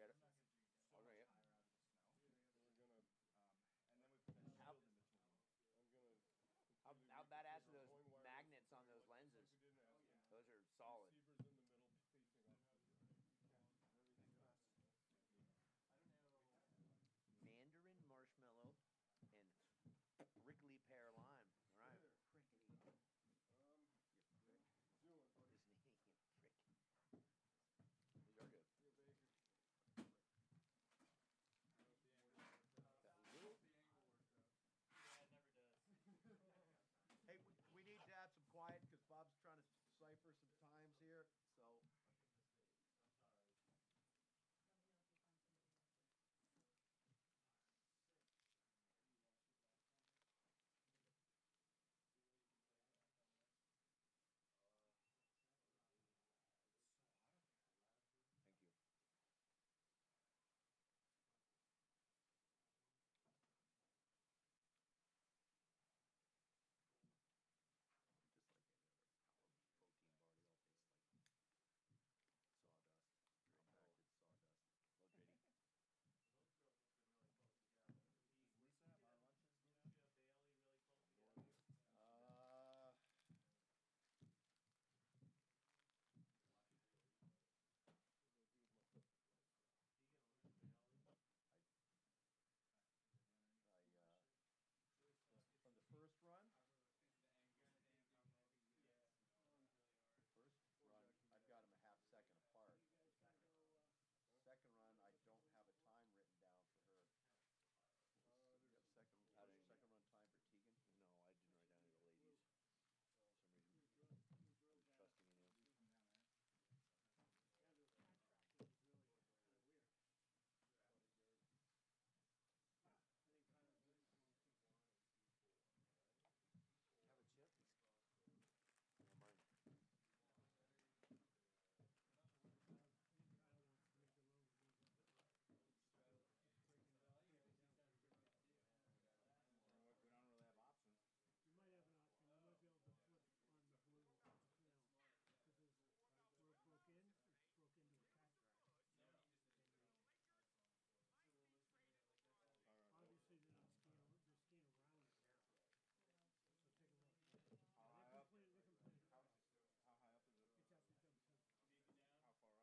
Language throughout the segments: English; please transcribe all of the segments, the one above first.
Get it? so I'll much drink it. higher out of the snow. We're gonna. And then we put that How, shield in between. I'm gonna. how badass are those magnets on those lenses? Those are solid. Receivers in the middle facing off the Everything fast. Mandarin marshmallow and prickly pear lime. All right. Prickly. You prick. Doing, buddy. Just eating you prick. These are good. Here, Baker. That little. Yeah, it never does. Hey, we need to have some quiet because Bob's trying to decipher some times here. So. I'm sorry. Let me know if you find somebody else. It's so hot up here. Thank you. Just like any other protein bar, they all taste like sawdust, compacted sawdust. Well, JD. Those girls looking really close together. We used to have our lunches, you know. Lucia, Bailey, really close together. Tegan, Lucia, Bailey. From the first run. First run, I've got them a half second apart. Second run, I don't have a time written down for her. You have second run time for Tegan? No, I didn't write down any of the ladies. For some reason. I'm trusting in you. Have a chip? Yeah, mine. We don't really have options. You might have an option. You might be able to flip on the blue, because where it broke in, it broke into a catch rack. Obviously, they're not skiing. They're skiing around it now. So take a look. How high up? How high up is it? It's at the jump too. How far up?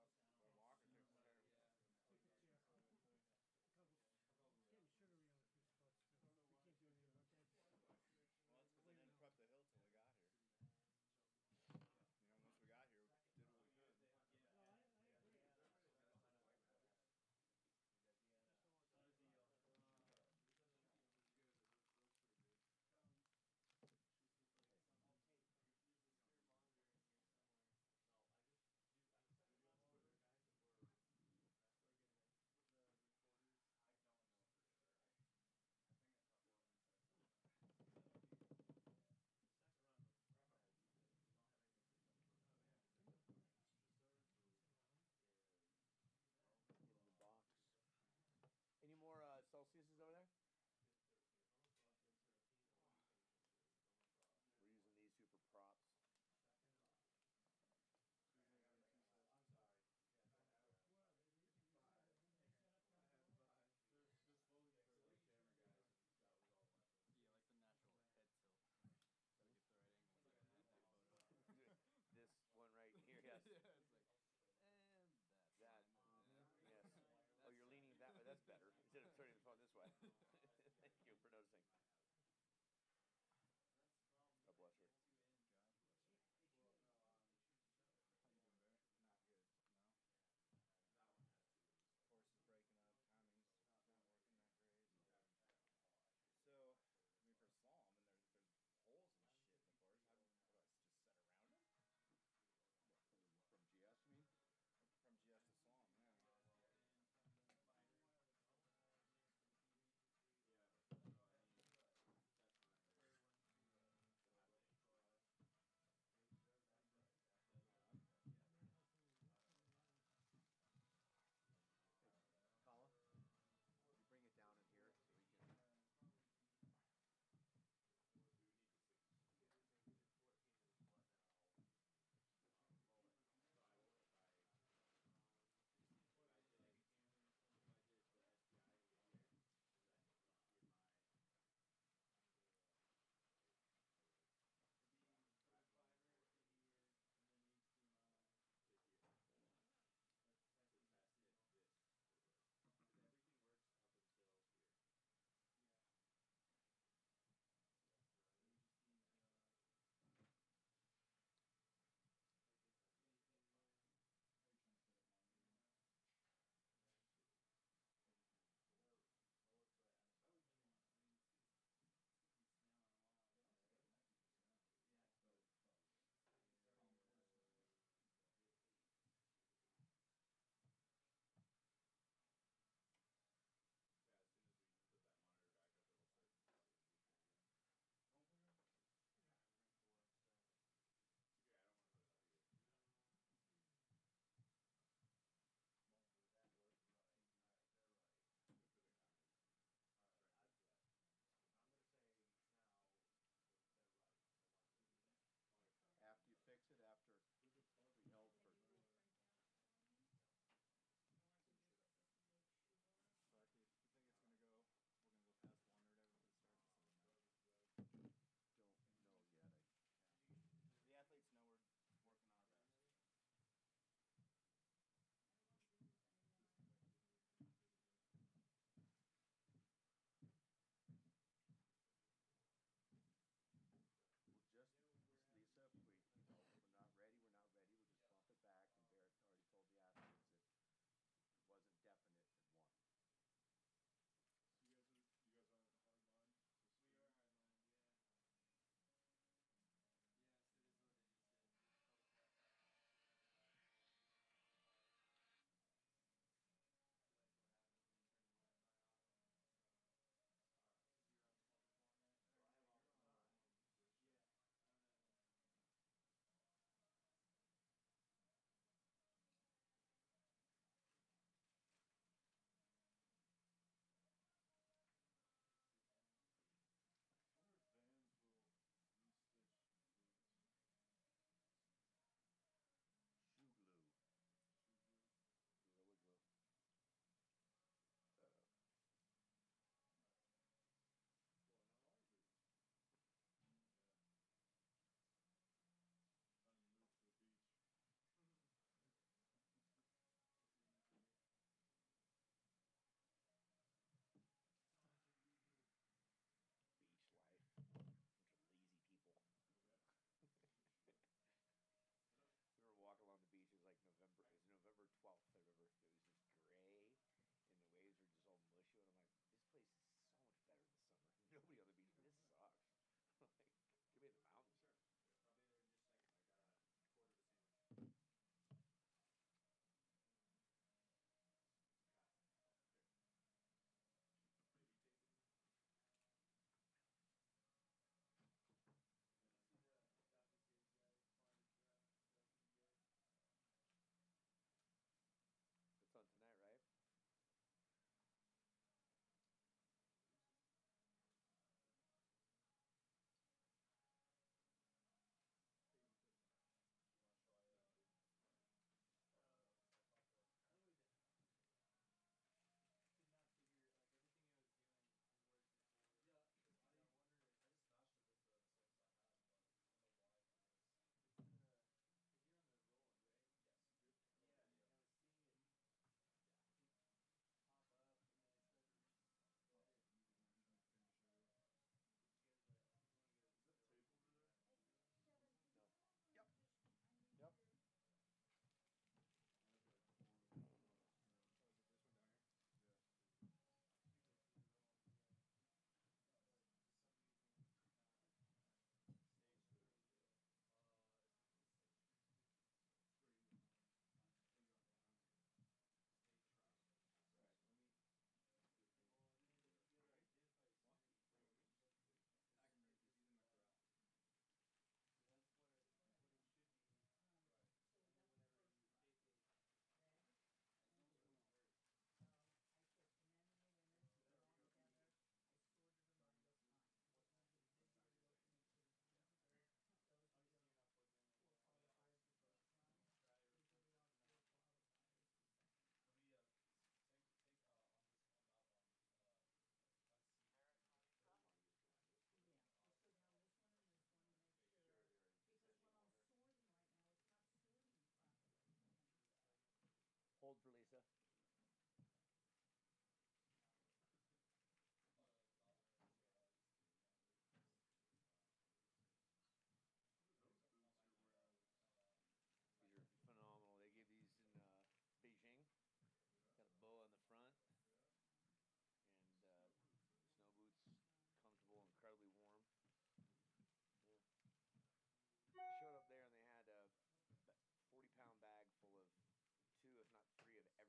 Or walk or take a chair? Take a chair. A couple. It's getting sugary on a few spots too. We can't do anything about that. Well, that's because they didn't prep the hill till we got here. You know, once we got here, we did what we could. No, I agree. Okay, so there's usually steer monitor in here somewhere. No, I just do. I set it up for the guys that were getting the recorders. I don't know for sure. I think a couple of them said no. The second run was bad. We don't have anything for the first run. The third group is 12 and In the 12. box. Any more Celsiuses over there? Bin 13. Bin 13 or station 2. We're using these two for props. Second. I'm sorry. They're slowly for the camera guys, and that was all left. Yeah, like the natural head tilt. Gotta get the right angle to get that photo. This one right here, yes. Yeah, it's like, and That. fine. Yes. Oh, you're leaning that way. That's better. Instead of turning the phone this way. Thank you for noticing. God bless you. God bless you. How you doing, Barry? Not good. No? Horse is breaking up. Timing's not working that great. So, I mean, for slalom, and there's holes and shit in the course. How do I just set around them? What, from GS, you mean? From GS to slalom, yeah.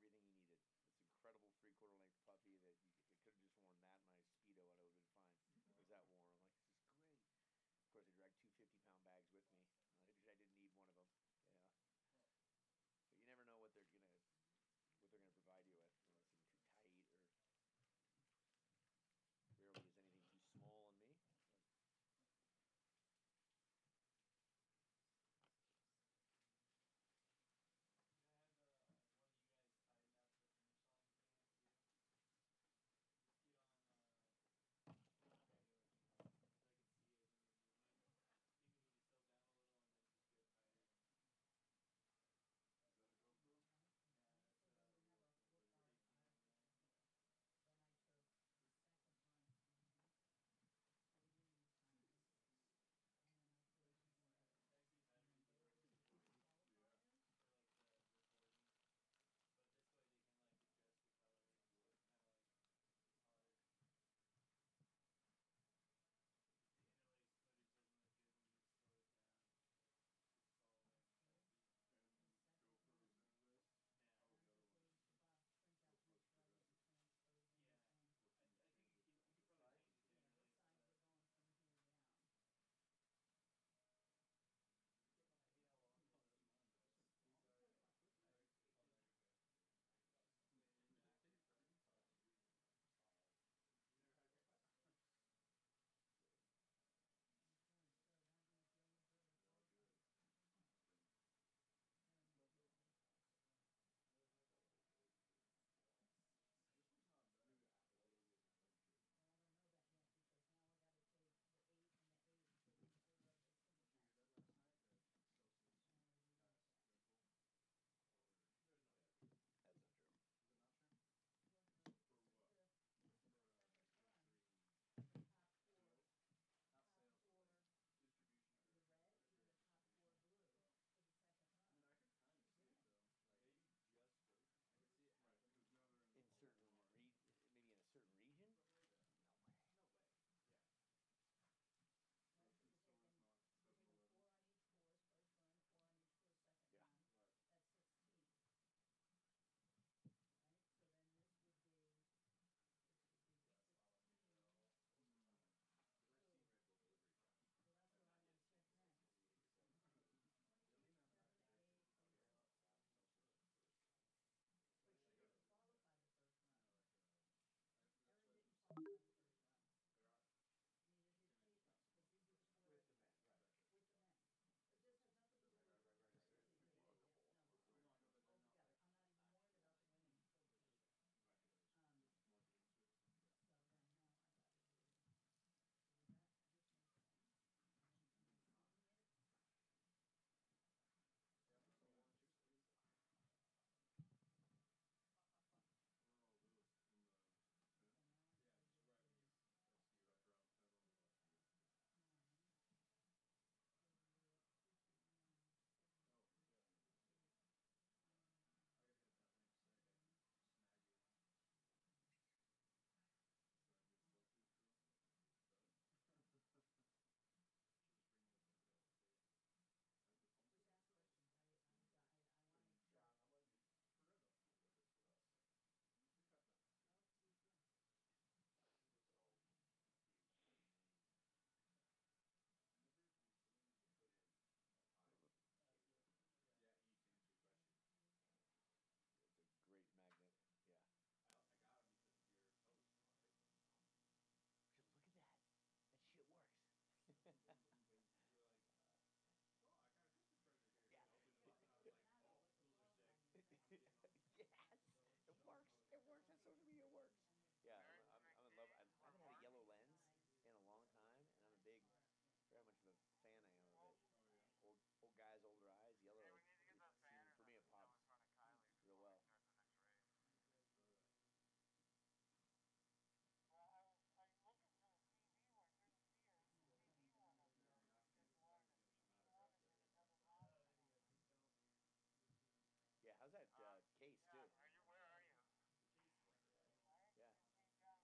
everything he needed. This incredible 3/4 length puppy that I could have just worn that in my Speedo and it would have been fine. It was that warm. I'm like, this is great. Of course, I dragged 2 50-pound bags with me. I didn't need one of them. Yeah. But you never know what they're gonna provide you with. You know, something too tight or rarely is anything too small on me. Can I have one of you guys tighten up the finish line cam too? Just get on video with me though, because I can see it in your movement. Maybe need to tilt down a little and then just go tighter and. Is that a GoPro? Nah, that's So then we have our tape cam. Yeah. Then I took the second run easy, 40 times, and then I took It's actually and better to then do those like are the the two recording Yeah. qualifiers. for like the recording, but this way they can like adjust the coloring, so it's kind of like it's hard. If the interlace footage doesn't look good, then you need to slow it down. It's all Okay. spiky. And The second GoPro's one, interlace? Nah. Oh, I the other took one. those the box printout, make GoPro's sure I didn't progressive. transfer them Yeah, from. Or can you I think change it? you could probably change it to Yeah, this interlace, sides but are going from here down. I get how long No, they that's keep. mine, but this one's These long. are. Quick Oh release. no, you're good. Just take your cream puff and You never had cream puff? Okay, so that is those that are Yeah, good. qualified. And Love those the details. Never had Got cream a puff. little egg too. This one's not bad. well, I don't know that yet because now I got to take the 8 and the 8 and put each of the Went through your syntax. bed last night. The Celsius And I already wrote pass that. Red Bull. There's no way. That's not true. Is it not true? Well, For what? For second run, entering the top four, sales, not top sales, but four, like distribution for the red or or the top four distribution. blue Oh, for the second I run. mean, I could kind of see it Win. though. Like Maybe just for I could see it Right, happening. because now they're in In the certain Walmart. maybe in a certain region. But like, Yeah. No way. no way. Yeah. Right, so Grocery you're stores, taking not you're taking 7-Eleven. 4 on each course first run, 4 on each course second Yeah. run. right. That's 16. Right, so then this would be 16. Because I've So, seen Red Bull delivery trucks. so that's I've what I not want yet to check seen next. Celsius. The 22, only time I've 7, actually 8, seen Celsius, yeah. Celsius first. But she didn't qualify the first run. No, like that's Erin what didn't was. qualify the first run. There are I mean, there's his Can they just tape, not if promote you the do the first one? four, with the men, right? with the men. But this has nothing to do with Right. the tape, yeah, no, Oh no, I know, but they're not altogether. like I'm not even worried about the women or the tape. Right. Just marketing shit. Yeah. So then now I gotta do, so with that, this one's done, and I'm seeing it. Yeah, I saw orange exclusive. Where are all those? In the pen? So now I Yeah, gotta just go right to underneath. That's your That brown pen on the left. mine. So we're at 51, 76, Oh, yeah. 68, I gotta hit up that link site. I can snag you one. Snag me the Celsius girl. Brother. She'll just bring you a pumpkin for you. I have the pumpkin. Just ask questions, I wanna make sure. John, how much For real though. was it for us? We cut them. Oh, he's done. So you put in, Whenever we put in you put in a time, change the yeah, and you change the question. It's a great magnet. Yeah. I got him because of your post on Facebook. Look at that. That shit works. Because you were like, Oh, I got a Christmas present here. Yeah. You opened them Yeah, up, and I was but like, now oh, with the those are wall sick. magnets, I'm that's getting them. Yes. It works. It works on social media. It works. Yeah, I'm in love. I haven't had a yellow lens in a long time, and I'm a big, very much of a fan I am of it. Oh yeah. Old guys, older eyes, yellow. It seems for me it pops real well. Try that. Yeah, on the optical side, you know, should not adjust it. Oh, then you got seatbelt. Yeah, how's that case too? The case is great. Yeah.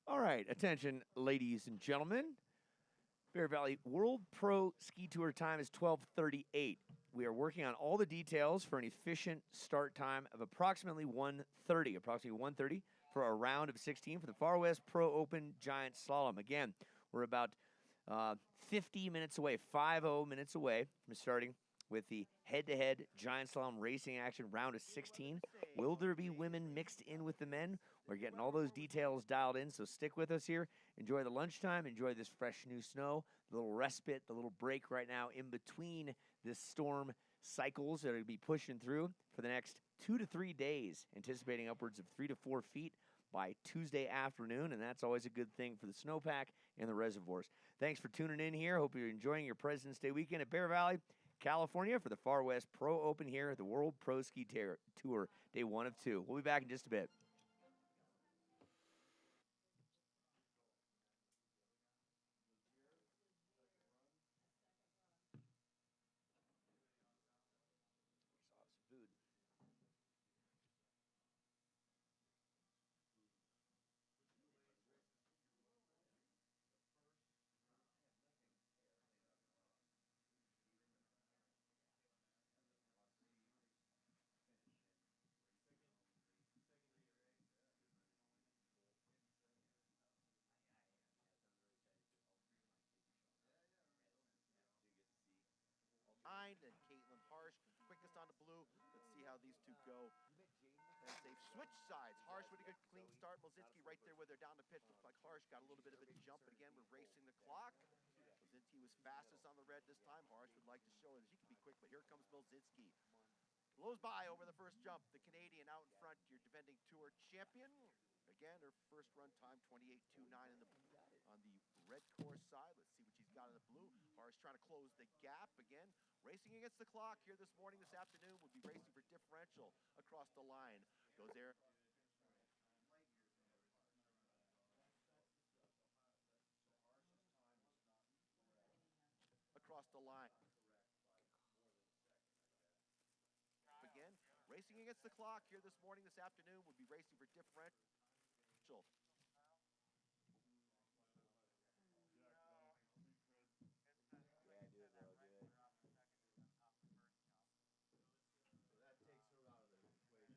All right, attention, ladies and gentlemen. Bear Valley World Pro Ski Tour time is 12:38. We are working on all the details for an efficient start time of approximately 1:30 for a round of 16 for the Far West Pro Open Giant Slalom. Again, we're about 50 minutes away, 50 minutes away from starting with the head-to-head Giant Slalom racing action round of 16. Will there be women mixed in with the men? We're getting all those details dialed in, so stick with us here. Enjoy the lunchtime. Enjoy this fresh new snow, the little respite, the little break right now in between this storm cycles that are going to be pushing through for the next 2 to 3 days, anticipating upwards of 3 to 4 feet by Tuesday afternoon, and that's always a good thing for the snowpack and the reservoirs. Thanks for tuning in here. Hope you're enjoying your President's Day weekend at Bear Valley, California for the Far West Pro Open here at the World Pro Ski Tour, day 1 of 2. We'll be back in just a bit. Saw some food. And Caitlin Harsh, quickest on the blue. Let's see how these two go. As they've switched sides. Harsh with a good clean start. Mozinski right there with her down the pit. Looks like Harsh got a little bit of a jump, but again, we're racing the clock. Mozinski was fastest on the red this time. Harsh would like to show her that she can be quick, but here comes Mozinski. Blows by over the first jump. The Canadian out in front, your defending tour champion. Again, her first run time, 28.29 on the red course side. Let's see what she's got in the blue. Harsh trying to close the gap again. Racing against the clock here this morning, this afternoon. We'll be racing for differential across the line. Goes there. Across the line. Again, racing against the clock here this morning, this afternoon. We'll be racing for differential. Yeah, do it, bro. Do it. So that takes her out of the equation, dude.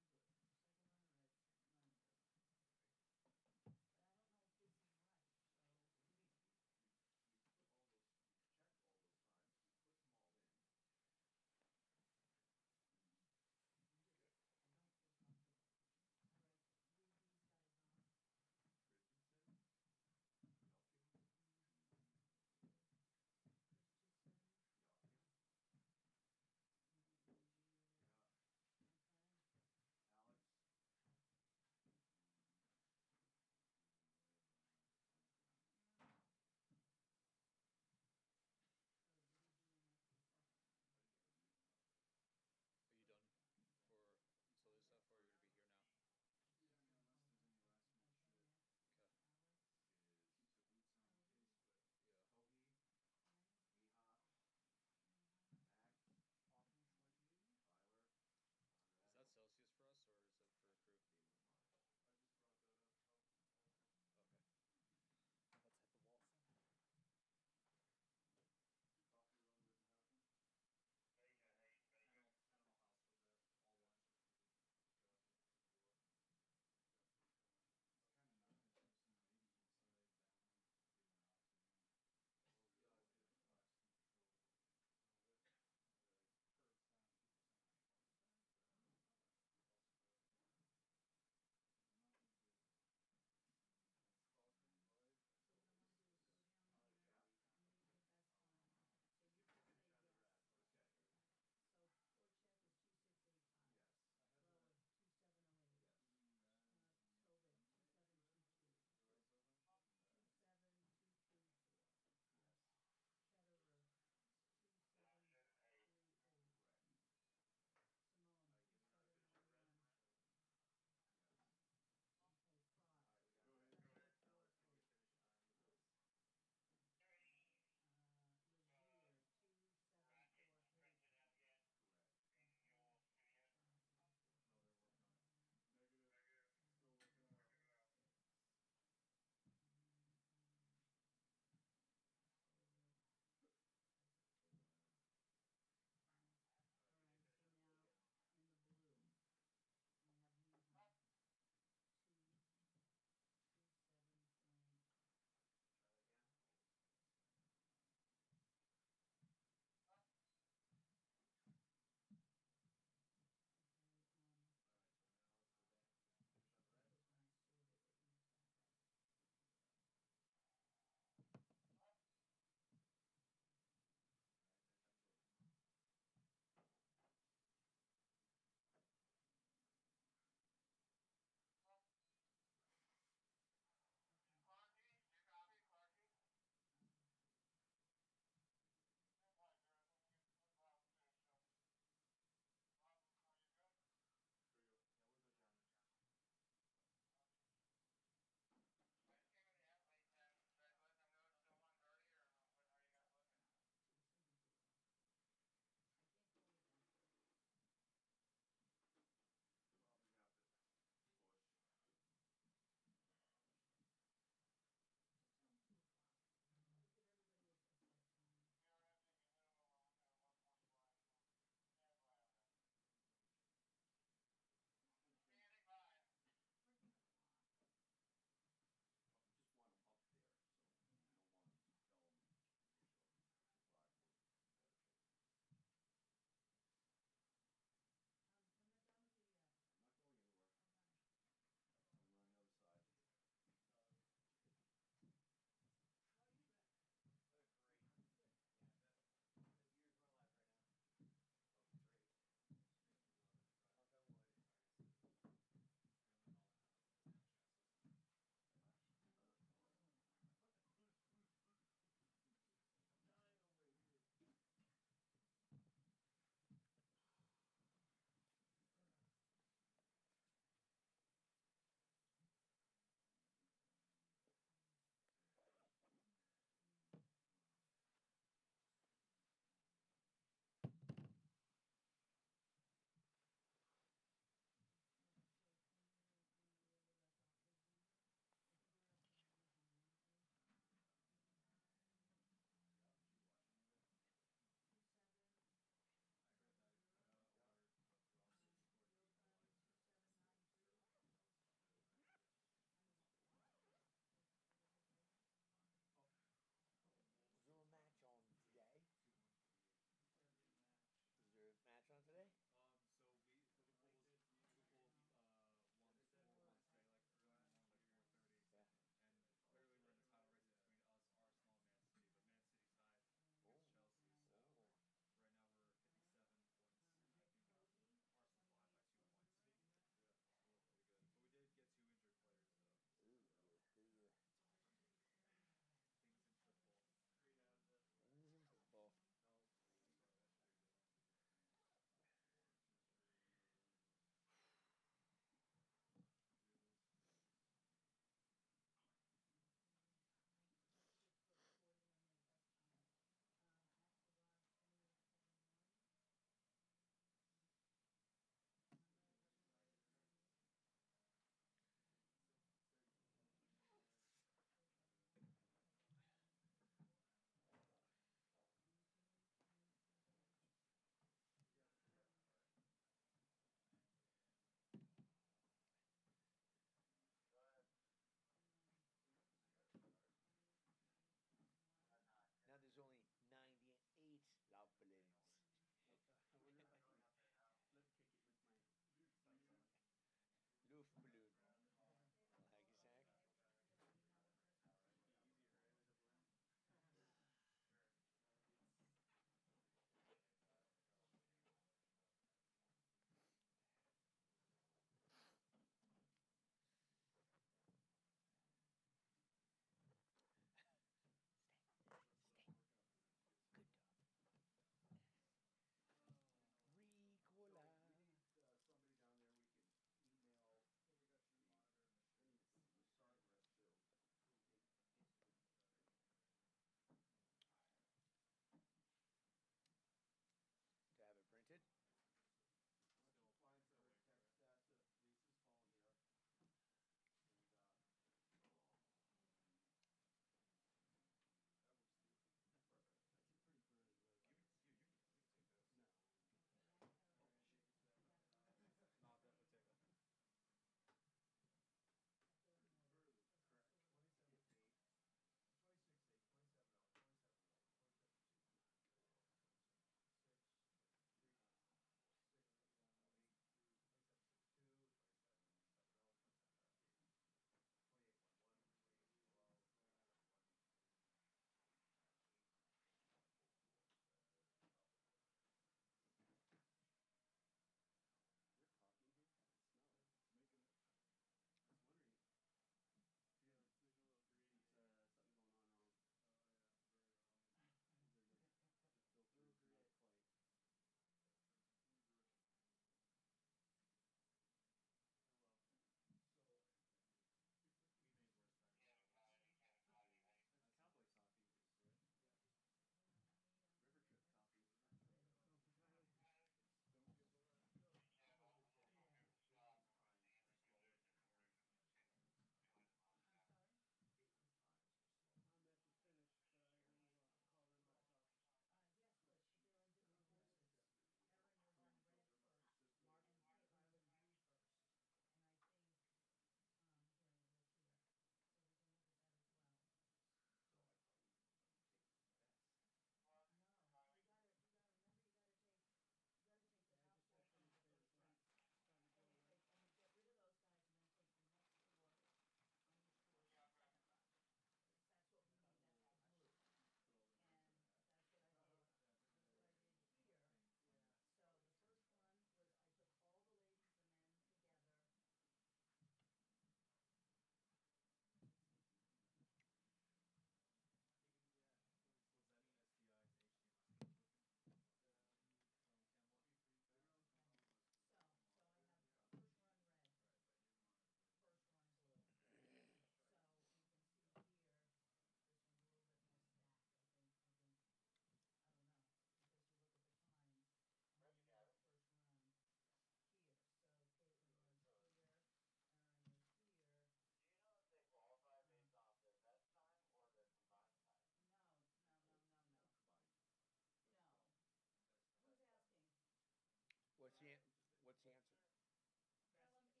Chance. Tell them neither. No, it's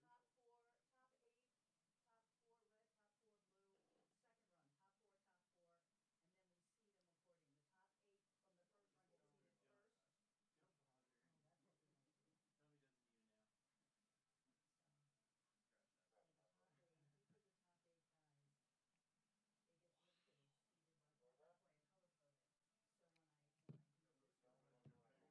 not the best. Top four's Top four, top eight, top four red, top four blue, second run, top four, and then we seed them according. The top eight from the first run get seeded first. Don't bother. Oh, that's a good idea. Tell me he doesn't even know. So, Scratch that. so the top eight, each of the top eight guys, they get seeded like we're playing color coded. So when I do this one,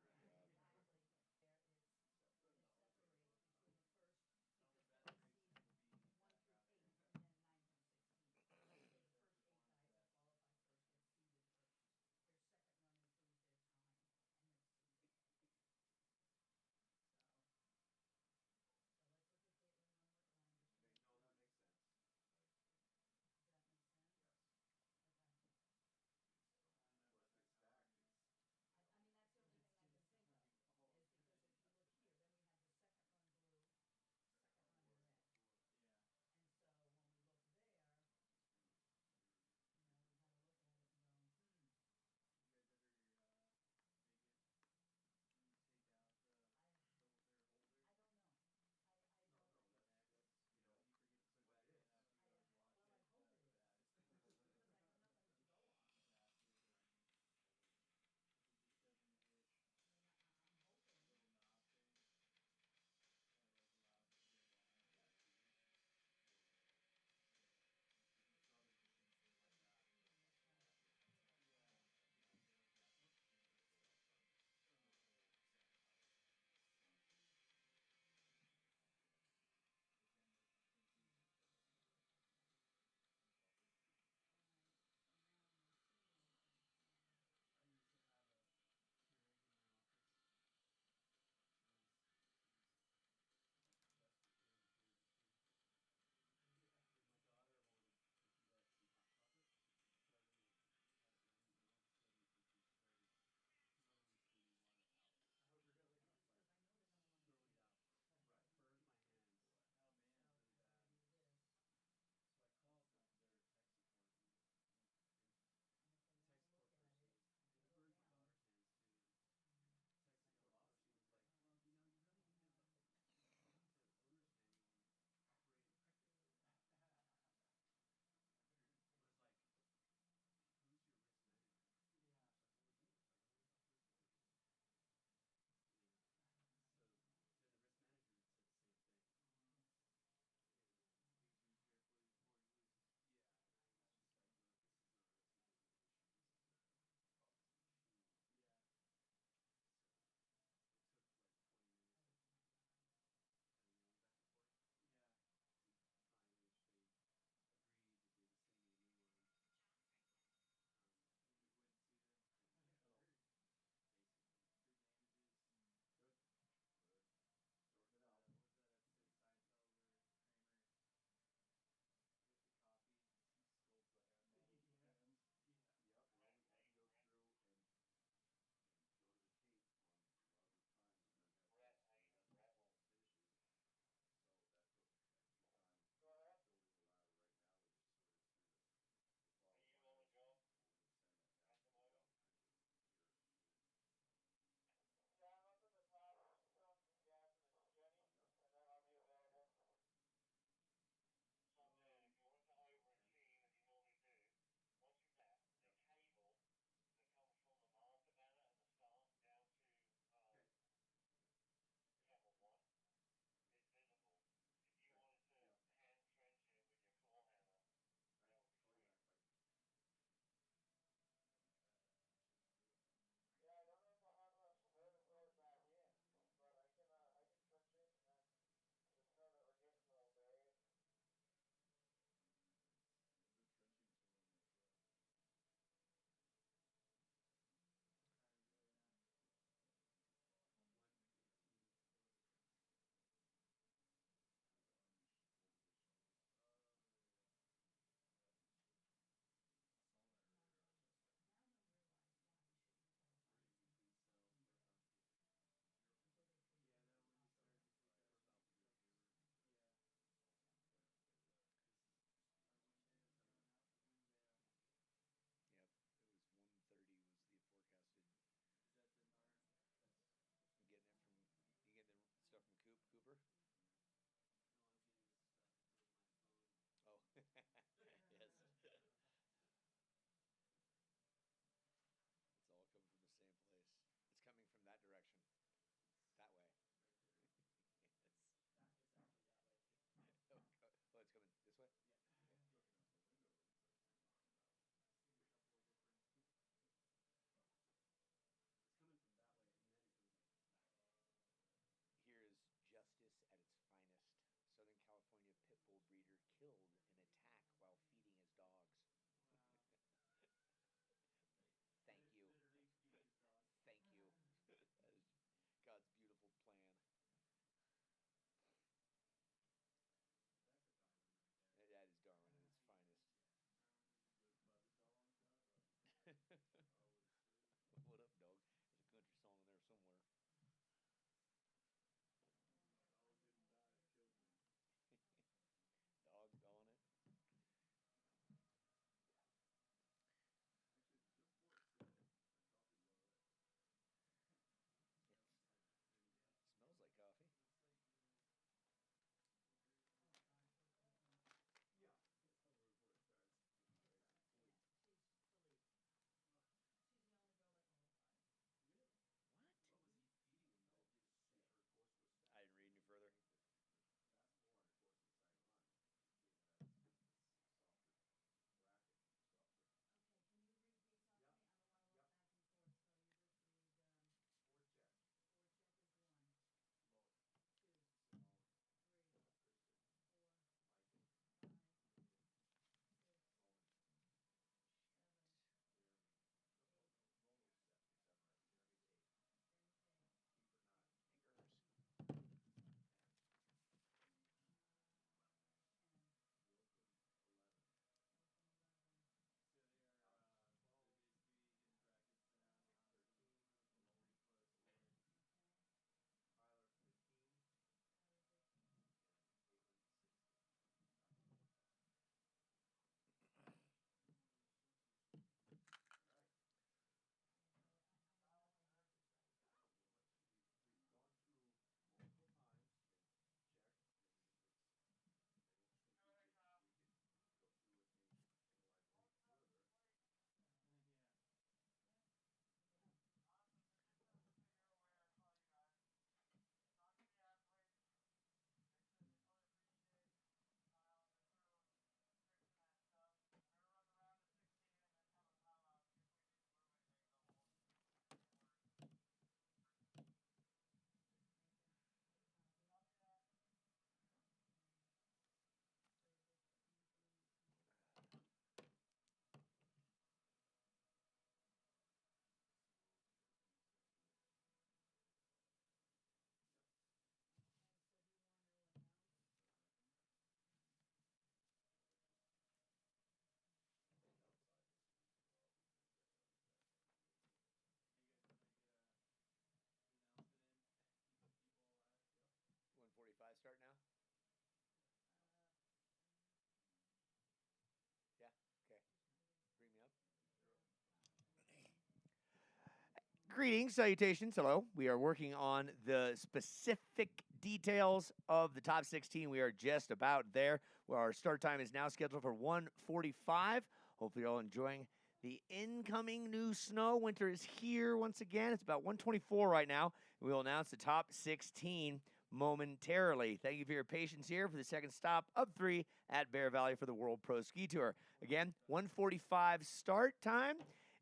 Greetings, salutations, hello. We are working on the specific details of the top 16. We are just about there. Well, our start time is now scheduled for 1:45. Hopefully you're all enjoying the incoming new snow. Winter is here once again. It's about 1:24 right now. We will announce the top 16 momentarily. Thank you for your patience here for the second stop of 3 at Bear Valley for the World Pro Ski Tour. Again, 1:45 start time,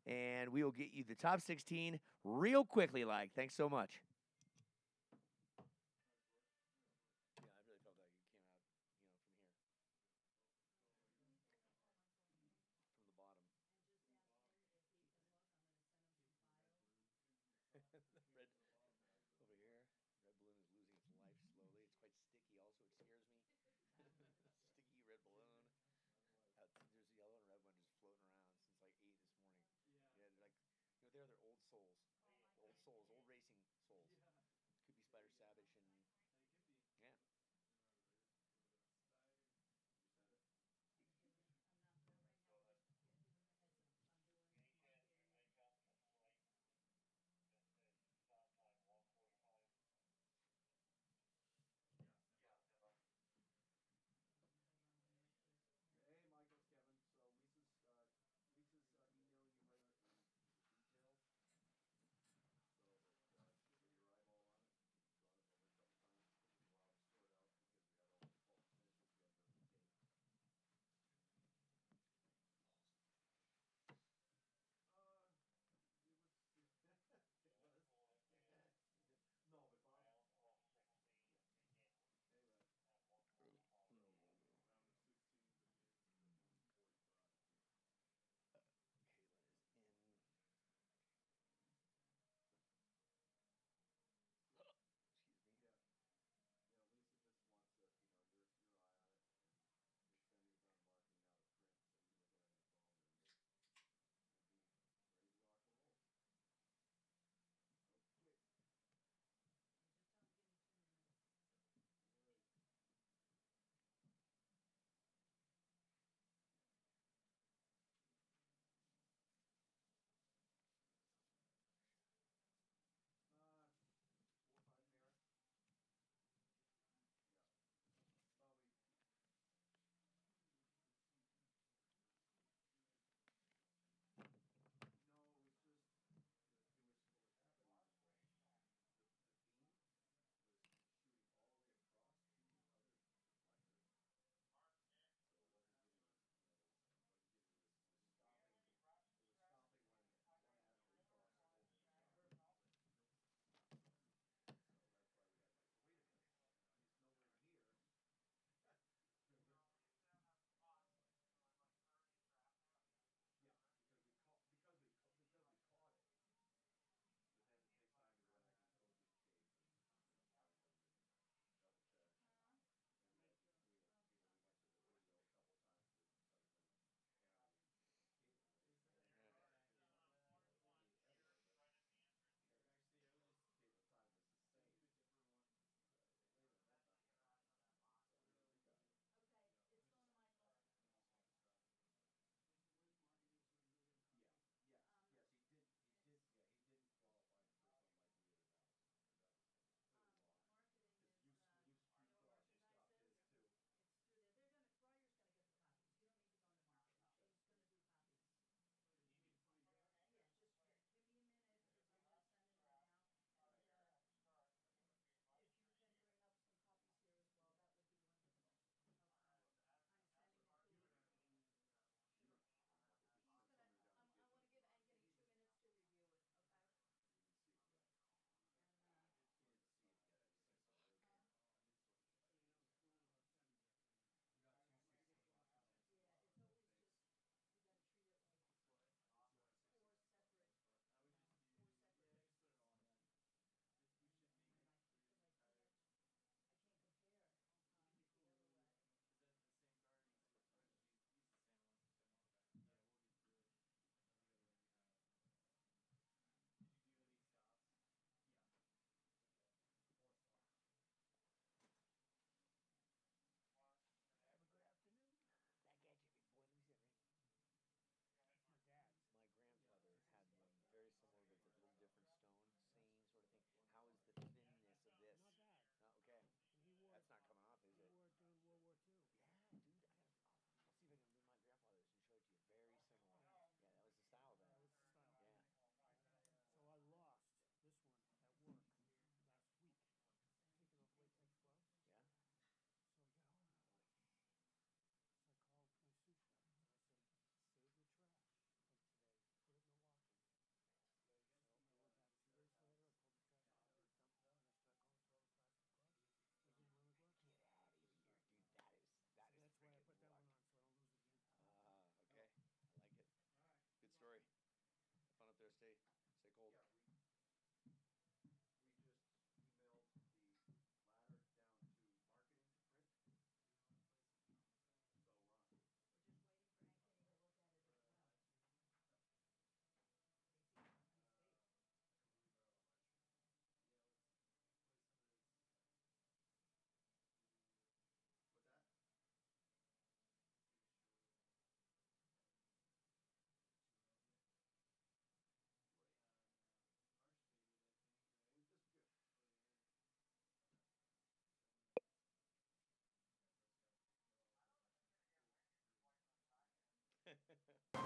and we will get you the top 16 real quickly. Thanks so much. Yeah, I really felt like it came out, from the bottom. The red over here, red balloon is losing its life slowly. It's quite sticky. Also, it scares me. Sticky red balloon. There's a yellow and red one just floating around since like 8 this morning. Yeah, they're like, they're old souls, old racing souls. Could be Spider Savage and yeah. Hey, Michael, it's Kevin. So Lisa's emailing you right now the details. So that so you write all on it. So I don't know,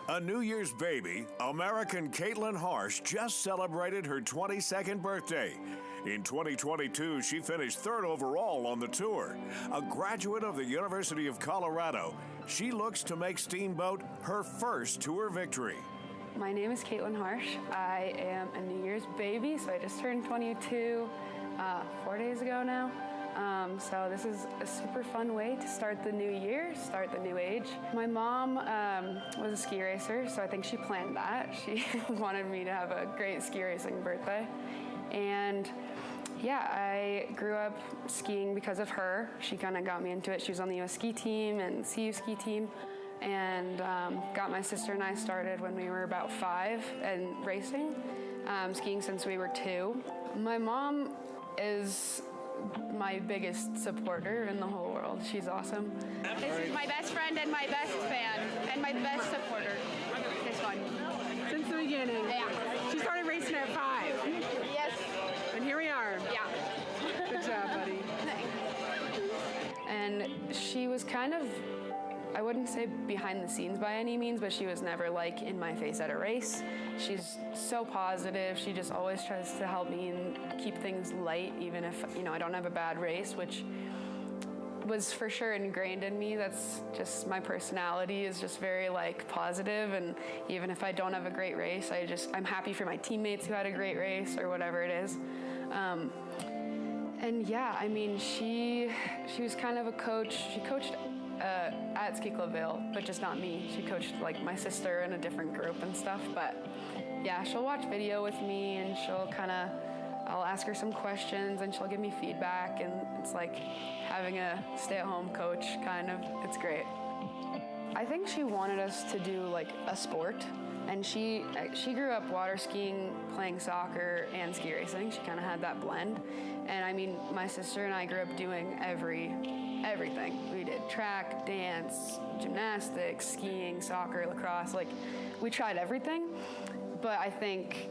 A New Year's baby, American Caitlin Harsh just celebrated her 22nd birthday. In 2022, she finished third overall on the tour. A graduate of the University of Colorado, she looks to make Steamboat her first tour victory. My name is Caitlin Harsh. I am a New Year's baby, so I just turned 22 4 days ago now. So this is a super fun way to start the new year, start the new age. My mom was a ski racer, so I think she planned that. She wanted me to have a great ski racing birthday. And yeah, I grew up skiing because of her. She kind of got me into it. She was on the US ski team and CU ski team, and got my sister and I started when we were about 5 and racing, skiing since we were 2. My mom is my biggest supporter in the whole world. She's awesome. This is my best friend and my best fan and my best supporter. This one. Since the beginning. Yeah. She started racing at 5. Yes. And here we are. Yeah. Good job, buddy. And she was kind of, I wouldn't say behind the scenes by any means, but she was never like in my face at a race. She's so positive. She just always tries to help me and keep things light, even if, I don't have a bad race, which was for sure ingrained in me. That's just my personality is just very positive, and even if I don't have a great race, I'm happy for my teammates who had a great race or whatever it is. And yeah, I mean, she was kind of a coach. She coached at Ski Club Vale, but just not me. She coached my sister in a different group and stuff. But yeah, she'll watch video with me, and I'll ask her some questions, and she'll give me feedback, and it's like having a stay-at-home coach kind of. It's great. I think she wanted us to do a sport, and she grew up water skiing, playing soccer, and ski racing. She kind of had that blend. And I mean, my sister and I grew up doing everything. We did track, dance, gymnastics, skiing, soccer, lacrosse. We tried everything. But I think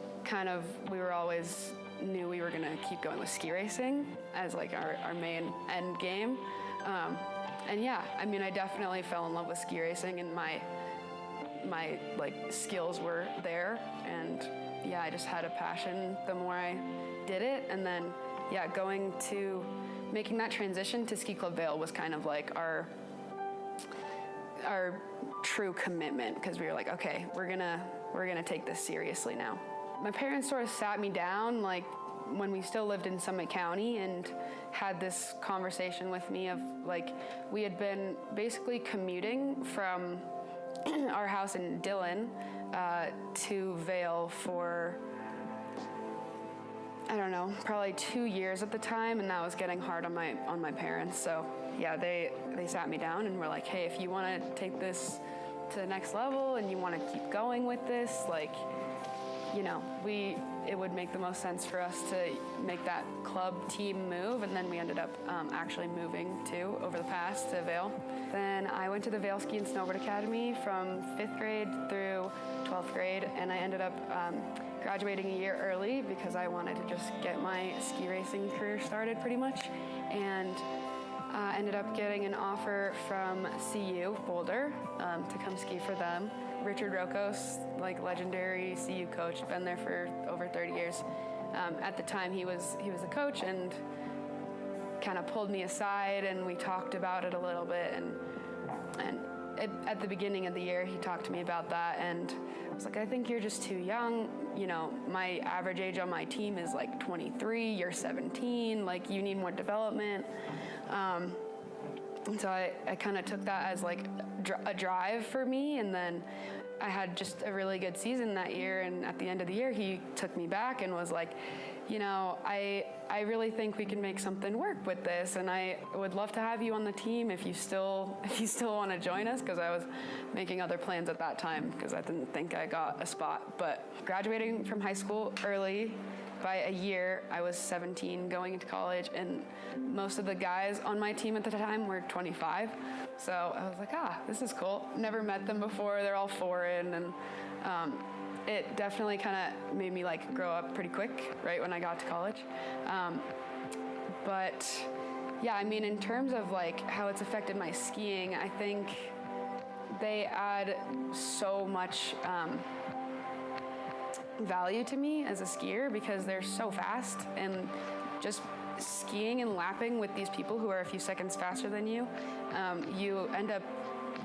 we were always knew we were gonna keep going with ski racing as our main end game. And yeah, I mean, I definitely fell in love with ski racing, and my skills were there. And yeah, I just had a passion the more I did it. And then yeah, going to making that transition to Ski Club Vale was kind of our true commitment, because we were okay, we're gonna take this seriously now. My parents sort of sat me down when we still lived in Summit County and had this conversation with me of we had been basically commuting from our house in Dillon to Vale for, I don't know, probably 2 years at the time, and that was getting hard on my parents. So yeah, they sat me down and were like, hey, if you want to take this to the next level and you want to keep going with this, it would make the most sense for us to make that club team move. And then we ended up actually moving over the pass to Vale. Then I went to the Vale Ski and Snowboard Academy from 5th grade through 12th grade, and I ended up graduating a year early because I wanted to just get my ski racing career started pretty much. And ended up getting an offer from CU Boulder to come ski for them. Richard Rokos, legendary CU coach, been there for over 30 years. At the time, he was the coach, and kind of pulled me aside, and we talked about it a little bit. And at the beginning of the year, he talked to me about that, and I was like, I think you're just too young. My average age on my team is 23. You're 17. You need more development. And so I kind of took that as a drive for me, and then I had just a really good season that year, and at the end of the year he took me back and was like, I really think we can make something work with this, and I would love to have you on the team if you still want to join us, because I was making other plans at that time because I didn't think I got a spot. But graduating from high school early, by a year, I was 17 going into college, and most of the guys on my team at the time were 25. So I was like, this is cool. Never met them before. They're all foreign, and it definitely kind of made me grow up pretty quick right when I got to college. But yeah, I mean, in terms of how it's affected my skiing, I think they add so much value to me as a skier because they're so fast, and just skiing and lapping with these people who are a few seconds faster than you, you end up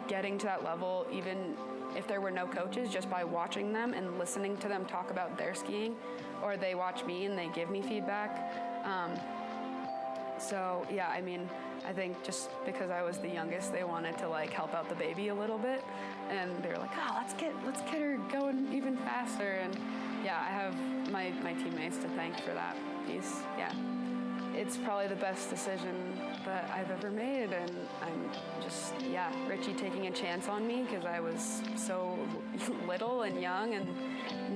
getting to that level even if there were no coaches, just by watching them and listening to them talk about their skiing, or they watch me and they give me feedback. So yeah, I mean, I think just because I was the youngest, they wanted to like help out the baby a little bit, and they were like, oh, let's get her going even faster. And yeah, I have my teammates to thank for that piece. Yeah, it's probably the best decision that I've ever made, and I'm just, yeah, Richie taking a chance on me because I was so little and young and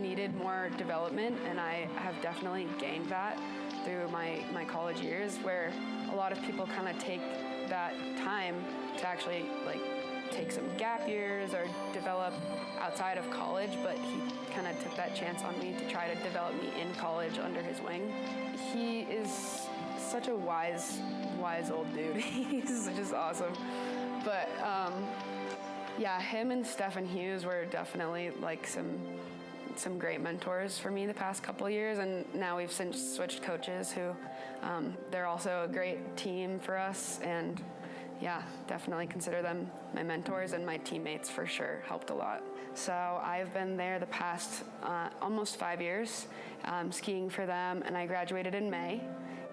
needed more development, and I have definitely gained that through my college years, where a lot of people kind of take that time to actually like take some gap years or develop outside of college, but he kind of took that chance on me to try to develop me in college under his wing. He is such a wise old dude. He's just awesome. But yeah, him and Stephen Hughes were definitely like some great mentors for me the past couple of years, and now we've since switched coaches who they're also a great team for us, and yeah, definitely consider them my mentors, and my teammates for sure helped a lot. So I've been there the past almost 5 years skiing for them, and I graduated in May,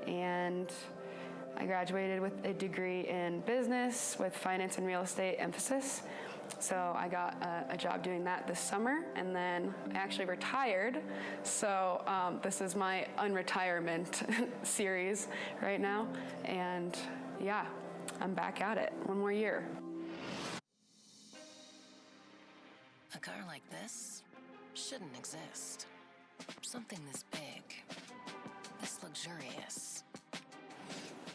and I graduated with a degree in business with finance and real estate emphasis. So I got a job doing that this summer, and then I actually retired. So this is my unretirement series right now. And yeah, I'm back at it. One more year. A car like this shouldn't exist. Something this big, this luxurious,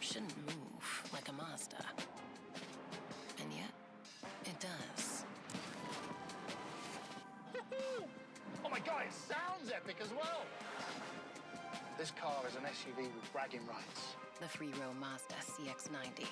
shouldn't move like a Mazda. And yet, it does. Oh my God, it sounds epic as well. This car is an SUV with bragging rights. The three-row Mazda CX-90.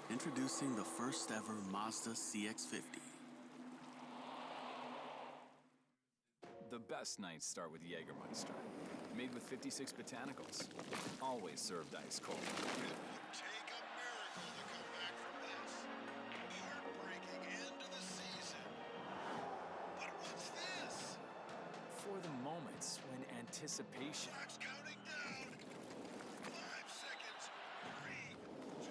Introducing the first ever Mazda CX-50. The best nights start with Jägermeister. Made with 56 botanicals. Always served ice cold. Take a miracle to come back from this. Heartbreaking end to the season. But what's this? For the moments when anticipation Clock's counting down. 5 seconds. 3, 2,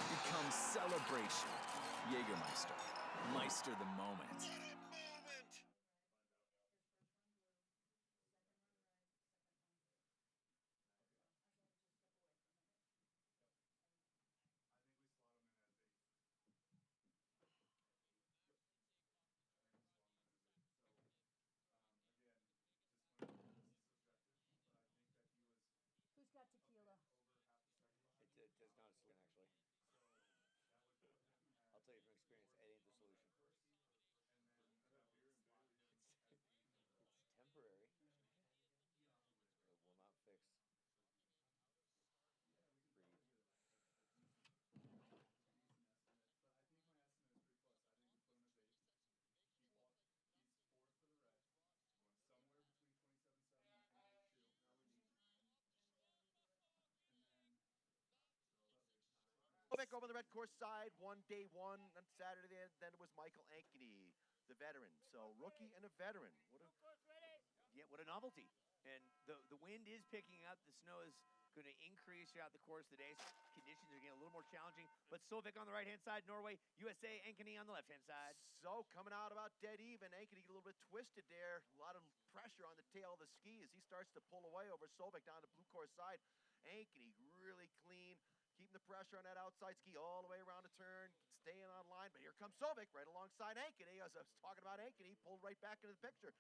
becomes celebration. Jägermeister. Meister the moment. what a moment! Who's got tequila? It's not a solution, actually. I'll tell you from experience, it ain't the solution. It's temporary. It will not fix. Breathe. Back over on the red course side, day one on Saturday, then it was Michael Ankeny. the veteran. So rookie and a veteran. What a novelty. And the wind is picking up. The snow is going to increase throughout the course of the day. So conditions are getting a little more challenging. But Solvik on the right-hand side, Norway, USA, Ankeny on the left-hand side. So coming out about dead even. Ankeny a little bit twisted there. A lot of pressure on the tail of the ski as he starts to pull away over Solvik down the blue course side. Ankeny really clean. Keeping the pressure on that outside ski all the way around the turn, staying on line. But here comes Solvik right alongside Ankeny. As I was talking about Ankeny, pulled right back into the picture.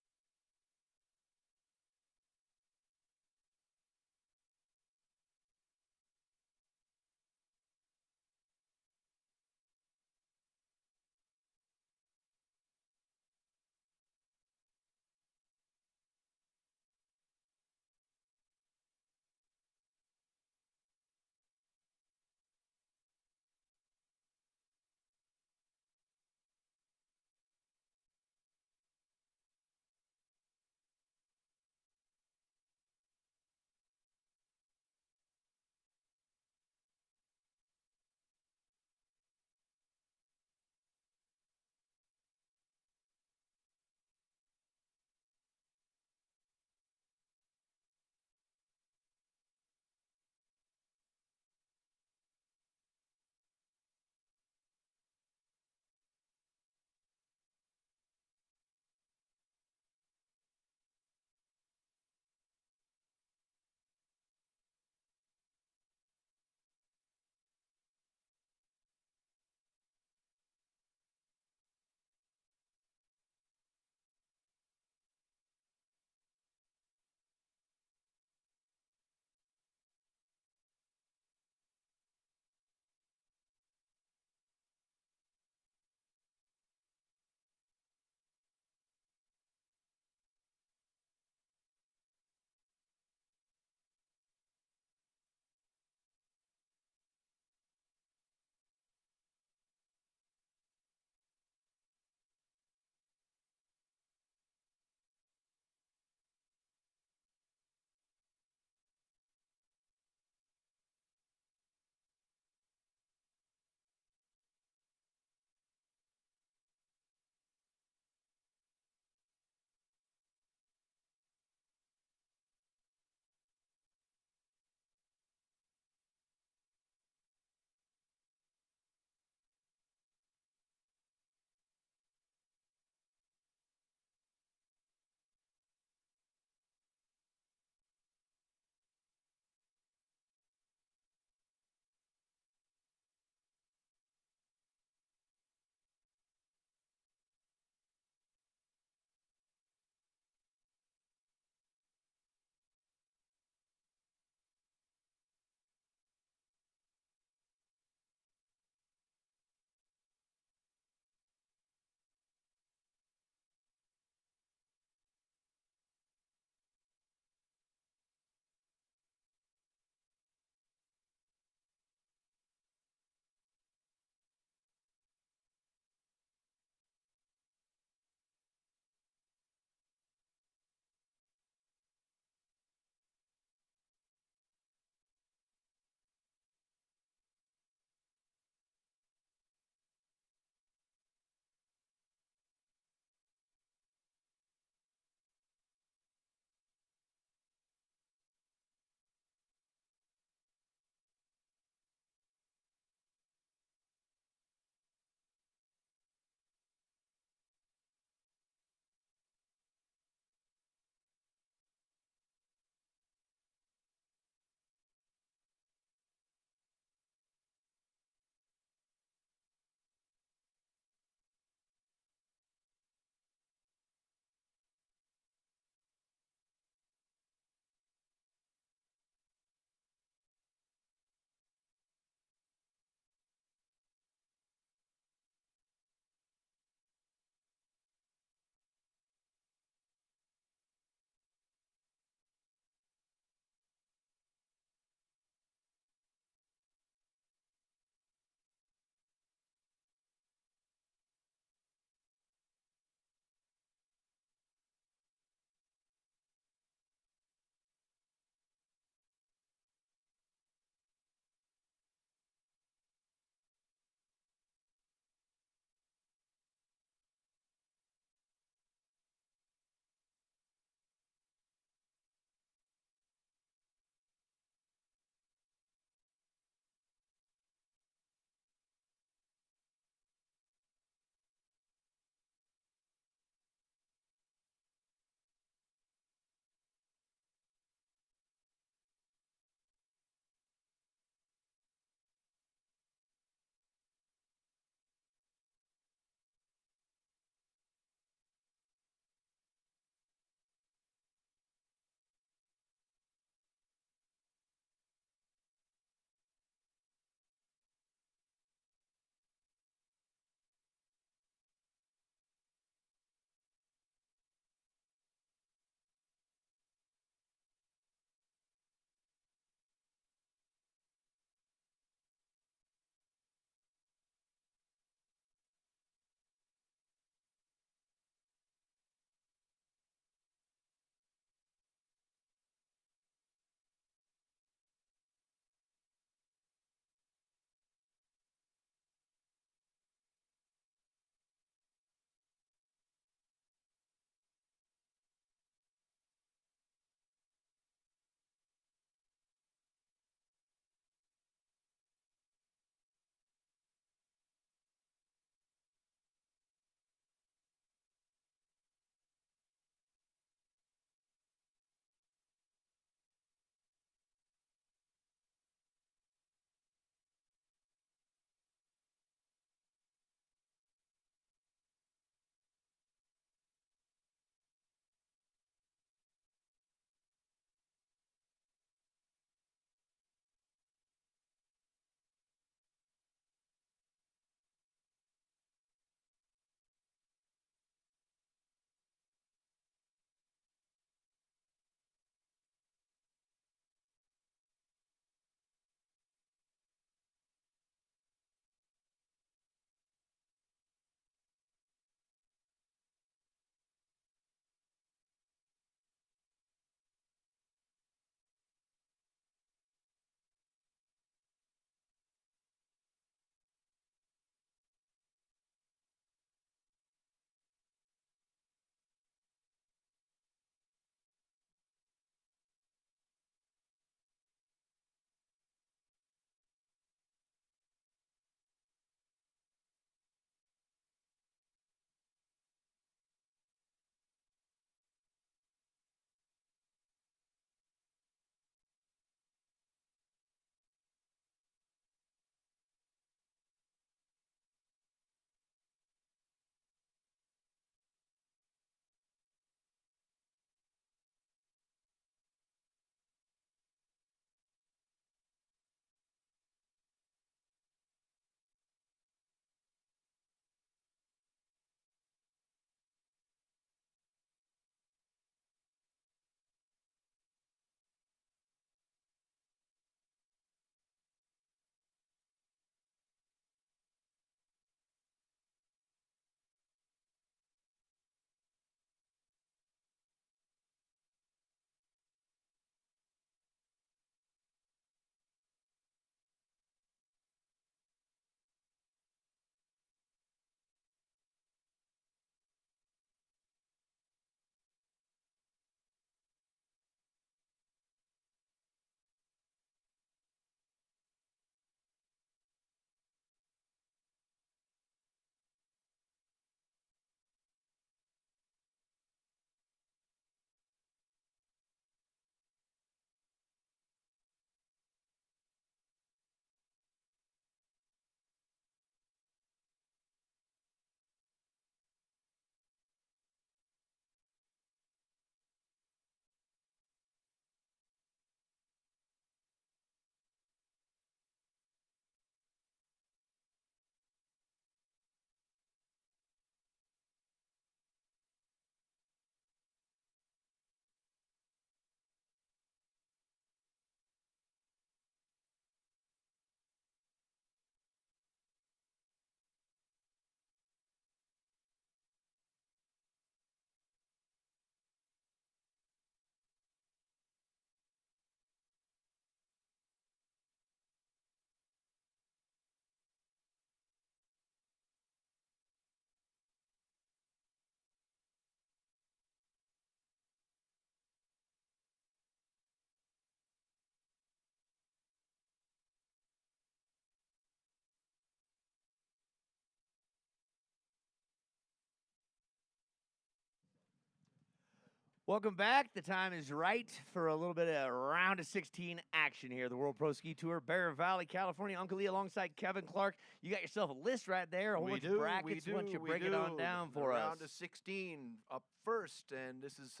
Welcome back. The time is right for a little bit of round of 16 action here. The World Pro Ski Tour, Bear Valley, California. Uncle Lee alongside Kevin Clark. You got yourself a list right there, a whole bunch of brackets. Why don't you break it on down for us? Round of 16 up first, and this is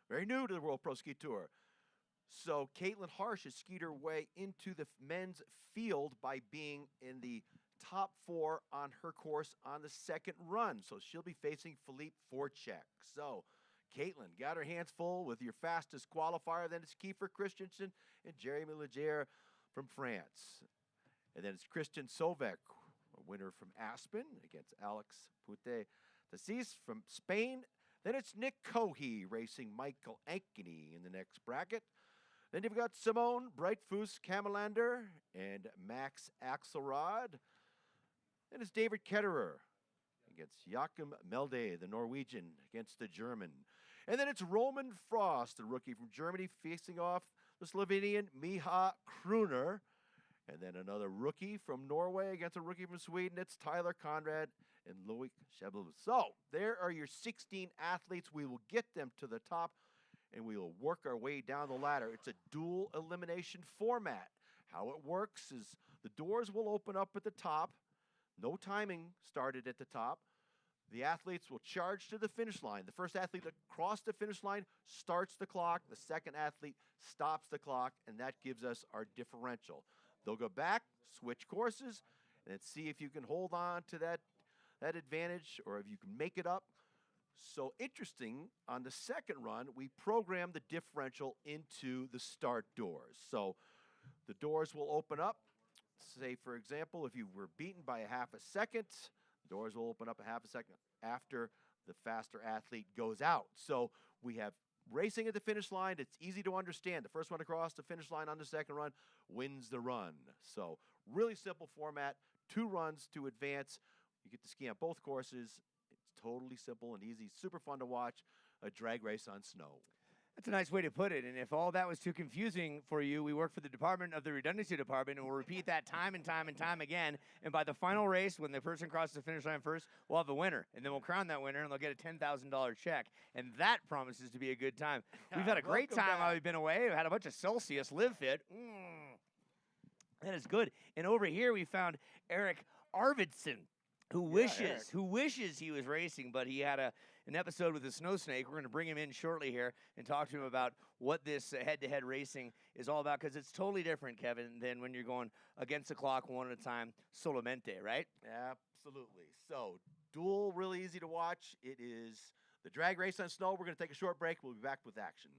very new to the World Pro Ski Tour. So Caitlin Harsh has skied her way into the men's field by being in the top 4 on her course on the second run. So she'll be facing Philippe Forchek. So Caitlin got her hands full with your fastest qualifier. Then it's Kiefer Christensen and Jeremy Leger from France. And then it's Christian Sovek, a winner from Aspen, against Alex Pute-Tassis from Spain. Then it's Nick Cohey racing Michael Ankeny in the next bracket. Then you've got Simone Breitfuss Kamelander and Max Axelrod. Then it's David Ketterer against Joachim Melde, the Norwegian, against the German. And then it's Roman Frost, the rookie from Germany, facing off the Slovenian Miha Kruner. And then another rookie from Norway against a rookie from Sweden. It's Tyler Conrad and Loic Chabot. So there are your 16 athletes. We will get them to the top, and we will work our way down the ladder. It's a dual elimination format. How it works is the doors will open up at the top. No timing started at the top. The athletes will charge to the finish line. The first athlete to cross the finish line starts the clock. The second athlete stops the clock, and that gives us our differential. They'll go back, switch courses, and see if you can hold on to that advantage or if you can make it up. So interesting, on the second run, we program the differential into the start doors. So the doors will open up. Say, for example, if you were beaten by a half a second, the doors will open up a half a second after the faster athlete goes out. So we have racing at the finish line. It's easy to understand. The first one across the finish line on the second run wins the run. So really simple format, 2 runs to advance. You get to ski on both courses. It's totally simple and easy, super fun to watch, a drag race on snow. That's a nice way to put it. And if all that was too confusing for you, we work for the Department of the Redundancy Department, and we'll repeat that time and time and time again. And by the final race, when the person crosses the finish line first, we'll have a winner. And then we'll crown that winner, and they'll get a $10,000 check. And that promises to be a good time. We've had a great time while we've been away. We've had a bunch of Celsius Live Fit. That is good. And over here, we found Eric Arvidsson, who wishes he was racing, but he had an episode with a snow snake. We're going to bring him in shortly here and talk to him about what this head-to-head racing is all about, because it's totally different, Kevin, than when you're going against the clock one at a time, solamente, right? Absolutely. So duel, really easy to watch. It is the drag race on snow. We're going to take a short break. We'll be back with action.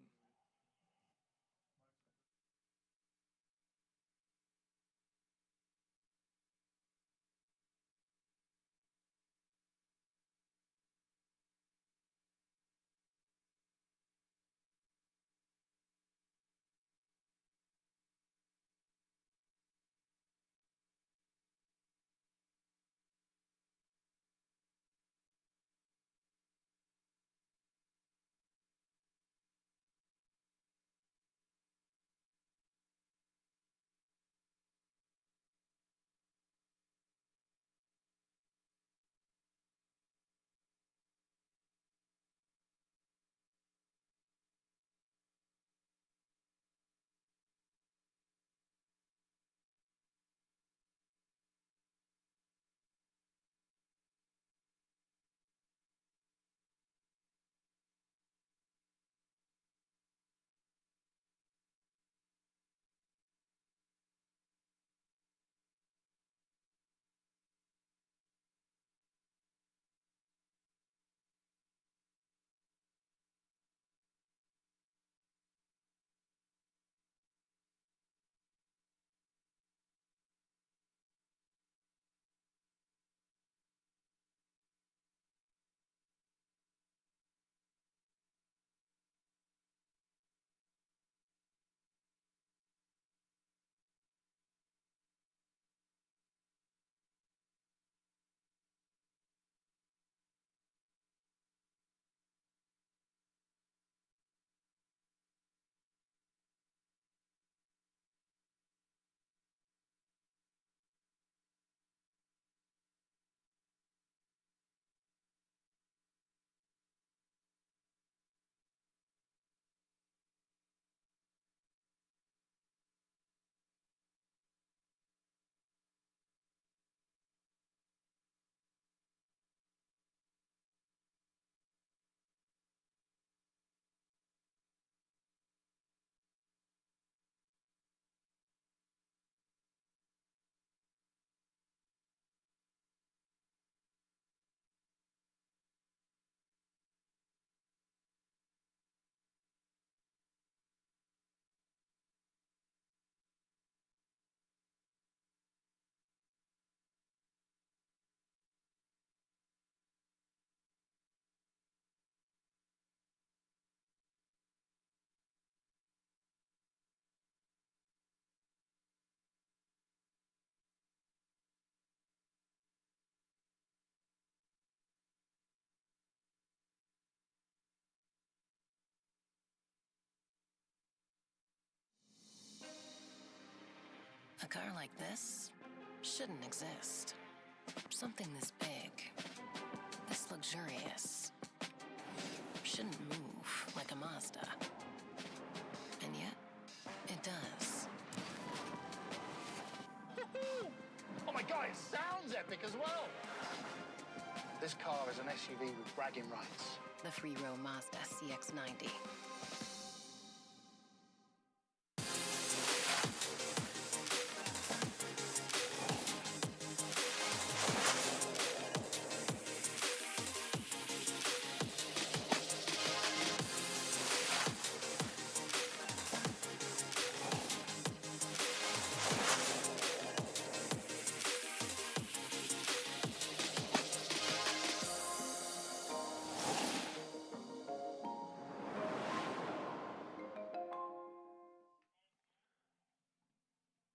A car like this shouldn't exist. Something this big, this luxurious, shouldn't move like a Mazda. And yet, it does. Oh my God, it sounds epic as well. This car is an SUV with bragging rights. The three-row Mazda CX-90.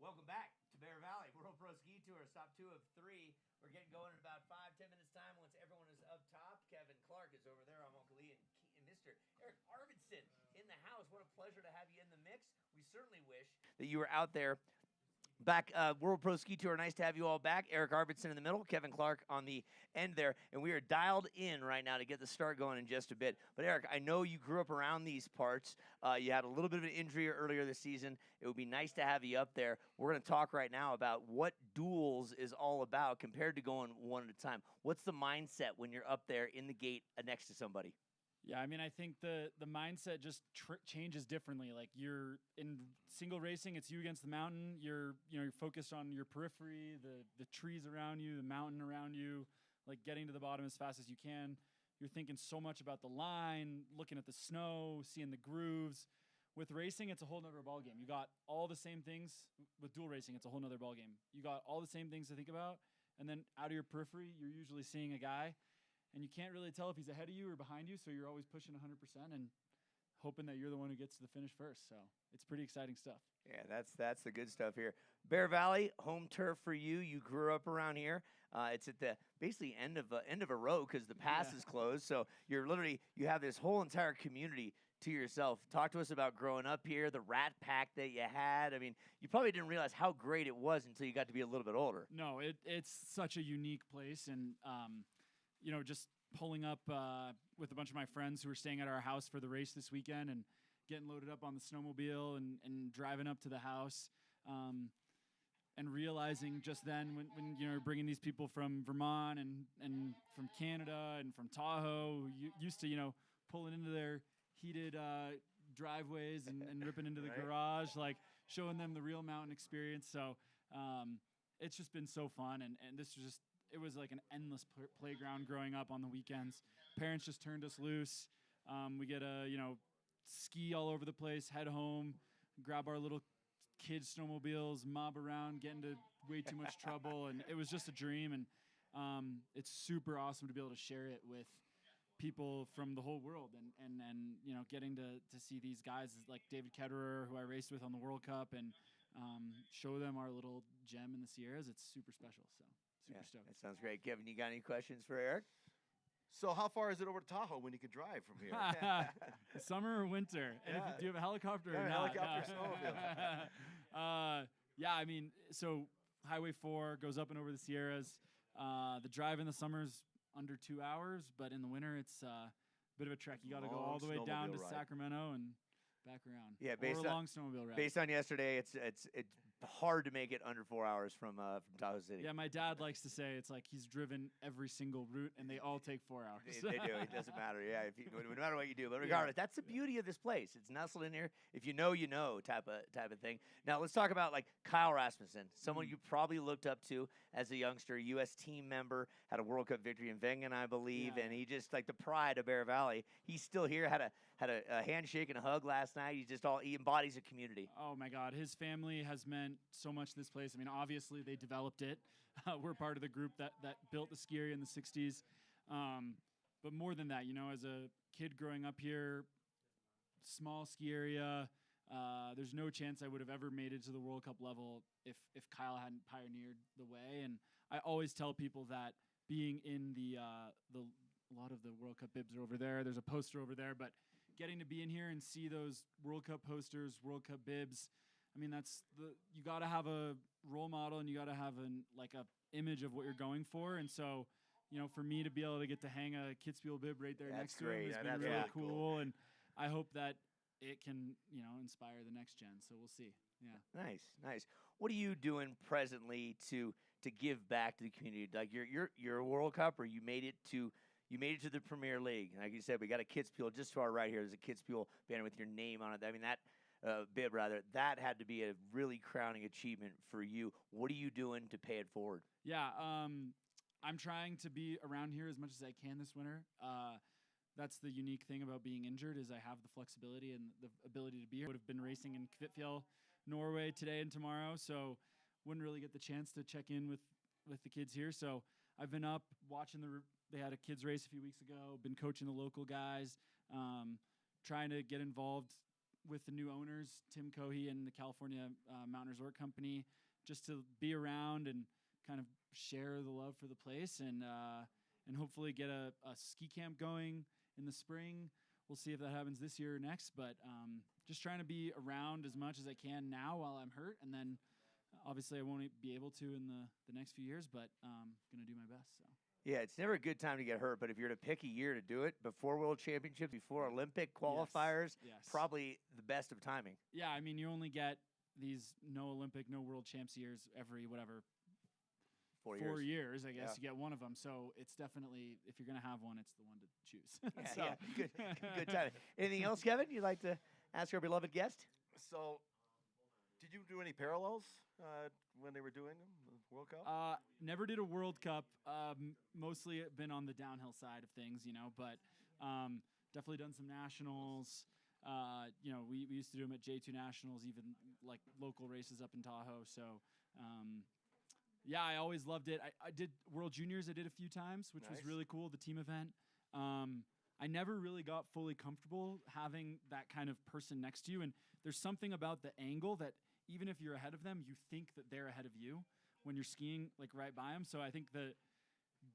Welcome back to Bear Valley World Pro Ski Tour, stop 2 of 3. We're getting going in about 5-10 minutes time. Once everyone is up top, Kevin Clark is over there. I'm Uncle Lee, and Mr. Eric Arvidsson in the house. What a pleasure to have you in the mix. We certainly wish that you were out there. Back, World Pro Ski Tour, nice to have you all back. Eric Arvidsson in the middle, Kevin Clark on the end there, and we are dialed in right now to get the start going in just a bit. But Eric, I know you grew up around these parts. You had a little bit of an injury earlier this season. It would be nice to have you up there. We're going to talk right now about what duels is all about compared to going one at a time. What's the mindset when you're up there in the gate next to somebody? Yeah, I mean, I think the mindset just changes differently. Like you're in single racing, it's you against the mountain. You're focused on your periphery, the trees around you, the mountain around you, like getting to the bottom as fast as you can. You're thinking so much about the line, looking at the snow, seeing the grooves. With racing, it's a whole nother ballgame. You got all the same things. With dual racing, it's a whole nother ballgame. You got all the same things to think about, and then out of your periphery, you're usually seeing a guy. And you can't really tell if he's ahead of you or behind you, so you're always pushing 100% and hoping that you're the one who gets to the finish first. So it's pretty exciting stuff. Yeah, that's the good stuff here. Bear Valley, home turf for you. You grew up around here. It's at the basically end of a road because the pass is closed. So you have this whole entire community to yourself. Talk to us about growing up here, the rat pack that you had. I mean, you probably didn't realize how great it was until you got to be a little bit older. No, it's such a unique place, and just pulling up with a bunch of my friends who were staying at our house for the race this weekend and getting loaded up on the snowmobile and driving up to the house and realizing just then when you're bringing these people from Vermont and from Canada and from Tahoe, used to, pulling into their heated driveways and ripping into the garage, like showing them the real mountain experience. So it's just been so fun. And this was it was like an endless playground growing up on the weekends. Parents just turned us loose. We get to, ski all over the place, head home, grab our little kids' snowmobiles, mob around, get into way too much trouble. And it was just a dream. And it's super awesome to be able to share it with people from the whole world and getting to see these guys like David Ketterer, who I raced with on the World Cup, and show them our little gem in the Sierras. It's super special. So super stoked. That sounds great. Kevin, you got any questions for Eric? So how far is it over to Tahoe when you could drive from here? Summer or winter? And if you do you have a helicopter or not? Helicopter, snowmobile. I mean, so Highway 4 goes up and over the Sierras. The drive in the summer's under 2 hours, but in the winter it's a bit of a trek. You got to go all the way down to Sacramento and back around. Yeah, or a long snowmobile ride. Based on yesterday, it's hard to make it under 4 hours from Tahoe City. Yeah, my dad likes to say it's like he's driven every single route, and they all take 4 hours. They do. It doesn't matter. Yeah, no matter what you do. But regardless, that's the beauty of this place. It's nestled in here. If you know, type of thing. Now let's talk about like Kyle Rasmussen, someone you probably looked up to as a youngster, U.S. team member, had a World Cup victory in Wengen, I believe, and he just like the pride of Bear Valley. He's still here. Had a handshake and a hug last night. He embodies a community. Oh my God, his family has meant so much to this place. I mean, obviously they developed it. We're part of the group that built the ski area in the 60s. But more than that, as a kid growing up here, small ski area, there's no chance I would have ever made it to the World Cup level if Kyle hadn't pioneered the way. And I always tell people that being in a lot of the World Cup bibs are over there. There's a poster over there, but getting to be in here and see those World Cup posters, World Cup bibs, I mean, you got to have a role model and you got to have a image of what you're going for. And so, for me to be able to get to hang a Kitzbühel bib right there next to him has been really cool. And I hope that it can, inspire the next gen. So we'll see. Yeah. Nice. What are you doing presently to give back to the community? Like you're a World Cup, or you made it to the Premier League. Like you said, we got a Kitzbühel just to our right here. There's a Kitzbühel banner with your name on it. I mean, that bib rather, that had to be a really crowning achievement for you. What are you doing to pay it forward? Yeah, I'm trying to be around here as much as I can this winter. That's the unique thing about being injured is I have the flexibility and the ability to be here. Would have been racing in Kvitfjell, Norway today and tomorrow, so wouldn't really get the chance to check in with the kids here. So I've been up watching they had a kids race a few weeks ago, been coaching the local guys, trying to get involved with the new owners, Tim Cohey and the California Mountain Resort Company, just to be around and kind of share the love for the place and hopefully get a ski camp going in the spring. We'll see if that happens this year or next, but just trying to be around as much as I can now while I'm hurt, and then obviously I won't be able to in the next few years, but going to do my best. So. Yeah, it's never a good time to get hurt, but if you're to pick a year to do it, before World Championships, before Olympic qualifiers, yes. probably the best of timing. Yeah, I mean, you only get these no Olympic, no World Champs years every, 4 years, I guess. Yeah. You get one of them, so it's definitely, if you're going to have one, it's the one to choose. Yeah, good timing. Anything else, Kevin, you'd like to ask our beloved guest? So, did you do any parallels when they were doing them, the World Cup? Never did a World Cup. Mostly been on the downhill side of things, but definitely done some nationals. We used to do them at J2 Nationals, even like local races up in Tahoe. So, yeah, I always loved it. I did World Juniors. I did a few times, which was really cool, the team event. I never really got fully comfortable having that kind of person next to you. And there's something about the angle that even if you're ahead of them, you think that they're ahead of you when you're skiing like right by them. So I think that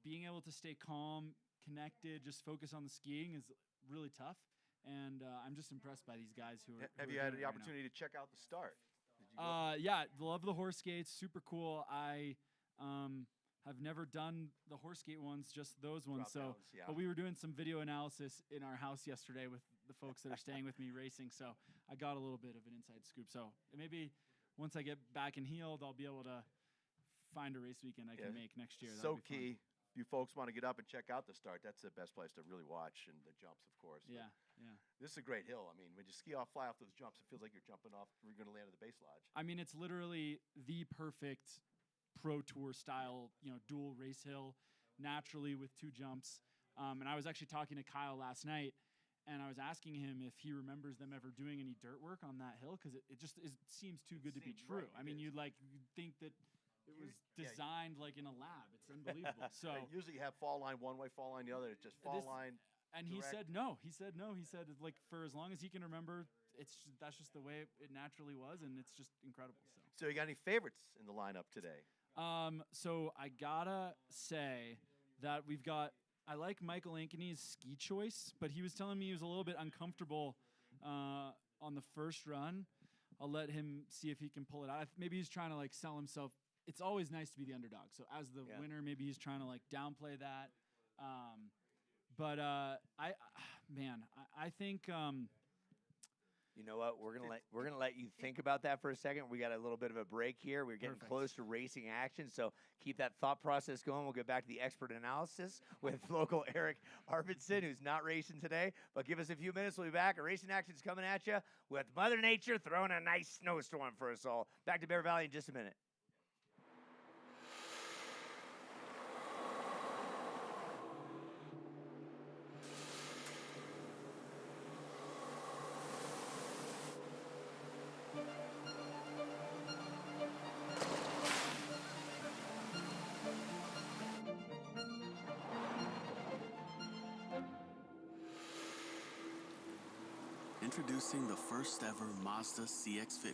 being able to stay calm, connected, just focus on the skiing is really tough. And I'm just impressed by these guys who are. Have you had the opportunity to check out the start? Yeah, love the horse skates. Super cool. I have never done the horse skate ones, just those ones. But we were doing some video analysis in our house yesterday with the folks that are staying with me racing. So I got a little bit of an inside scoop. So maybe once I get back and healed, I'll be able to find a race weekend I can make next year. So key. If you folks want to get up and check out the start, that's the best place to really watch, and the jumps, of course. Yeah. This is a great hill. I mean, when you fly off those jumps, it feels like you're jumping off. You're going to land at the base lodge. I mean, it's literally the perfect Pro Tour style, dual race hill, naturally with two jumps. And I was actually talking to Kyle last night, and I was asking him if he remembers them ever doing any dirt work on that hill, because it seems too good to be true. I mean, you'd think that it was designed like in a lab. It's unbelievable. So usually you have fall line one way, fall line the other. It's just fall line. And direct. He said no. He said like for as long as he can remember, that's just the way it naturally was, and it's just incredible. So you got any favorites in the lineup today? So I gotta say that I like Michael Ankeny's ski choice, but he was telling me he was a little bit uncomfortable on the first run. I'll let him see if he can pull it out. Maybe he's trying to sell himself. It's always nice to be the underdog. So as the winner, maybe he's trying to downplay that. But I think. You know what? We're gonna let you think about that for a second. We got a little bit of a break here. We're getting close to racing action, so keep that thought process going. We'll get back to the expert analysis with local Eric Arvidsson, who's not racing today. But give us a few minutes. We'll be back. Racing action's coming at you with Mother Nature throwing a nice snowstorm for us all. Back to Bear Valley in just a minute. Introducing the first ever Mazda CX-50.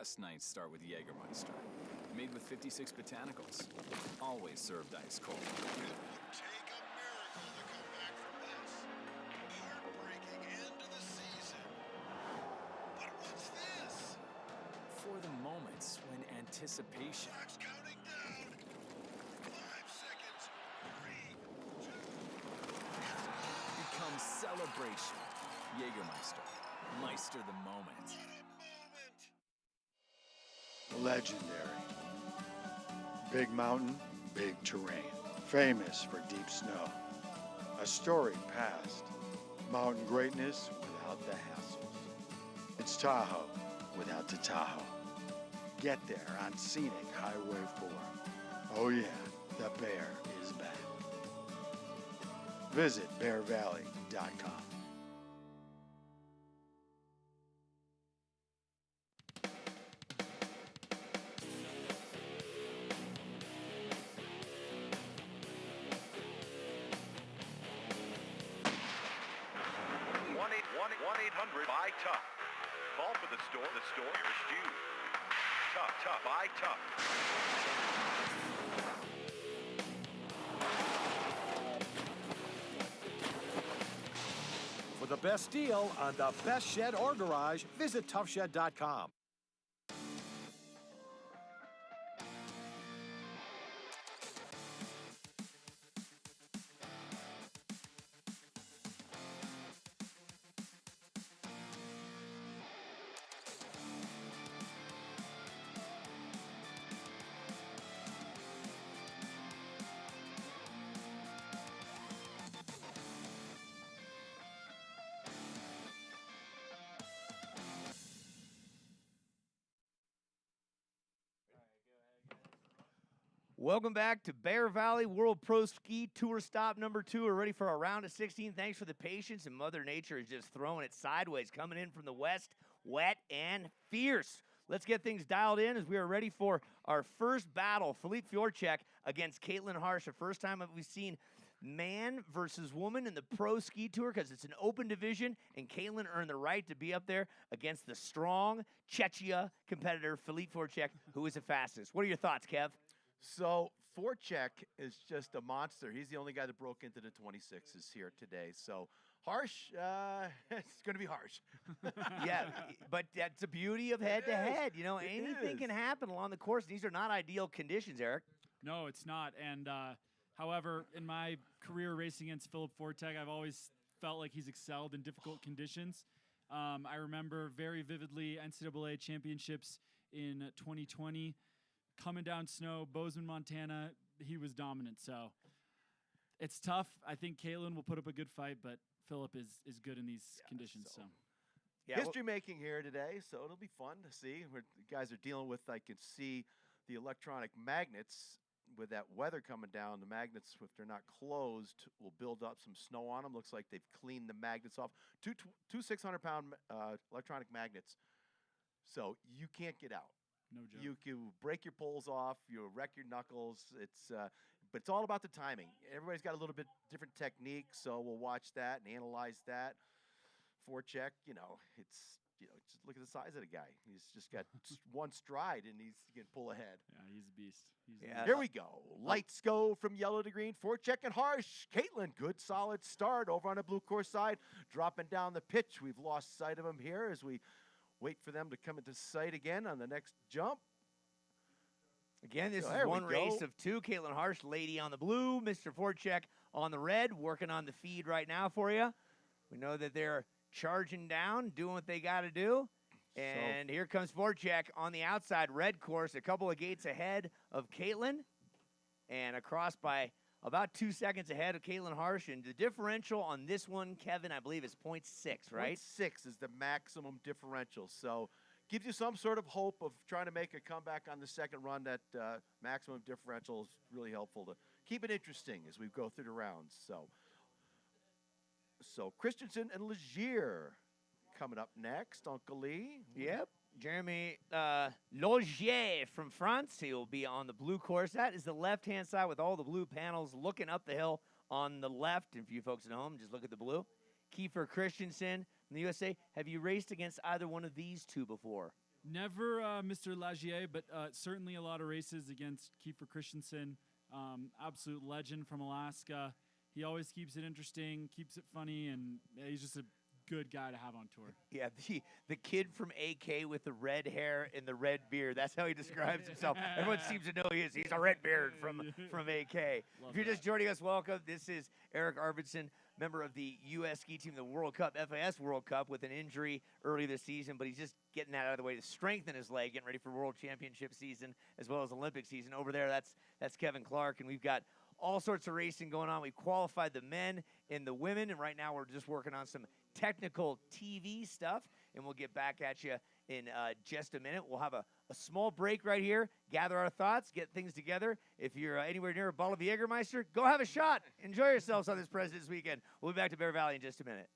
best nights start with Jägermeister. Made with 56 botanicals. Always served ice cold. It will take a miracle to come back from this. Heartbreaking end to the season. But what's this? For the moments when anticipation Clock's counting down. 5 seconds. 3, 2, becomes celebration. Jägermeister. Meister the moment. Legendary. Big mountain, big terrain. Famous for deep snow. A storied past. Mountain greatness without the hassles. It's Tahoe without the Tahoe. Get there on scenic Highway 4. Oh yeah, the bear is back. Visit bearvalley.com. One 800 buy tough. Call for the store nearest you. Tough, buy tough. For the best deal on the best shed or garage, visit toughshed.com. Welcome back to Bear Valley World Pro Ski Tour stop number 2. We're ready for a round of 16. Thanks for the patience, and Mother Nature is just throwing it sideways, coming in from the west, wet and fierce. Let's get things dialed in as we are ready for our first battle. Philippe Fjorchek against Caitlin Harsh. The first time that we've seen man versus woman in the Pro Ski Tour because it's an open division, and Caitlin earned the right to be up there against the strong Czechia competitor, Philippe Fjorchek, who is the fastest. What are your thoughts, Kev? So Forchek is just a monster. He's the only guy that broke into the 26s here today. So Harsh, it's going to be harsh. Yeah, but that's the beauty of head-to-head. You know, anything can happen along the course. These are not ideal conditions, Eric. No, it's not. And however, in my career racing against Philip Fortek, I've always felt like he's excelled in difficult conditions. I remember very vividly NCAA championships in 2020. Coming down snow, Bozeman, Montana, he was dominant. So it's tough. I think Caitlin will put up a good fight, but Philip is good in these conditions. So yeah, history making here today, so it'll be fun to see. Where the guys are dealing with, I can see the electronic magnets with that weather coming down. The magnets, if they're not closed, will build up some snow on them. Looks like they've cleaned the magnets off. Two 600-pound electronic magnets, so you can't get out. No joke. You can break your poles off, you wreck your knuckles. But it's all about the timing. Everybody's got a little bit different technique, so we'll watch that and analyze that. Forecheck, just look at the size of the guy. He's just got one stride, and he can pull ahead. Yeah, he's a beast. Here we go. Lights go from yellow to green. Forecheck and Harsh. Caitlin, good solid start over on the blue course side, dropping down the pitch. We've lost sight of him here as we wait for them to come into sight again on the next jump. Again, this is one race of 2. Caitlin Harsh, lady on the blue. Mr. Forchek on the red, working on the feed right now for you. We know that they're charging down, doing what they got to do. And here comes Forchek on the outside red course, a couple of gates ahead of Caitlin. And across by about 2 seconds ahead of Caitlin Harsh. And the differential on this one, Kevin, I believe is 0.6, right? 0.6 is the maximum differential. So gives you some sort of hope of trying to make a comeback on the second run. That maximum differential is really helpful to keep it interesting as we go through the rounds. So Christensen and Legier coming up next. Uncle Lee. Yep. Jeremy Logier from France. He will be on the blue course. That is the left-hand side with all the blue panels looking up the hill on the left. And for you folks at home, just look at the blue. Kiefer Christensen from the USA. Have you raced against either one of these two before? Never Mr. Lagier, but certainly a lot of races against Kiefer Christensen. Absolute legend from Alaska. He always keeps it interesting, keeps it funny, and he's just a good guy to have on tour. Yeah, the kid from AK with the red hair and the red beard. That's how he describes himself. Everyone seems to know he is. He's a red beard from AK. If you're just joining us, welcome. This is Eric Arvidsson, member of the U.S. ski team, the World Cup, FIS World Cup, with an injury early this season, but he's just getting that out of the way to strengthen his leg, getting ready for World Championship season as well as Olympic season. Over there, that's Kevin Clark, and we've got all sorts of racing going on. We've qualified the men and the women, and right now we're just working on some technical TV stuff, and we'll get back at you in just a minute. We'll have a small break right here, gather our thoughts, get things together. If you're anywhere near a bottle of Jägermeister, go have a shot. Enjoy yourselves on this President's Weekend. We'll be back to Bear Valley in just a minute.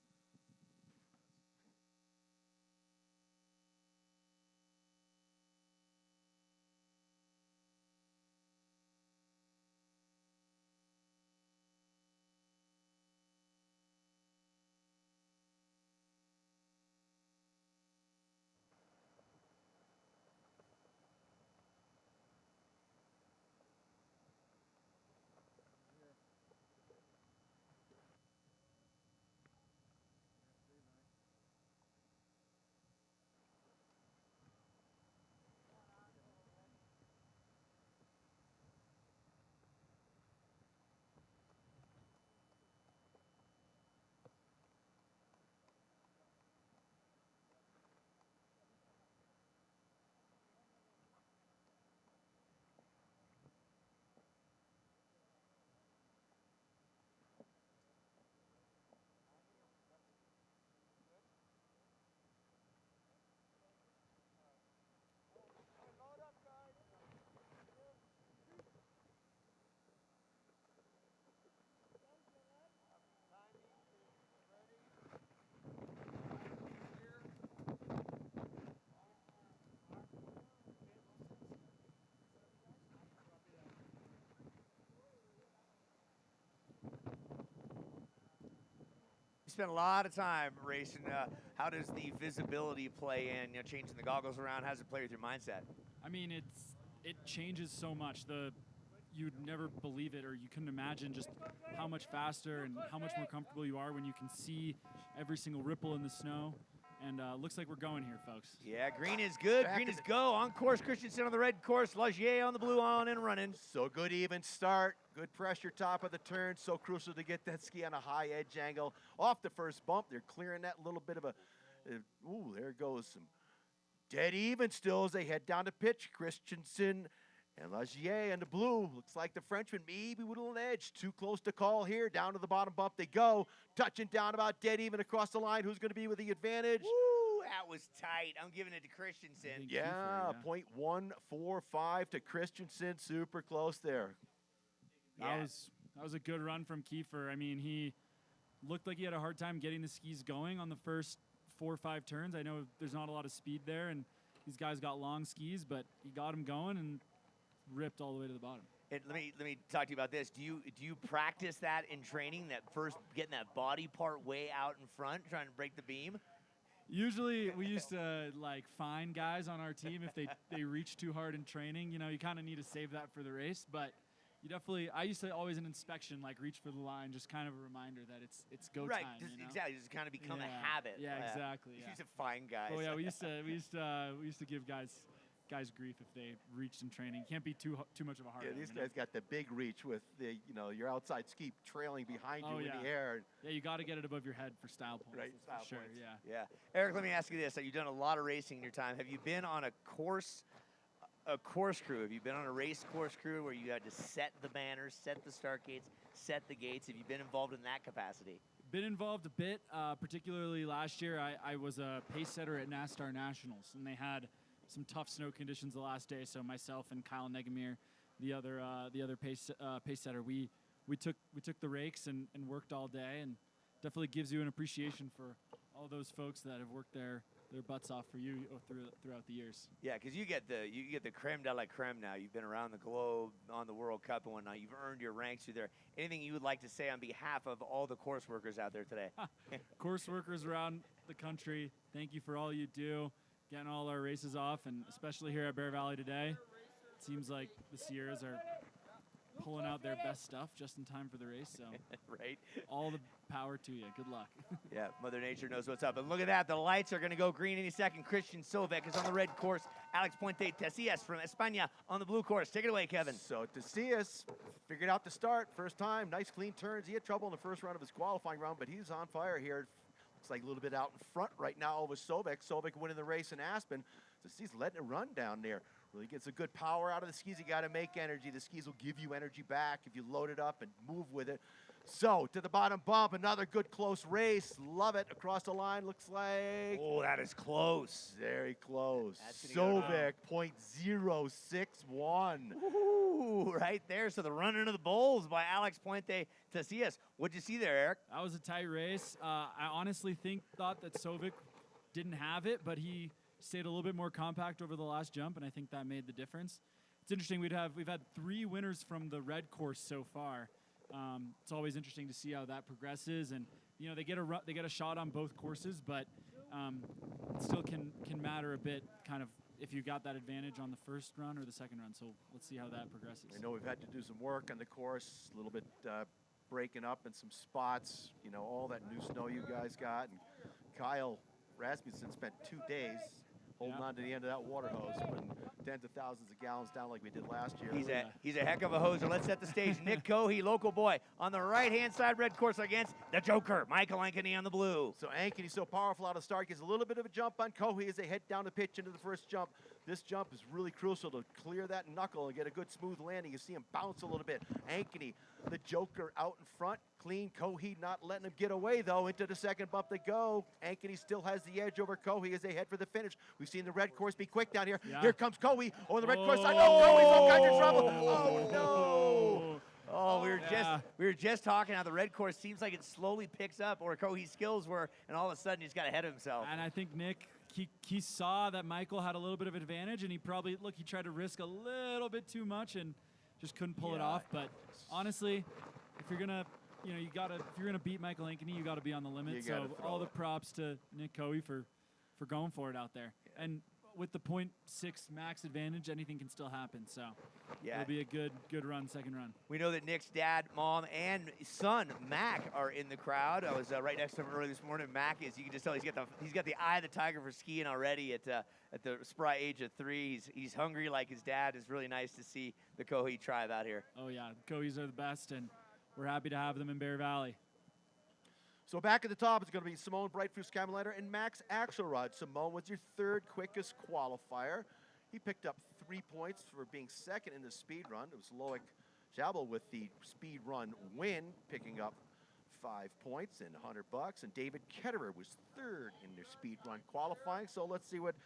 You spent a lot of time racing. How does the visibility play in? Changing the goggles around. How does it play with your mindset? I mean, it changes so much. You'd never believe it, or you couldn't imagine just how much faster and how much more comfortable you are when you can see every single ripple in the snow. And looks like we're going here, folks. Yeah, green is good. Green is go. On course, Christensen on the red course. Lagier on the blue, on and running. So good even start. Good pressure top of the turn. So crucial to get that ski on a high edge angle. Off the first bump, they're clearing that little bit of a... ooh, there goes some dead even still as they head down to pitch. Christensen and Lagier in the blue. Looks like the Frenchman maybe with a little edge. Too close to call here. Down to the bottom bump they go. Touching down about dead even across the line. Who's going to be with the advantage? Woo, that was tight. I'm giving it to Christensen. Yeah, .145 to Christensen. Super close there. That was a good run from Kiefer. I mean, he looked like he had a hard time getting the skis going on the first 4 or 5 turns. I know there's not a lot of speed there, and these guys got long skis, but he got them going and ripped all the way to the bottom. And let me talk to you about this. Do you practice that in training? That first getting that body part way out in front, trying to break the beam. Usually, we used to fine guys on our team if they reach too hard in training. You know, you kind of need to save that for the race, but. You definitely. I used to always in inspection reach for the line, just kind of a reminder that it's go right, time. Right, exactly. Just kind of become a habit. Yeah, exactly. You used to find guys. Oh yeah, we used to give guys grief if they reached in training. Can't be too much of a hard. Yeah, these guys got the big reach with the your outside ski trailing behind you in the air. Yeah, you got to get it above your head for style points. Right, style sure. points. Yeah. Eric, let me ask you this: you've done a lot of racing in your time. Have you been on a course crew? Have you been on a race course crew where you had to set the banners, set the start gates, set the gates? Have you been involved in that capacity? Been involved a bit, particularly last year. I was a pace setter at NASTAR Nationals, and they had some tough snow conditions the last day. So myself and Kyle Negemir, the other pace setter, we took the rakes and worked all day, and definitely gives you an appreciation for all those folks that have worked their butts off for you throughout the years. Yeah, because you get the creme de la creme now. You've been around the globe on the World Cup and whatnot. You've earned your ranks through there. Anything you would like to say on behalf of all the course workers out there today? Course workers around the country, thank you for all you do. getting all our races off, and especially here at Bear Valley today. It seems like the Sierras are pulling out their best stuff just in time for the race. So, right. All the power to you. Good luck. Yeah, Mother Nature knows what's up. And look at that. The lights are going to go green any second. Christian Sovek is on the red course. Alex Puente Tessias from España on the blue course. Take it away, Kevin. So Tessias figured out to start. First time. Nice clean turns. He had trouble in the first round of his qualifying round, but he's on fire here. Looks like a little bit out in front right now with Sovek. Sovek winning the race in Aspen. Tessias letting it run down there. Really gets a good power out of the skis. You got to make energy. The skis will give you energy back if you load it up and move with it. So, to the bottom bump, another good close race. Love it. Across the line, looks like... Oh, that is close. Very close. Sovek, .061. Ooh, right there. So the run into the bowls by Alex Puente Tessias. What'd you see there, Eric? That was a tight race. I honestly thought that Sovek didn't have it, but he stayed a little bit more compact over the last jump, and I think that made the difference. It's interesting. We've had 3 winners from the red course so far. It's always interesting to see how that progresses, and they get a shot on both courses, but it still can matter a bit, kind of if you got that advantage on the first run or the second run. So let's see how that progresses. I know we've had to do some work on the course, a little bit breaking up in some spots. All that new snow you guys got, and Kyle Rasmussen spent 2 days holding on to the end of that water hose, putting tens of thousands of gallons down like we did last year. He's a heck of a hoser. Let's set the stage. Nick Cohey, local boy, on the right-hand side, red course against the Joker, Michael Ankeny on the blue. So Ankeny so powerful out of start, gets a little bit of a jump on Cohey as they head down the pitch into the first jump. This jump is really crucial to clear that knuckle and get a good smooth landing. You see him bounce a little bit. Ankeny, the Joker out in front, clean. Cohey not letting him get away, though. Into the second bump they go. Ankeny still has the edge over Cohey as they head for the finish. We've seen the red course be quick down here. Yeah. Here comes Cohey on the red course side. Oh, Cohey's all kinds of trouble. Oh, no. Oh, we were just talking how the red course seems like it slowly picks up where Cohey's skills were, and all of a sudden he's got ahead of himself. And I think Nick, he saw that Michael had a little bit of advantage, and he tried to risk a little bit too much and just couldn't pull it off. But honestly, if you're gonna, if you're gonna beat Michael Ankeny, you got to be on the limit. So all the props to Nick Cohey for going for it out there. Yeah. And with the .6 max advantage, anything can still happen. So it'll be a good run, second run. We know that Nick's dad, mom, and son, Mac, are in the crowd. I was right next to him early this morning. Mac is, you can just tell he's got the eye of the tiger for skiing already at the spry age of 3. He's hungry like his dad. It's really nice to see the Cohey tribe out here. Oh yeah, Coheys are the best, and we're happy to have them in Bear Valley. So back at the top, it's going to be Simone Brightfuse Cameliner and Max Axelrod. Simone was your 3rd quickest qualifier. He picked up 3 points for being second in the speed run. It was Loic Jabal with the speed run win, picking up 5 points and $100. And David Ketterer was 3rd in their speed run qualifying. So let's see what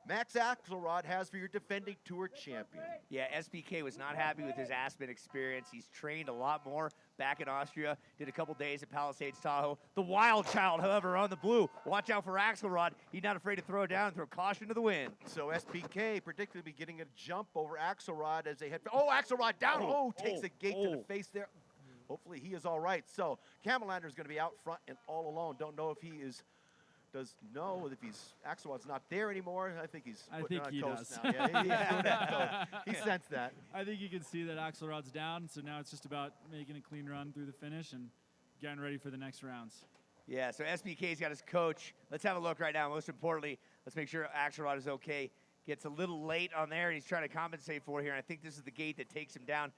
Max Axelrod has for your defending tour champion. Yeah, SBK was not happy with his Aspen experience. He's trained a lot more back in Austria, did a couple days at Palisades Tahoe. The wild child, however, on the blue. Watch out for Axelrod. He's not afraid to throw it down and throw caution to the wind. So SBK particularly getting a jump over Axelrod as they head. Oh, Axelrod down. Oh, takes a gate to the face there. Hopefully he is all right. So Cameliner is going to be out front and all alone. Don't know if he is. Does know if Axelrod's not there anymore. I think he's putting on coast now. Yeah, he sensed that. I think you can see that Axelrod's down, so now it's just about making a clean run through the finish and getting ready for the next rounds. Yeah, so SBK's got his coach. Let's have a look right now. Most importantly, let's make sure Axelrod is okay. Gets a little late on there, and he's trying to compensate for it here. And I think this is the gate that takes him down.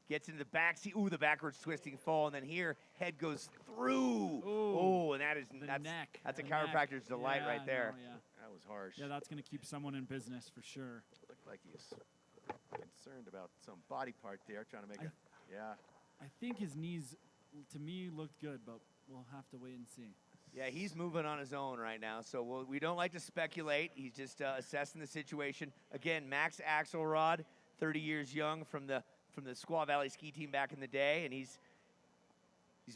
Gets into the back seat. Ooh, the backwards twisting fall. And then here, head goes through. Ooh, and that's a chiropractor's delight right there. No, that was harsh. Yeah, that's going to keep someone in business for sure. Looked like he's concerned about some body part there, trying to make I think his knees, to me, looked good, but we'll have to wait and see. Yeah, he's moving on his own right now, so we don't like to speculate. He's just assessing the situation. Again, Max Axelrod, 30 years young from the Squaw Valley ski team back in the day, and he's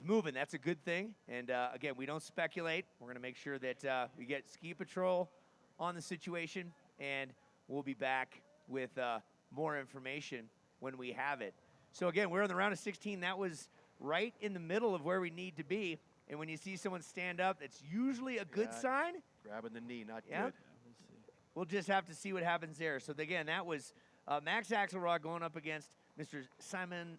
moving. That's a good thing. And again, we don't speculate. We're going to make sure that we get ski patrol on the situation, and we'll be back with more information when we have it. So again, we're in the round of 16. That was right in the middle of where we need to be. And when you see someone stand up, that's usually a good sign. Grabbing the knee, not Yep. good. We'll just have to see what happens there. So again, that was Max Axelrod going up against Mr. Simon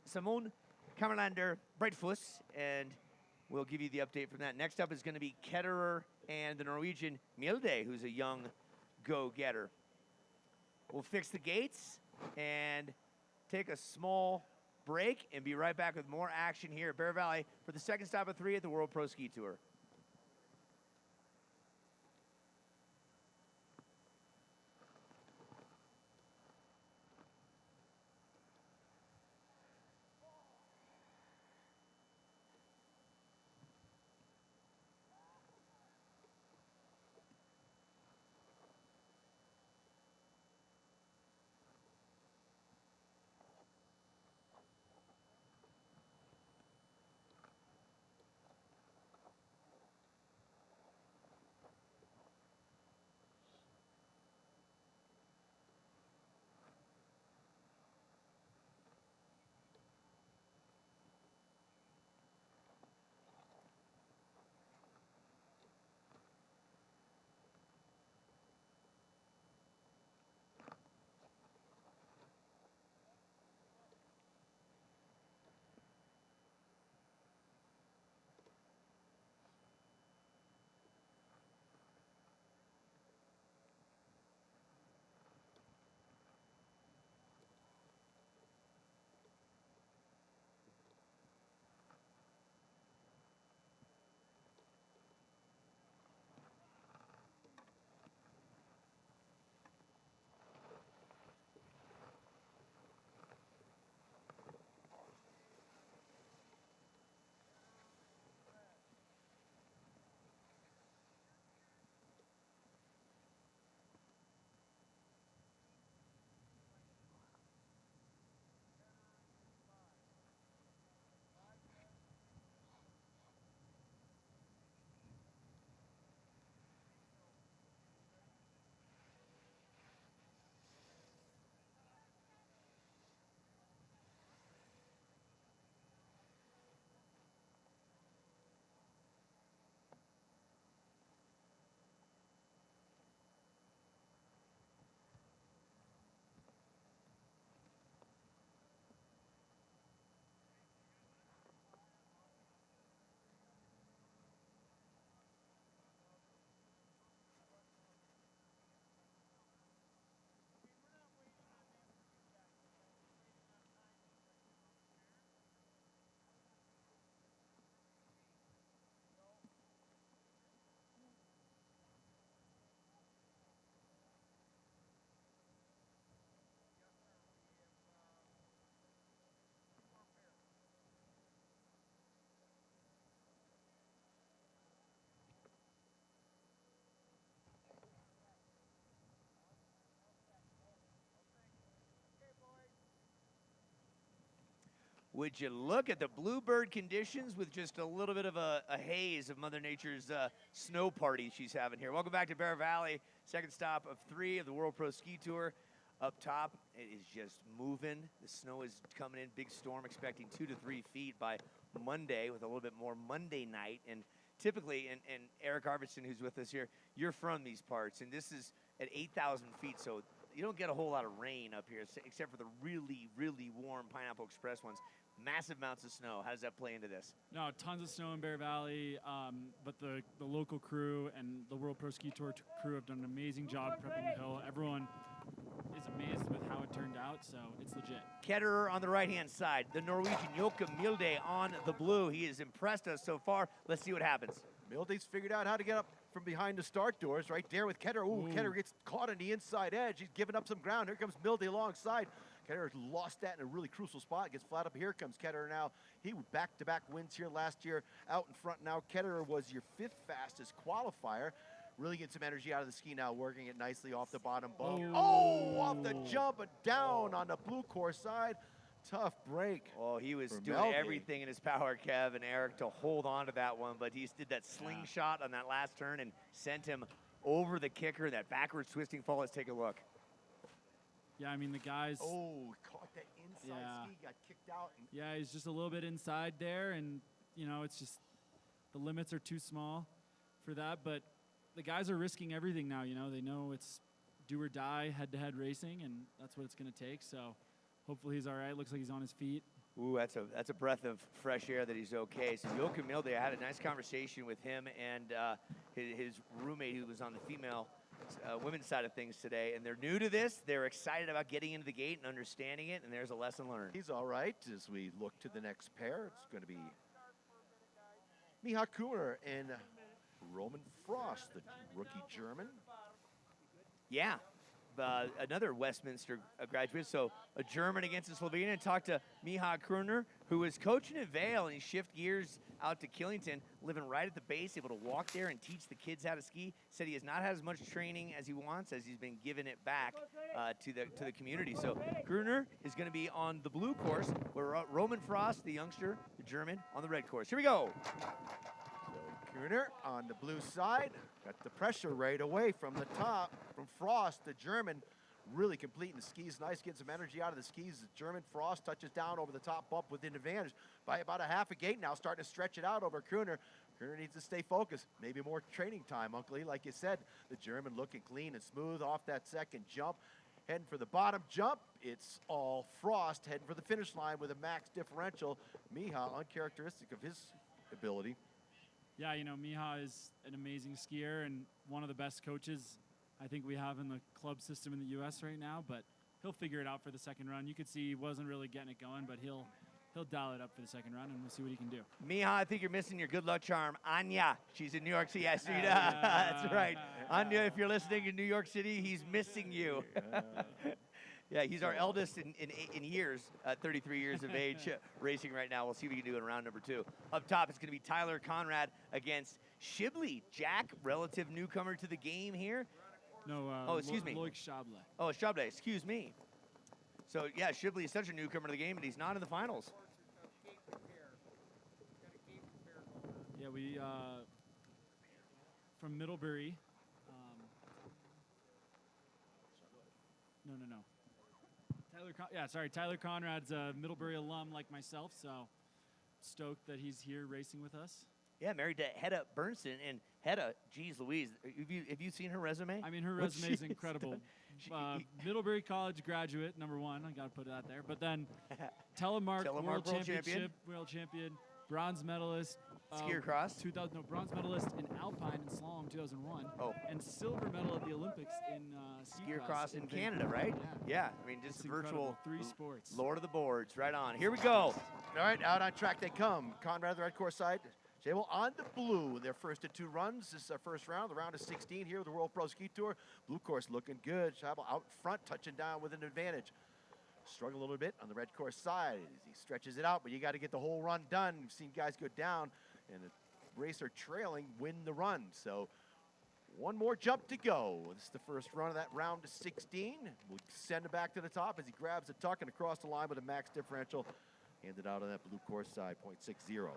Kammerlander Breitfuss, and we'll give you the update from that. Next up is going to be Ketterer and the Norwegian Milde, who's a young go-getter. We'll fix the gates and take a small break and be right back with more action here at Bear Valley for the second stop of 3 at the World Pro Ski Tour. Would you look at the bluebird conditions with just a little bit of a haze of Mother Nature's snow party she's having here. Welcome back to Bear Valley, second stop of 3 of the World Pro Ski Tour. Up top, it is just moving. The snow is coming in, big storm, expecting 2 to 3 feet by Monday with a little bit more Monday night. And typically, and Eric Arvidsson, who's with us here, you're from these parts, and this is at 8,000 feet, so you don't get a whole lot of rain up here, except for the really, really warm Pineapple Express ones. Massive amounts of snow. How does that play into this? No, tons of snow in Bear Valley, but the local crew and the World Pro Ski Tour crew have done an amazing job prepping the hill. Everyone is amazed with how it turned out, so it's legit. Ketterer on the right-hand side, the Norwegian Joachim Milde on the blue. He has impressed us so far. Let's see what happens. Milde's figured out how to get up from behind the start doors right there with Ketterer. Ooh, Ketterer gets caught on the inside edge. He's giving up some ground. Here comes Milde alongside. Ketterer's lost that in a really crucial spot. Gets flat up. Here comes Ketterer now. He was back-to-back wins here last year out in front now. Ketterer was your 5th fastest qualifier. Really getting some energy out of the ski now, working it nicely off the bottom bump. Oh, off the jump and down on the blue course side. Tough break. Oh, he was doing everything in his power, Kev and Eric, to hold on to that one, but he did that slingshot on that last turn and sent him over the kicker, that backwards twisting fall. Let's take a look. Yeah, I mean, the guys... Oh, caught that inside ski, got kicked out. Yeah, he's just a little bit inside there, and, you know, it's just the limits are too small for that, but the guys are risking everything now. You know, they know it's do or die head-to-head racing, and that's what it's going to take. So hopefully he's all right. Looks like he's on his feet. Ooh, that's a breath of fresh air that he's okay. So Joachim Milde, I had a nice conversation with him and his roommate who was on the female women's side of things today, and they're new to this. They're excited about getting into the gate and understanding it, and there's a lesson learned. He's all right as we look to the next pair. It's going to be Miha Kuhner and Roman Frost, the rookie German. Yeah. Another Westminster graduate, so a German against a Slovenian. Talked to Miha Kruner, who was coaching at Vail, and he shifted gears out to Killington, living right at the base, able to walk there and teach the kids how to ski. Said he has not had as much training as he wants, as he's been giving it back to the community. So Kruner is going to be on the blue course, where Roman Frost, the youngster, the German, on the red course. Here we go. Kuhner on the blue side, got the pressure right away from the top from Frost, the German, really completing the skis nice, getting some energy out of the skis. The German Frost touches down over the top bump with an advantage by about a half a gate now, starting to stretch it out over Kuhner. Kuhner needs to stay focused, maybe more training time, Uncle Lee. Like you said, the German looking clean and smooth off that second jump. Heading for the bottom jump, it's all Frost heading for the finish line with a max differential. Miha, uncharacteristic of his ability. Yeah, you know, Miha is an amazing skier and one of the best coaches I think we have in the club system in the U.S. right now, but he'll figure it out for the second run. You could see he wasn't really getting it going, but he'll dial it up for the second run, and we'll see what he can do. Miha, I think you're missing your good luck charm. Anya, she's in New York City. Yes, that's right. Anya, if you're listening in New York City, he's missing you. Yeah, he's our eldest in years, 33 years of age, racing right now. We'll see what we can do in round number 2. Up top, it's going to be Tyler Conrad against Shibley. Jack, relative newcomer to the game here. No, excuse me. Loic Chablais. Oh, Chablais, excuse me. So, yeah, Shibley is such a newcomer to the game, and he's not in the finals. Yeah, we, from Middlebury. No. Tyler Conrad's a Middlebury alum like myself, so stoked that he's here racing with us. Yeah, married to Hedda Bernstein, and Hedda, geez Louise, have you seen her resume? I mean, her resume is incredible. Middlebury College graduate, number 1, I got to put that there. But then Telemark World Champion, bronze medalist. Skier cross? Bronze medalist in Alpine and Slalom 2001. Oh. And silver medal at the Olympics in skier cross in Canada, right? Yeah. I mean, just virtual 3 sports. Lord of the boards, right on. Here we go. All right, out on track they come. Conrad, the red course side. Jable on the blue. Their first of 2 runs. This is our first round, the round of 16 here with the World Pro Ski Tour. Blue course looking good. Jable out front, touching down with an advantage. Struggle a little bit on the red course side as he stretches it out, but you got to get the whole run done. We've seen guys go down, and the racer trailing win the run. So 1 more jump to go. This is the first run of that round of 16. We'll send it back to the top as he grabs the tuck and across the line with a max differential. Handed out on that blue course side, 0.60.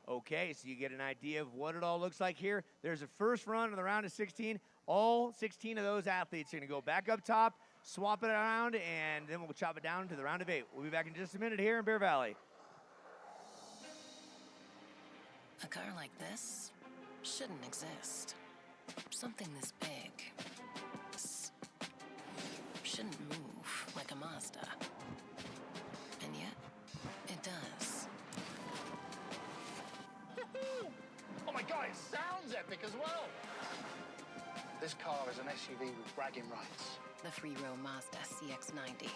Okay, so you get an idea of what it all looks like here. There's a first run of the round of 16. All 16 of those athletes are going to go back up top, swap it around, and then we'll chop it down to the round of 8. We'll be back in just a minute here in Bear Valley. A car like this shouldn't exist. Something this big shouldn't move like a Mazda. And yet, it does. Oh my God, it sounds epic as well. This car is an SUV with bragging rights. The 3-row Mazda CX-90.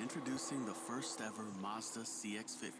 Introducing the first ever Mazda CX-50.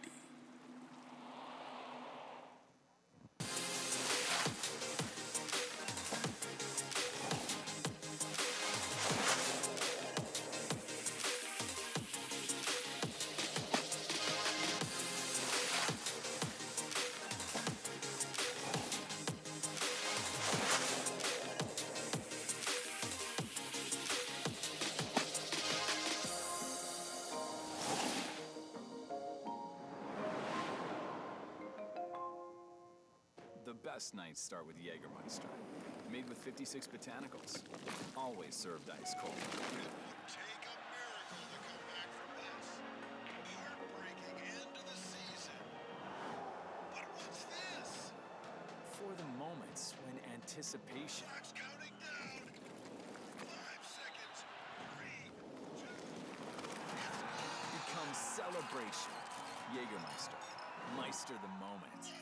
best nights start with Jägermeister. Made with 56 botanicals. Always served ice cold. Take a miracle to come back from this. Heartbreaking end to the season. But what's this? For the moments when anticipation Clock's counting down. 5 seconds. 3, 2, becomes celebration. Jägermeister. Meister the moment.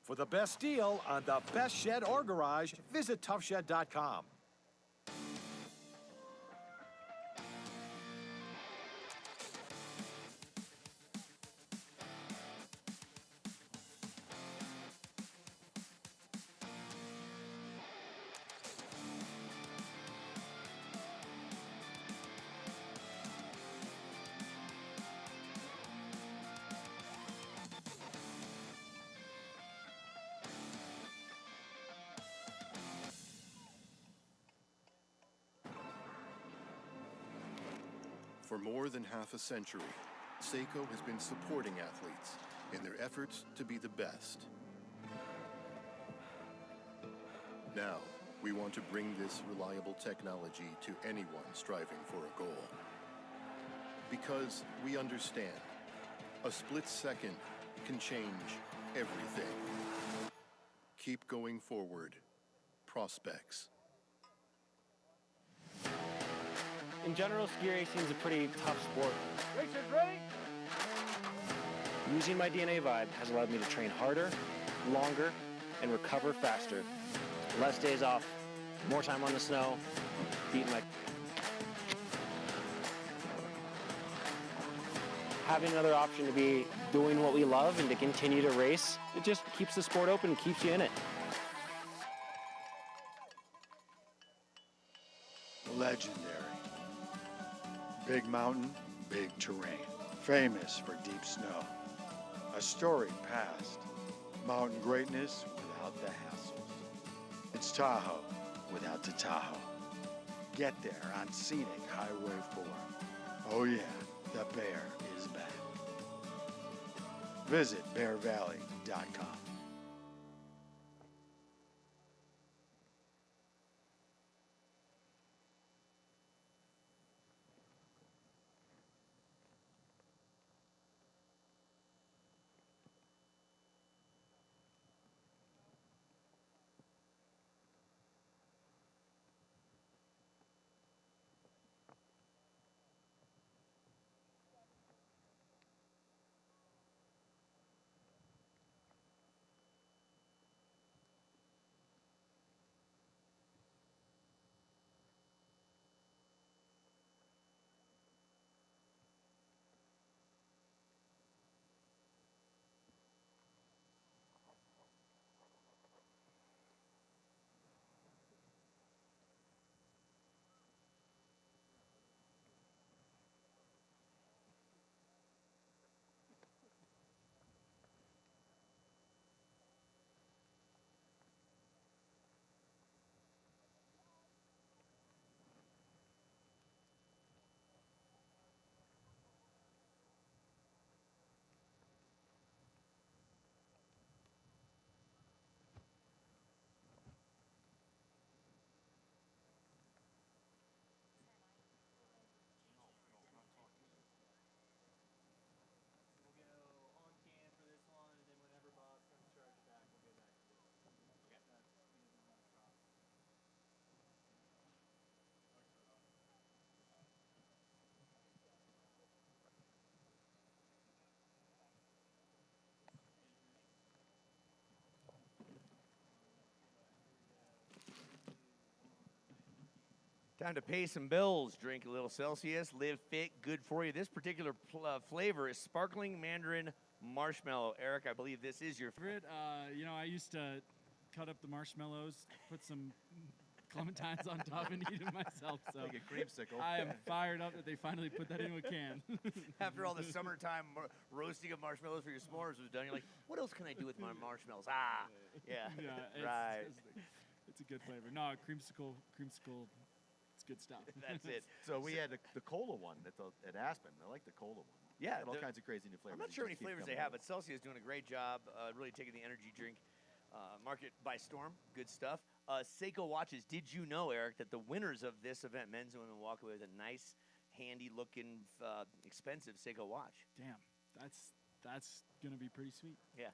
For the best deal on the best shed or garage, visit toughshed.com. For more than half a century, Seiko has been supporting athletes in their efforts to be the best. Now, we want to bring this reliable technology to anyone striving for a goal. Because we understand, a split second can change everything. Keep going forward. Prospects. In general, ski racing is a pretty tough sport. Racers ready? Using my DNA vibe has allowed me to train harder, longer, and recover faster. Less days off, more time on the snow, beating my... Having another option to be doing what we love and to continue to race, it just keeps the sport open and keeps you in it. Legendary. Big mountain, big terrain. Famous for deep snow. A storied past. Mountain greatness without the hassles. It's Tahoe without the Tahoe. Get there on scenic Highway 4. Oh yeah, the bear is back. Visit bearvalley.com. Time to pay some bills. Drink a little Celsius. Live fit. Good for you. This particular flavor is sparkling mandarin marshmallow. Eric, I believe this is your favorite. You know, I used to cut up the marshmallows, put some clementines on top and eat them myself. So Like a creamsicle. I am fired up that they finally put that into a can. After all the summertime roasting of marshmallows for your s'mores was done, you're like, what else can I do with my marshmallows? Ah, yeah, right. It's a good flavor. No, creamsicle, it's good stuff. That's it. So we had the cola one at Aspen. I like the cola one. Yeah, Got all kinds of crazy new flavors. I'm not sure how many flavors they have, but Celsius is doing a great job really taking the energy drink market by storm. Good stuff. Seiko watches. Did you know, Eric, that the winners of this event, men's and women, walk away with a nice, handy-looking, expensive Seiko watch? Damn, that's gonna be pretty sweet. Yeah.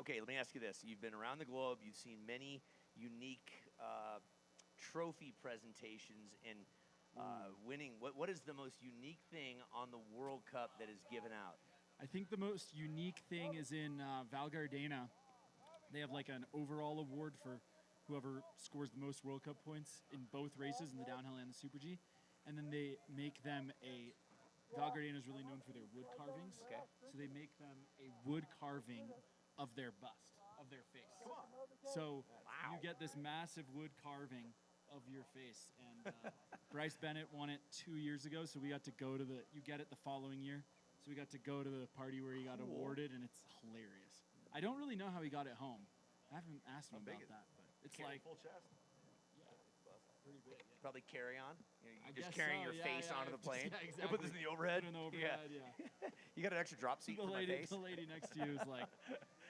Okay, let me ask you this. You've been around the globe. You've seen many unique trophy presentations and winning. What is the most unique thing on the World Cup that is given out? I think the most unique thing is in Val Gardena. They have like an overall award for whoever scores the most World Cup points in both races, in the downhill and the Super G. And then they make them Val Gardena is really known for their wood carvings. Okay. So they make them a wood carving of their bust, of their face. Come on. So you get this massive wood carving of your face. And Bryce Bennett won it 2 years ago, so we got to go to you get it the following year. So we got to go to the party where he got awarded, and it's hilarious. I don't really know how he got it home. I haven't asked him about that, but it's like full chest. Pretty big. Yeah. Probably carry on. You're just guess carrying so, your yeah, face yeah, onto the just- plane. yeah, You exactly. put this in the overhead. Put it in the overhead, yeah. You got an extra drop seat for my face. The lady next to you is like,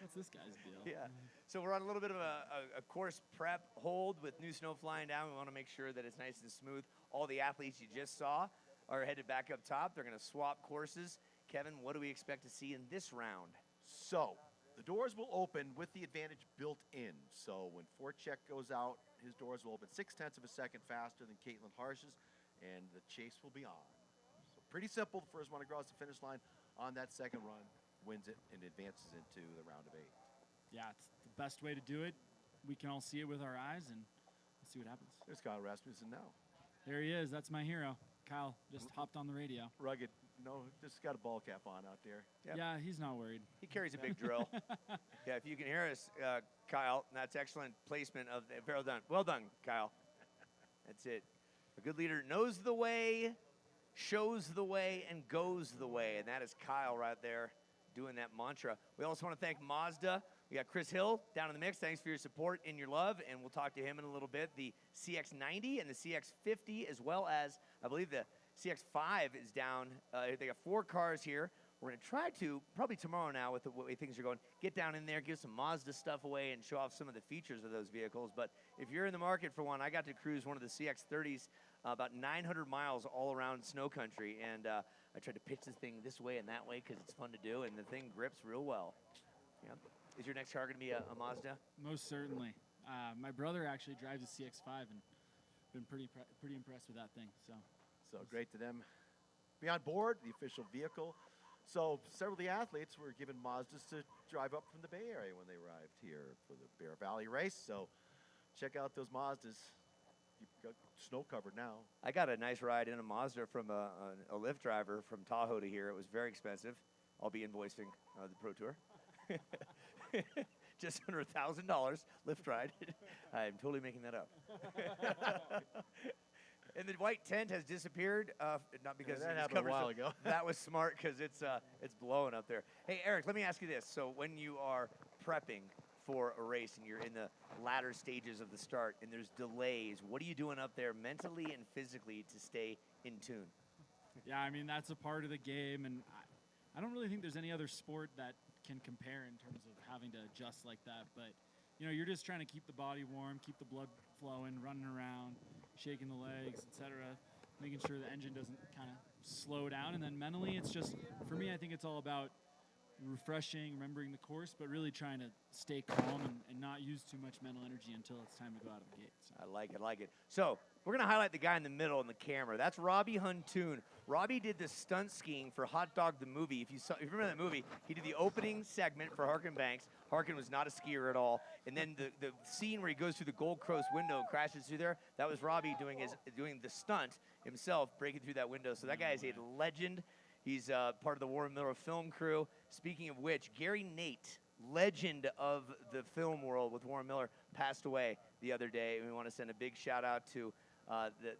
what's this guy's deal? Yeah. So we're on a little bit of a course prep hold with new snow flying down. We want to make sure that it's nice and smooth. All the athletes you just saw are headed back up top. They're going to swap courses. Kevin, what do we expect to see in this round? So the doors will open with the advantage built in. So when Forchek goes out, his doors will open 0.6 of a second faster than Caitlin Harsh's, and the chase will be on. So pretty simple. The first one across the finish line on that second run wins it and advances into the round of 8. Yeah, it's the best way to do it. We can all see it with our eyes, and let's see what happens. There's Kyle Rasmussen now. There he is. That's my hero. Kyle just hopped on the radio. Rugged. Just got a ball cap on out there. Yep. Yeah, he's not worried. He carries a big drill. Yeah, if you can hear us, Kyle, that's excellent placement of the. Well done. Well done, Kyle. That's it. A good leader knows the way, shows the way, and goes the way. And that is Kyle right there doing that mantra. We also want to thank Mazda. We got Chris Hill down in the mix. Thanks for your support and your love. And we'll talk to him in a little bit. The CX-90 and the CX-50, as well as, I believe, the CX-5 is down. They got 4 cars here. We're going to try to, probably tomorrow now with the way things are going, get down in there, give some Mazda stuff away, and show off some of the features of those vehicles. But if you're in the market for one, I got to cruise one of the CX-30s about 900 miles all around snow country. And I tried to pitch the thing this way and that way because it's fun to do, and the thing grips real well. Yeah. Is your next car going to be a Mazda? Most certainly. My brother actually drives a CX-5 and been pretty impressed with that thing. So great to them. Be on board, the official vehicle. So several of the athletes were given Mazdas to drive up from the Bay Area when they arrived here for the Bear Valley race. So check out those Mazdas. You've got snow covered now. I got a nice ride in a Mazda from a Lyft driver from Tahoe to here. It was very expensive. I'll be invoicing the Pro Tour. Just under $1,000 Lyft ride. I'm totally making that up. And the white tent has disappeared, not because that it happened a covers while up. ago. That was smart because it's blowing up there. Hey, Eric, let me ask you this. So when you are prepping for a race and you're in the latter stages of the start and there's delays, what are you doing up there mentally and physically to stay in tune? Yeah, I mean, that's a part of the game, and I don't really think there's any other sport that can compare in terms of having to adjust like that. But, you're just trying to keep the body warm, keep the blood flowing, running around, shaking the legs, etc., making sure the engine doesn't kind of slow down. And then mentally, it's just, for me, I think it's all about refreshing, remembering the course, but really trying to stay calm and not use too much mental energy until it's time to go out of the gate. So. I like it. So we're going to highlight the guy in the middle in the camera. That's Robbie Huntoon. Robbie did the stunt skiing for Hot Dog the movie. If you remember that movie, he did the opening segment for Harkin Banks. Harkin was not a skier at all. And then the scene where he goes through the Gold Coast window and crashes through there, that was Robbie doing the stunt himself, breaking through that window. So that guy is a legend. He's part of the Warren Miller film crew. Speaking of which, Gary Nate legend of the film world with Warren Miller passed away the other day. And we want to send a big shout out to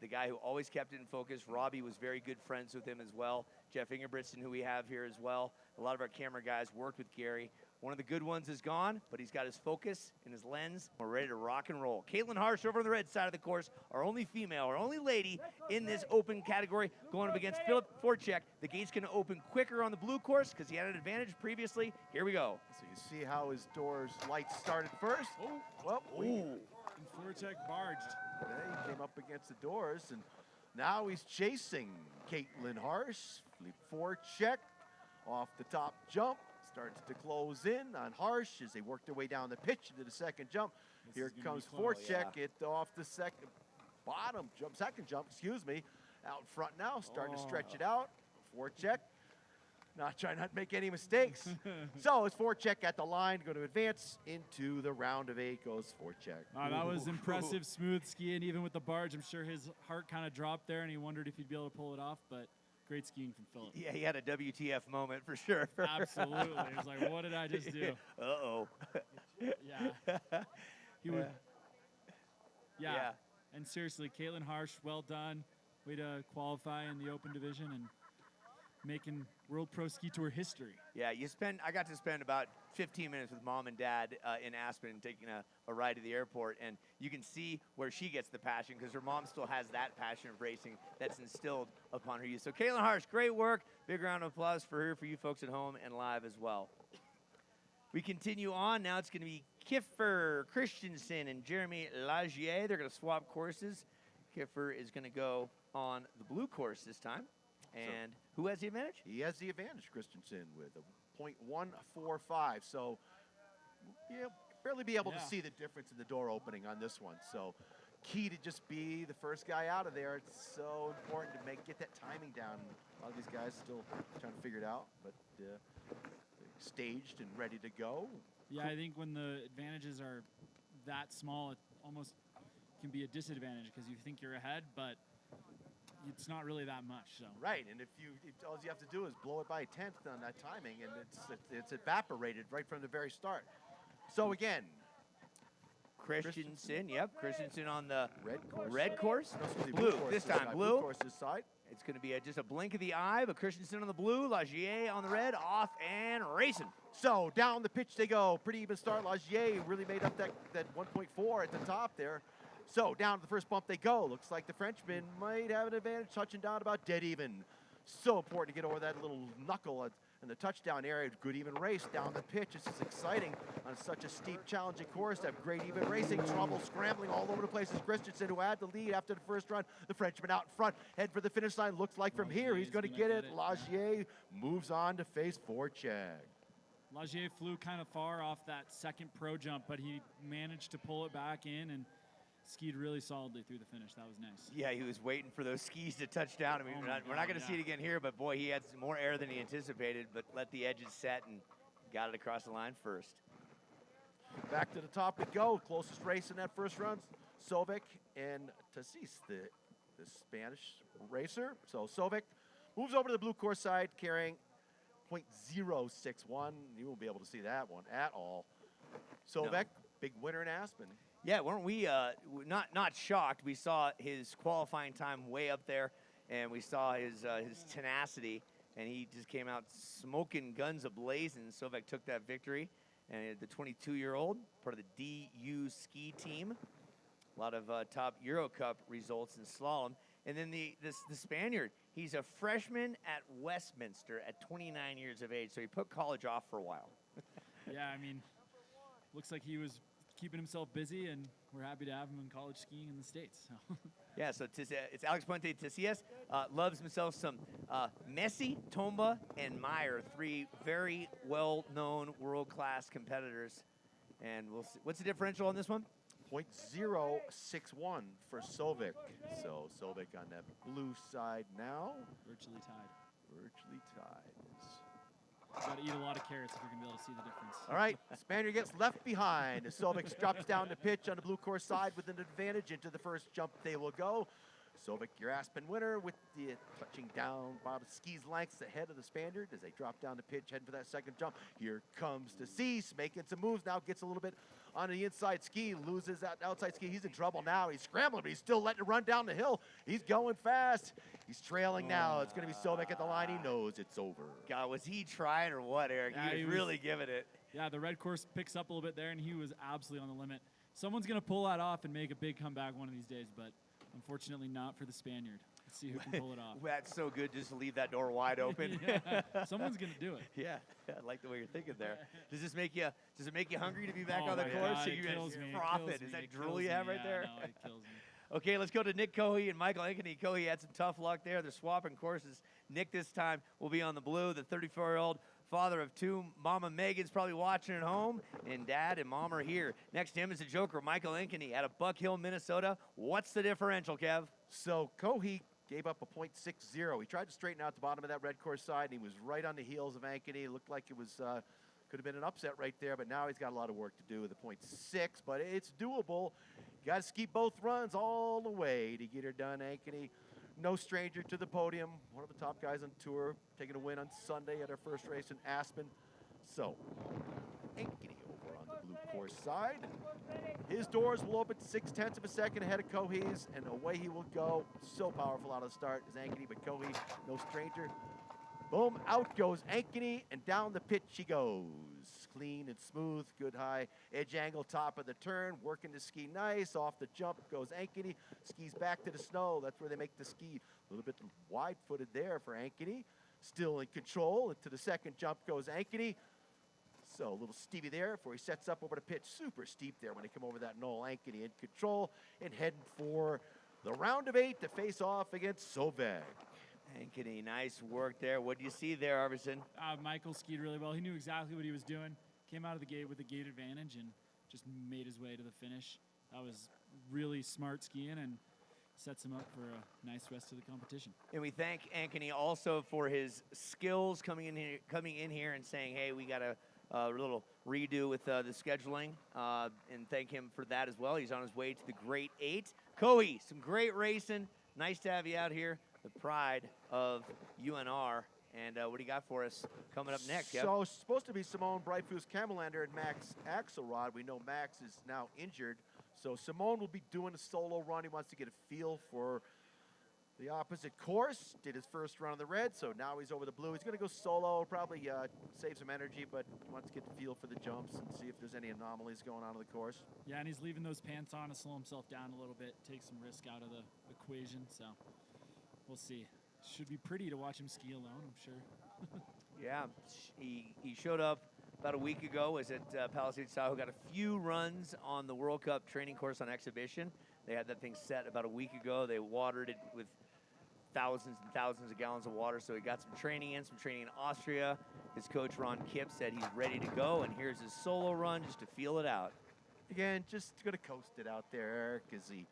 the guy who always kept it in focus. Robbie was very good friends with him as well. Jeff Ingebrigtsen, who we have here as well. A lot of our camera guys worked with Gary. One of the good ones is gone, but he's got his focus and his lens. We're ready to rock and roll. Caitlin Harsh over on the red side of the course, our only female, our only lady in this open category, going up against Philip Forchek. The gate's going to open quicker on the blue course because he had an advantage previously. Here we go. So you see how his door's lights started first. Oh, well, and Forchek barged. He came up against the doors, and now he's chasing Caitlin Harsh. Philip Forchek off the top jump. Starts to close in on Harsh as they work their way down the pitch into the second jump. Here comes Forchek off the second jump, excuse me. Out front now, starting to stretch it out. Forchek, trying not to make any mistakes. So it's Forchek at the line, going to advance into the round of 8 goes Forchek. That was impressive, smooth skiing, even with the barge. I'm sure his heart kind of dropped there, and he wondered if he'd be able to pull it off, but great skiing from Philip. Yeah, he had a WTF moment for sure. Absolutely. He was like, what did I just do? Uh-oh. Yeah. He would. Yeah. And seriously, Caitlin Harsh, well done. Way to qualify in the open division and making World Pro Ski Tour history. Yeah, I got to spend about 15 minutes with Mom and Dad in Aspen taking a ride to the airport, and you can see where she gets the passion because her mom still has that passion of racing that's instilled upon her youth. So Caitlin Harsh, great work. Big round of applause for her, for you folks at home and live as well. We continue on. Now it's going to be Kiffer Christensen and Jeremy Lagier. They're going to swap courses. Kiffer is going to go on the blue course this time. And who has the advantage? He has the advantage, Christensen, with a .145. So you'll barely be able to see the difference in the door opening on this one. So key to just be the first guy out of there. It's so important to get that timing down. A lot of these guys still trying to figure it out, but staged and ready to go. Yeah, I think when the advantages are that small, it almost can be a disadvantage because you think you're ahead, but it's not really that much. So right, and if all you have to do is blow it by a 10th on that timing, and it's evaporated right from the very start. So again, Christensen, Christensen on the red course. Blue this time, blue. Blue course this side. It's going to be just a blink of the eye, but Christensen on the blue, Lagier on the red, off and racing. So down the pitch they go. Pretty even start. Lagier really made up that 1.4 at the top there. So down to the first bump they go. Looks like the Frenchman might have an advantage, touching down about dead even. So important to get over that little knuckle in the touchdown area. Good even race down the pitch. This is exciting on such a steep, challenging course to have great even racing. Trouble scrambling all over the place is Christensen, who had the lead after the first run. The Frenchman out in front, head for the finish line. Looks like from here he's going to get it. Lagier moves on to face Forchek. Lagier flew kind of far off that second pro jump, but he managed to pull it back in and skied really solidly through the finish. That was nice. Yeah, he was waiting for those skis to touch down. I mean, we're not going to see it again here, but boy, he had some more air than he anticipated, but let the edges set and got it across the line first. Back to the top we go. Closest race in that first run, Sovic and Tassis, the Spanish racer. So Sovic moves over to the blue course side, carrying .061. You won't be able to see that one at all. Sovic, big winner in Aspen. Yeah, weren't we not shocked? We saw his qualifying time way up there, and we saw his tenacity, and he just came out smoking guns ablazing. Sovic took that victory, and the 22-year-old, part of the DU ski team. A lot of top Euro Cup results in slalom. And then the Spaniard, he's a freshman at Westminster at 29 years of age, so he put college off for a while. Yeah, I mean, looks like he was keeping himself busy, and we're happy to have him in college skiing in the States. So. Yeah, so it's Alex Puente Tacias. Loves himself some Messi, Tomba, and Meyer, 3 very well-known world-class competitors. And we'll see. What's the differential on this one? .061 for Sovic. So Sovic on that blue side now. Virtually tied. Virtually tied. You got to eat a lot of carrots if you're going to be able to see the difference. All right, Spaniard gets left behind. Sovic drops down the pitch on the blue course side with an advantage. Into the first jump they will go. Sovic, your Aspen winner, with the touching down about a ski's lengths ahead of the Spaniard as they drop down the pitch, heading for that second jump. Here comes Cease, making some moves now, gets a little bit on the inside ski, loses that outside ski. He's in trouble now. He's scrambling, but he's still letting it run down the hill. He's going fast. He's trailing now. It's going to be Sovic at the line. He knows it's over. God, was he trying or what, Eric? Yeah, he was really giving it. Yeah, the red course picks up a little bit there, and he was absolutely on the limit. Someone's going to pull that off and make a big comeback one of these days, but unfortunately not for the Spaniard. Let's see who can pull it off. That's so good just to leave that door wide open. Yeah, someone's going to do it. Yeah, I like the way you're thinking there. Does it make you hungry to be back Oh on the my course? God, So it you kills guys me, it froth kills it. Is me, that it drool kills you have me. right Yeah, there? no, it kills me. Okay, let's go to Nick Cohey and Michael Ankeny. Cohey had some tough luck there. They're swapping courses. Nick this time will be on the blue. The 34-year-old father of two. Mama Megan's probably watching at home, and Dad and Mom are here. Next to him is the Joker, Michael Ankeny, out of Buck Hill, Minnesota. What's the differential, Kev? So Cohey gave up a .60. He tried to straighten out the bottom of that red course side, and he was right on the heels of Ankeny. It looked like it was could have been an upset right there, but now he's got a lot of work to do with a .6, but it's doable. Got to ski both runs all the way to get her done. Ankeny, no stranger to the podium, one of the top guys on tour, taking a win on Sunday at our first race in Aspen. So, Ankeny over on the blue course side. His doors will open 0.6 of a second ahead of Cohey's, and away he will go. So powerful out of the start is Ankeny, but Cohey, no stranger. Boom, out goes Ankeny, and down the pitch she goes. Clean and smooth, good high edge angle, top of the turn, working the ski nice. Off the jump goes Ankeny, skis back to the snow. That's where they make the ski a little bit wide-footed there for Ankeny. Still in control, and to the second jump goes Ankeny. So a little Stevie there before he sets up over the pitch. Super steep there when they come over that knoll. Ankeny in control and heading for the round of 8 to face off against Sovic. Ankeny, nice work there. What do you see there, Arvidsson? Michael skied really well. He knew exactly what he was doing. Came out of the gate with a gate advantage and just made his way to the finish. That was really smart skiing and sets him up for a nice rest of the competition. And we thank Ankeny also for his skills coming in here and saying, hey, we got a little redo with the scheduling, and thank him for that as well. He's on his way to the Great 8. Cohey, some great racing. Nice to have you out here. The pride of UNR. And what do you got for us coming up next, Kev? So, supposed to be Simone Breitfuss Kamelander and Max Axelrod. We know Max is now injured. So, Simone will be doing a solo run. He wants to get a feel for the opposite course. Did his first run on the red, so now he's over the blue. He's going to go solo, probably save some energy, but wants to get the feel for the jumps and see if there's any anomalies going on in the course. Yeah, and he's leaving those pants on to slow himself down a little bit, take some risk out of the equation, so we'll see. Should be pretty to watch him ski alone, I'm sure. Yeah, he showed up about a week ago, was at Palisades Tahoe, got a few runs on the World Cup training course on exhibition. They had that thing set about a week ago. They watered it with thousands and thousands of gallons of water, so he got some training in Austria. His coach, Ron Kipp, said he's ready to go, and here's his solo run just to feel it out. Again, just going to coast it out there, Eric, as he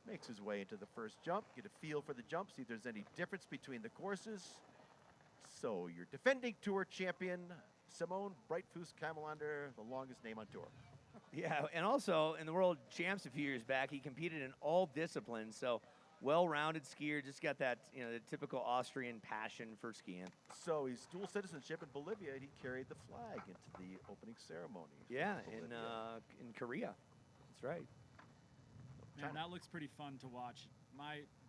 makes his way into the first jump, get a feel for the jump, see if there's any difference between the courses. So your defending tour champion, Simone Breitfuss Kamelander, the longest name on tour. Yeah, and also in the World Champs a few years back, he competed in all disciplines. So well-rounded skier, just got that, the typical Austrian passion for skiing. So he's dual citizenship in Bolivia, and he carried the flag into the opening ceremony. Yeah, in Korea. That's right. Man, that looks pretty fun to watch.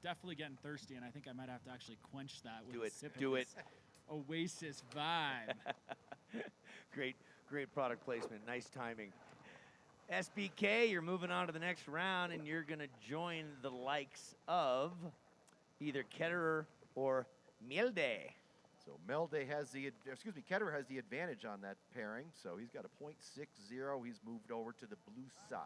Definitely getting thirsty, and I think I might have to actually quench that with a sip of this Oasis vibe. Great product placement. Nice timing. SBK, you're moving on to the next round, and you're going to join the likes of either Ketterer or Melde. So Ketterer has the advantage on that pairing, so he's got a .60. He's moved over to the blue side.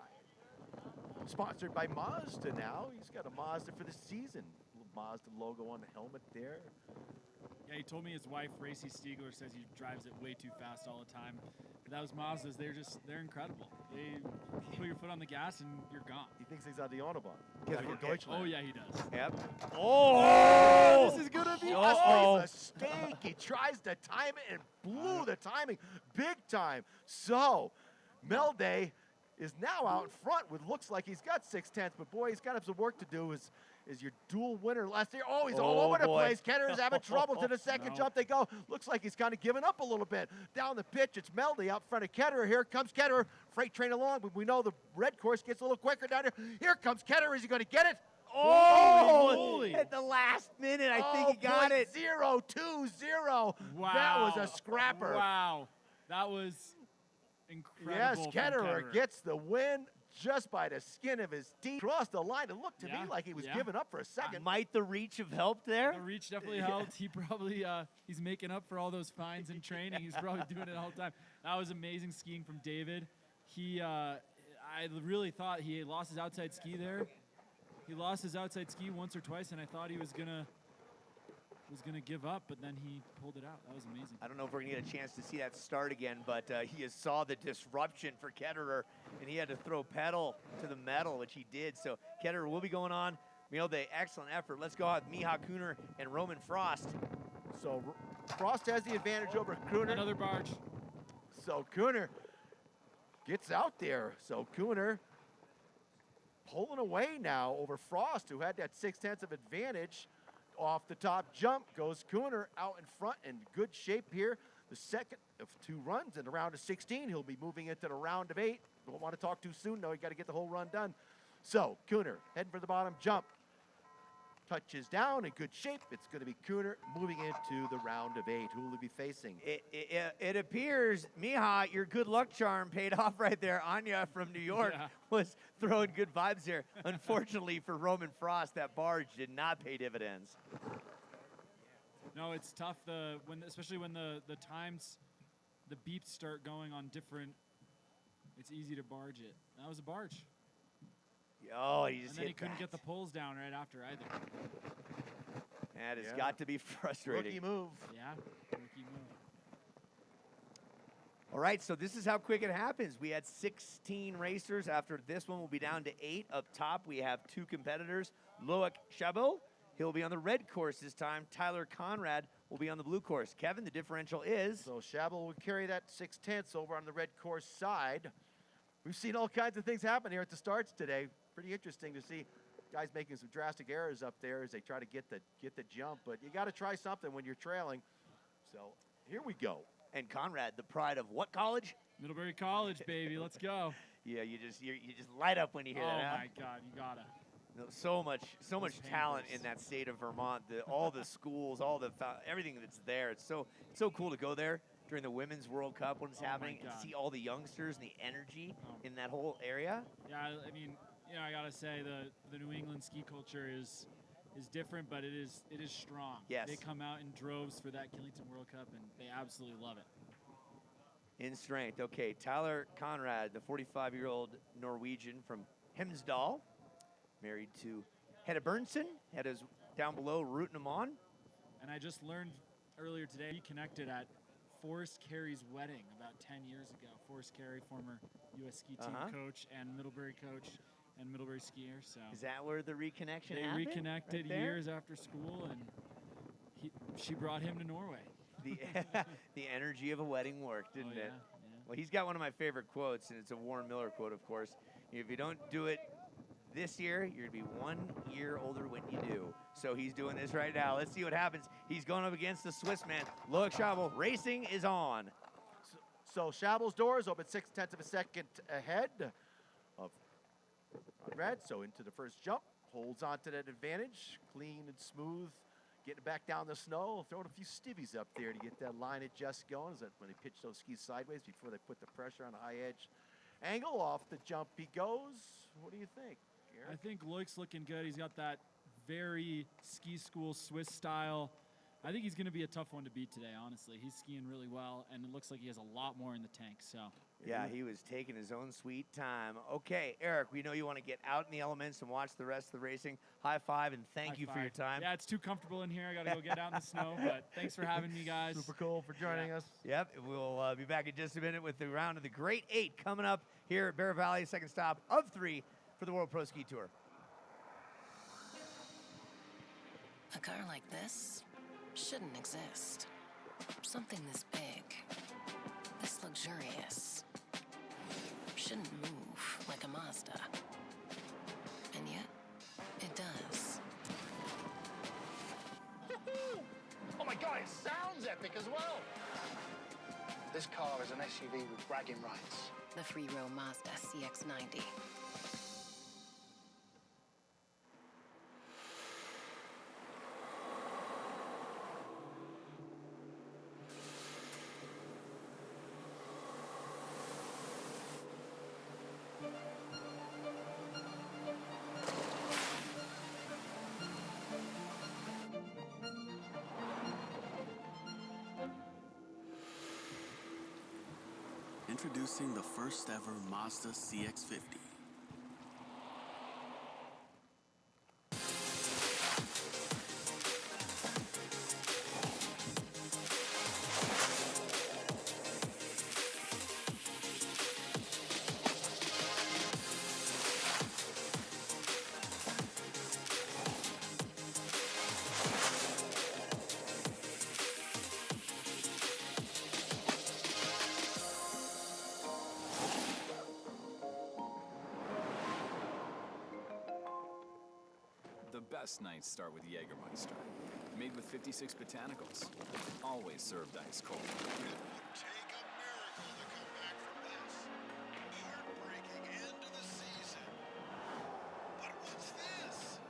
Sponsored by Mazda now. He's got a Mazda for the season. Little Mazda logo on the helmet there. Yeah, he told me his wife, Racy Stiegler, says he drives it way too fast all the time. But that was Mazdas. They're incredible. They put your foot on the gas and you're gone. He thinks he's on the Autobahn. Oh, yeah, he does. Yep. Oh! This is going to be a mistake. He tries to time it and blew the timing big time. So, Melde is now out in front with looks like he's got 6/10, but boy, he's got some work to do. Is your dual winner last year. Oh, he's all over the place. Ketter is having trouble to the second jump. They go. Looks like he's kind of giving up a little bit. Down the pitch, it's Meldy out front of Ketter. Here comes Ketter. Freight train along. But we know the red course gets a little quicker down here. Here comes Ketter. Is he going to get it? Oh, at the last minute, I think he got it. 0.020. Wow. That was a scrapper. Wow. That was incredible. Yes, from Ketterer gets the win just by the skin of his teeth. Crossed the line. It looked to me like he was giving up for a second. Might the reach have helped there? The reach definitely helped. He probably, he's making up for all those fines in training. He's probably doing it all the time. That was amazing skiing from David. I really thought he lost his outside ski there. He lost his outside ski once or twice, and I thought he was gonna give up, but then he pulled it out. That was amazing. I don't know if we're gonna get a chance to see that start again, but he just saw the disruption for Ketterer, and he had to throw pedal to the metal, which he did. So Ketterer will be going on. You know, the excellent effort. Let's go out with Miha Kuhner and Roman Frost. So Frost has the advantage over Kuhner. Another barge. So Kuhner gets out there. So Kuhner pulling away now over Frost, who had that 6/10 of advantage. Off the top jump goes Kuhner out in front in good shape here. The second of 2 runs in the round of 16. He'll be moving into the round of 8. Don't want to talk too soon, though. You got to get the whole run done. So Kuhner heading for the bottom jump. Touches down in good shape. It's going to be Kuhner moving into the round of 8. Who will he be facing? It appears, Miha, your good luck charm paid off right there. Anya from New York was throwing good vibes there. Unfortunately for Roman Frost, that barge did not pay dividends. No, it's tough. Especially when the times, the beeps start going on different. It's easy to barge it. That was a barge. Oh, he just and then he hit couldn't that. get the poles down right after either. That has got to be frustrating. Rookie move. Yeah, rookie move. All right, so this is how quick it happens. We had 16 racers. After this one, we'll be down to 8. Up top, we have 2 competitors. Loic Chabot, he'll be on the red course this time. Tyler Conrad will be on the blue course. Kevin, the differential is? So Chabot will carry that 6/10 over on the red course side. We've seen all kinds of things happen here at the starts today. Pretty interesting to see guys making some drastic errors up there as they try to get the jump. But you got to try something when you're trailing. So here we go. And Conrad, the pride of what college? Middlebury College, baby. Let's go. Yeah, you just light up when you hear that. Oh Huh? my God, you gotta. No, so much talent in that state of Vermont. All the schools, everything that's there. It's so cool to go there during the Women's World Cup when it's happening and see all the youngsters and the energy in that whole area. Yeah, I mean, I gotta say the New England ski culture is different, but it is strong. Yes. They come out in droves for that Killington World Cup, and they absolutely love it. In strength. Okay, Tyler Conrad, the 45-year-old Norwegian from Hemsedal, married to Hedda Bernsen. Hedda's down below rooting him on. And I just learned earlier today, we connected at Forrest Carey's wedding about 10 years ago. Forrest Carey, former U.S. ski team coach and Middlebury coach and Middlebury skier. So is that where the reconnection happened? They reconnected right years after school, and she brought him to Norway. The energy of a wedding worked, didn't it? Yeah. Well, he's got one of my favorite quotes, and it's a Warren Miller quote, of course. If you don't do it this year, you're going to be 1 year older when you do. So he's doing this right now. Let's see what happens. He's going up against the Swiss man, Loic Chabot. Racing is on. So Chabot's doors open 6/10 of a second ahead of Conrad. So into the first jump, holds on to that advantage, clean and smooth, getting back down the snow, throwing a few stivvies up there to get that line adjust going. Is that when they pitch those skis sideways before they put the pressure on the high edge angle? Off the jump he goes. What do you think, Garrett? I think Loic's looking good. He's got that very ski school Swiss style. I think he's going to be a tough one to beat today, honestly. He's skiing really well, and it looks like he has a lot more in the tank. So yeah, he was taking his own sweet time. Okay, Eric, we know you want to get out in the elements and watch the rest of the racing. High five, and thank you for your time. Yeah, it's too comfortable in here. I got to go get out in the snow, but thanks for having me, guys. Super cool for joining us. Yep, we'll be back in just a minute with the round of the Great 8 coming up here at Bear Valley, second stop of 3 for the World Pro Ski Tour. A car like this shouldn't exist. Something this big, this luxurious, shouldn't move like a Mazda. And yet, it does. Oh my God, it sounds epic as well. This car is an SUV with bragging rights. The three-row Mazda CX-90. Introducing the first ever Mazda CX-50. The best nights start with Jägermeister. Made with 56 botanicals. Always served ice cold. Take a miracle to come back from this. Heartbreaking end to the season. But what's this?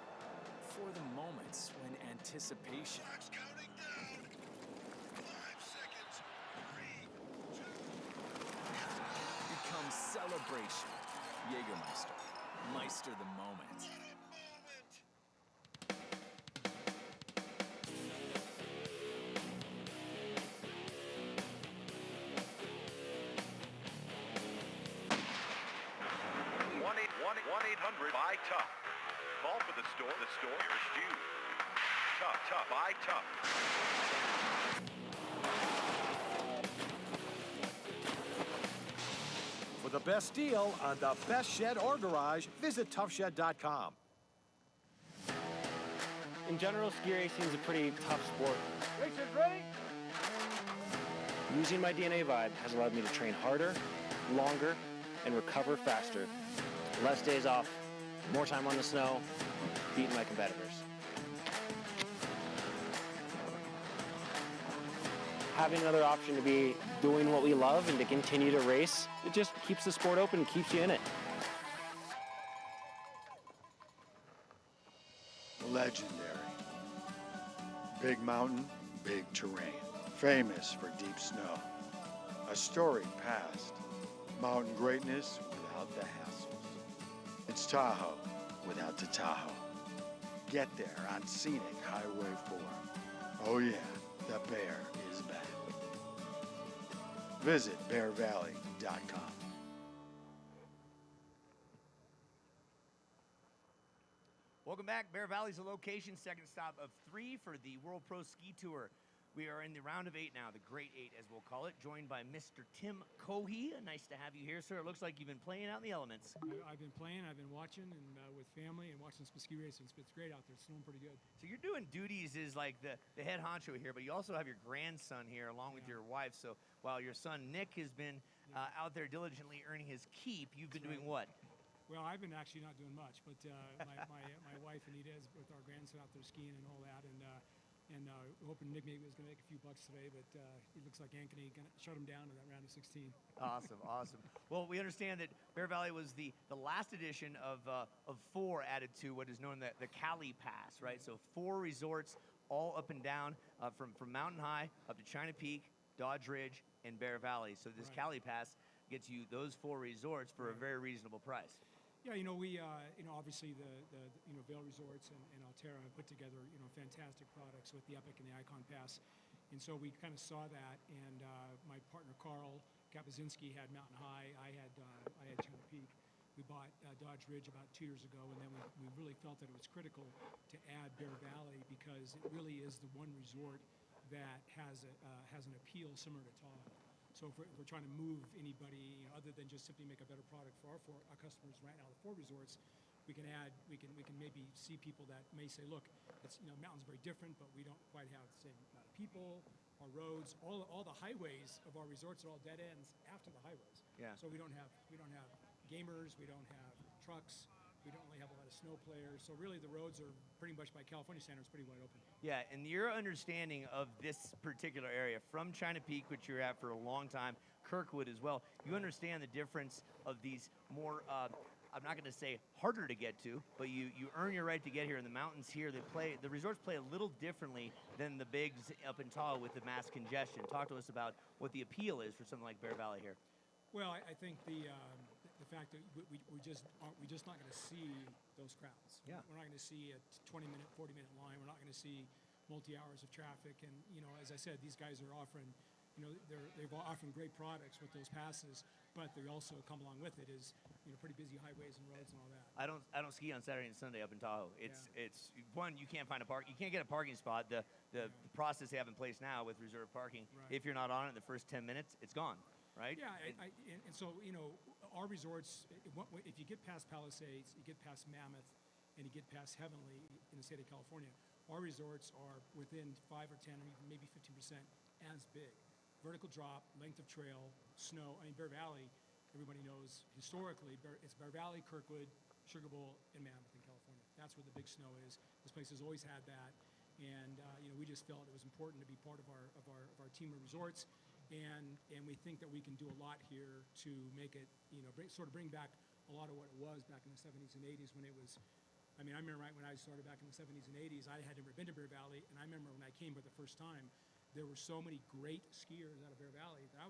For the moments when anticipation Clock's counting down. 5 seconds. 3, 2, becomes celebration. Jägermeister. Meister the moment. what a moment. 1-800-BUY-TOUGH. Call for the store. Here's Jude. Tough. Buy tough. For the best deal on the best shed or garage, visit toughshed.com. In general, ski racing is a pretty tough sport. Racers ready? Using my DNA vibe has allowed me to train harder, longer, and recover faster. Less days off, more time on the snow, beating my competitors. Having another option to be doing what we love and to continue to race, it just keeps the sport open and keeps you in it. Legendary. Big mountain, big terrain. Famous for deep snow. A storied past. Mountain greatness without the hassles. It's Tahoe without the Tahoe. Get there on scenic Highway 4. Oh yeah, the bear is back. Visit bearvalley.com. Welcome back. Bear Valley's a location, second stop of 3 for the World Pro Ski Tour. We are in the round of 8 now, the Great 8 as we'll call it, joined by Mr. Tim Cohey. Nice to have you here, sir. It looks like you've been playing out in the elements. I've been playing, I've been watching, and with family and watching some ski racing. It's great out there. It's snowing pretty good. So you're doing duties as like the head honcho here, but you also have your grandson here along with your wife. So while your son Nick has been out there diligently earning his keep, you've been doing what? Well, I've been actually not doing much, but my wife Anita is with our grandson out there skiing and all that, and hoping Nick maybe was going to make a few bucks today, but it looks like Ankeny going to shut him down in that round of 16. Awesome. Well, we understand that Bear Valley was the last edition of 4 added to what is known as the Cali Pass, right? So 4 resorts all up and down from Mountain High up to China Peak, Dodge Ridge, and Bear Valley. So this Cali Pass gets you those 4 resorts for a very reasonable price. Yeah, we, obviously the Vail Resorts and Altera have put together, fantastic products with the Epic and the Icon Pass. And so we kind of saw that, and my partner Carl Kapazinski had Mountain High, I had China Peak. We bought Dodge Ridge about 2 years ago, and then we really felt that it was critical to add Bear Valley because it really is the one resort that has an appeal similar to Tahoe. So if we're trying to move anybody, other than just simply make a better product for our customers right now, the 4 resorts, we can maybe see people that may say, look, it's, mountain's very different, but we don't quite have the same amount of people. our roads, all the highways of our resorts are all dead ends after the highways. Yeah. So we don't have gamers, we don't have trucks, we don't really have a lot of snow players. So really, the roads are pretty much by California standards pretty wide open. Yeah, and your understanding of this particular area from China Peak, which you're at for a long time, Kirkwood as well, you understand the difference of these more, I'm not going to say harder to get to, but you earn your right to get here. In the mountains here, the resorts play a little differently than the bigs up in Tahoe with the mass congestion. Talk to us about what the appeal is for something like Bear Valley here. Well, I think the fact that we're just not going to see those crowds. Yeah. We're not going to see a 20-minute, 40-minute line. We're not going to see multi-hours of traffic. And as I said, these guys are offering, they're offering great products with those passes, but they also come along with it is pretty busy highways and roads and all that. I don't ski on Saturday and Sunday up in Tahoe. It's one, you can't find you can't get a parking spot. The process they have in place now with reserved parking, if you're not on it in the first 10 minutes, it's gone. Right? Yeah, and so, our resorts, if you get past Palisades, you get past Mammoth, and you get past Heavenly in the state of California, our resorts are within 5 or 10 or even maybe 15% as big. Vertical drop, length of trail, snow. I mean, Bear Valley, everybody knows historically, it's Bear Valley, Kirkwood, Sugar Bowl, and Mammoth in California. That's where the big snow is. This place has always had that. And, we just felt it was important to be part of our team of resorts. And we think that we can do a lot here to make it, bring back a lot of what it was back in the 70s and 80s when it was. I remember right when I started back in the 70s and 80s, I had never been to Bear Valley, and I remember when I came for the first time, there were so many great skiers out of Bear Valley that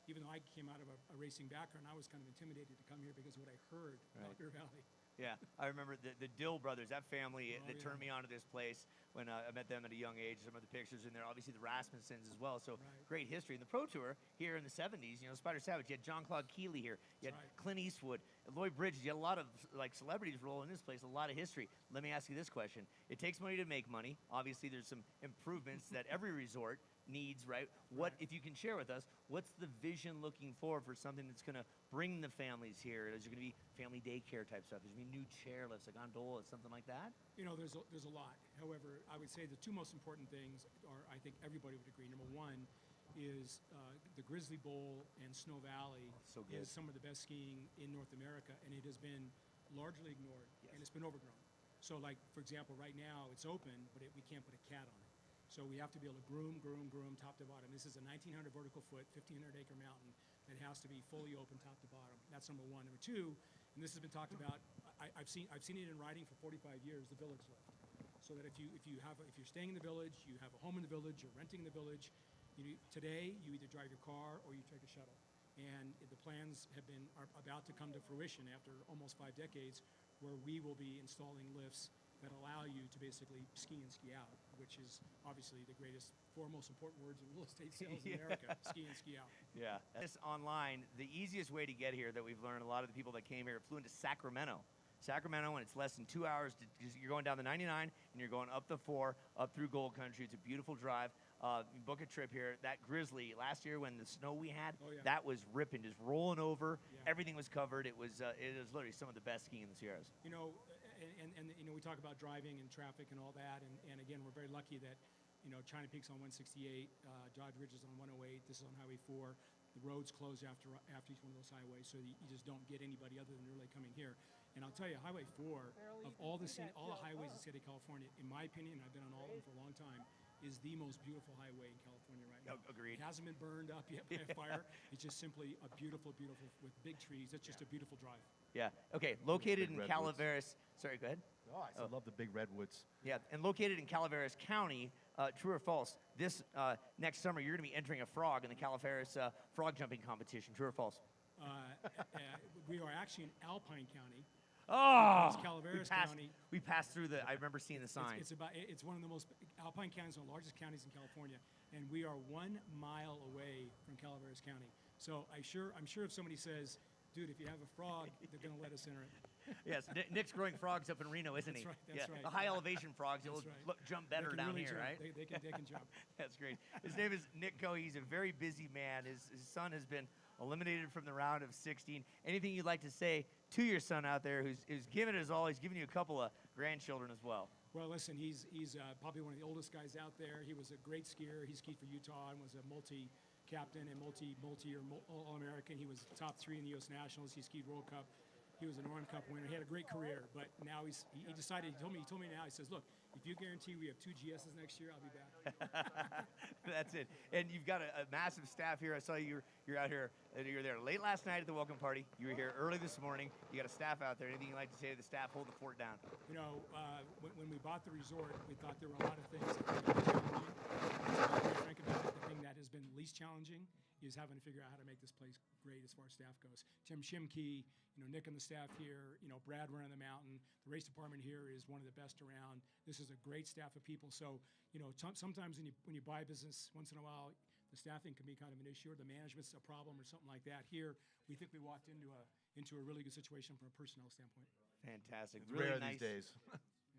even though I came out of a racing background, I was kind of intimidated to come here because of what I heard about Bear Valley. Yeah, I remember the Dill brothers, that family that turned me onto this place when I met them at a young age. Some of the pictures in there, obviously the Rasmussens as well. So great history. And the Pro Tour here in the 70s, Spider Savage, you had John-Claude Keeley here, you had Clint Eastwood, Lloyd Bridges, you had a lot of celebrities roll in this place, a lot of history. Let me ask you this question. It takes money to make money. Obviously, there's some improvements that every resort needs, right? What, if you can share with us, what's the vision looking for something that's going to bring the families here? Is there going to be family daycare type stuff? There's going to be new chairlifts, like gondolas, something like that? There's a lot. However, I would say the two most important things are, I think everybody would agree. Number one is the Grizzly Bowl and Snow Valley is some of the best skiing in North America, and it has been largely ignored, and it's been overgrown. So, like, for example, right now it's open, but we can't put a cat on it. So we have to be able to groom top to bottom. This is a 1,900 vertical foot, 1,500 acre mountain that has to be fully open top to bottom. That's number one. Number two, and this has been talked about, I've seen it in writing for 45 years, the village lift. So that if you're staying in the village, you have a home in the village, you're renting in the village, today you either drive your car or you take a shuttle. And the plans are about to come to fruition after almost 5 decades, where we will be installing lifts that allow you to basically ski and ski out, which is obviously the four most important words in real estate sales in America, ski and ski out. Yeah. This online, the easiest way to get here that we've learned, a lot of the people that came here flew into Sacramento. And it's less than 2 hours. You're going down the 99, and you're going up the 4, up through Gold Country. It's a beautiful drive. You book a trip here. That Grizzly, last year when the snow we had, that was ripping, just rolling over. Yeah. Everything was covered. It was literally some of the best skiing in the Sierras. And we talk about driving and traffic and all that, and again, we're very lucky that, China Peak's on 168, Dodge Ridge is on 108, this is on Highway 4. The roads close after each one of those highways, so you just don't get anybody other than really coming here. And I'll tell you, Highway 4, of all the highways in the state of California, in my opinion, I've been on all of them for a long time, is the most beautiful highway in California right now. Agreed. It hasn't been burned up yet by a fire. It's just simply a beautiful, with big trees. It's just a beautiful drive. Yeah. Okay. Located in Calaveras. Sorry, go ahead. Oh, I love the big redwoods. Yeah, and located in Calaveras County. True or false? This next summer, you're going to be entering a frog in the Calaveras frog jumping competition. True or false? We are actually in Alpine County. Oh, Calaveras County. We passed through I remember seeing the sign. It's one of the Alpine County is one of the largest counties in California, and we are 1 mile away from Calaveras County. So I'm sure if somebody says, dude, if you have a frog, they're going to let us enter it. Yes, Nick's growing frogs up in Reno, isn't he? That's right. The high elevation frogs, they'll jump better down really here, jump. right? They can jump. That's great. His name is Nick Coe. He's a very busy man. His son has been eliminated from the round of 16. Anything you'd like to say to your son out there who's given it his all? He's given you a couple of grandchildren as well. Well, listen, he's probably one of the oldest guys out there. He was a great skier. He skied for Utah and was a multi-captain and All-American. He was top 3 in the U.S. Nationals. He skied World Cup. He was an Oran Cup winner. He had a great career, but now he decided. He told me now. He says, "Look, if you guarantee we have 2 GSs next year, I'll be back." That's it. And you've got a massive staff here. I saw you're out here. You were there late last night at the welcome party. You were here early this morning. You got a staff out there. Anything you'd like to say to the staff? Hold the fort down. You know, when we bought the resort, we thought there were a lot of things that were challenging. To be frank about it, the thing that has been least challenging is having to figure out how to make this place great as far as staff goes. Tim Shimkey, Nick and the staff here, Brad running the mountain. The race department here is one of the best around. This is a great staff of people. So, sometimes when you buy a business, once in a while, the staffing can be kind of an issue, or the management's a problem, or something like that. Here, we think we walked into a really good situation from a personnel standpoint. Fantastic. It's really rare nice. these days.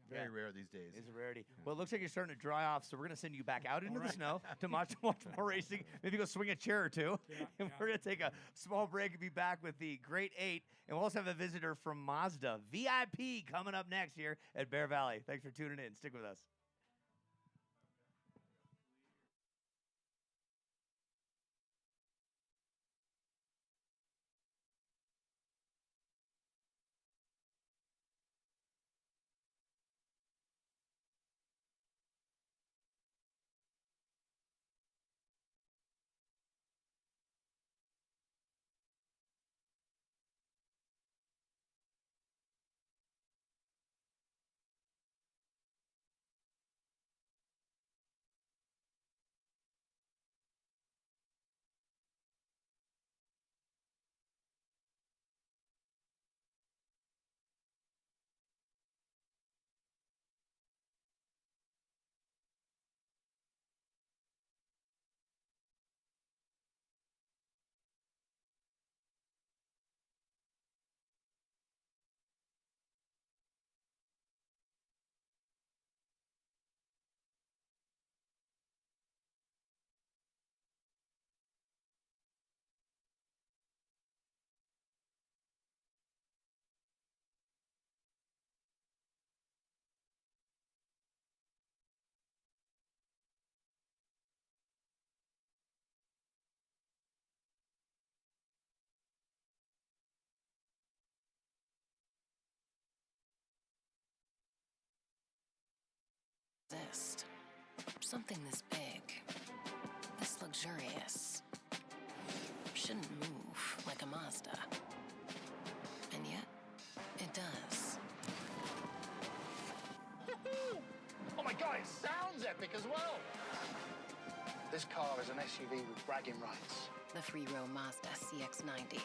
Very rare these days. It's a rarity. Well, it looks like you're starting to dry off, so we're going to send you back out into the snow to watch more racing. Maybe go swing a chair or two. And we're going to take a small break and be back with the Great 8. And we'll also have a visitor from Mazda, VIP, coming up next here at Bear Valley. Thanks for tuning in. Stick with us. Exist. Something this big, this luxurious, shouldn't move like a Mazda. And yet, it does. Oh my God, it sounds epic as well. This car is an SUV with bragging rights. The 3-row Mazda CX-90.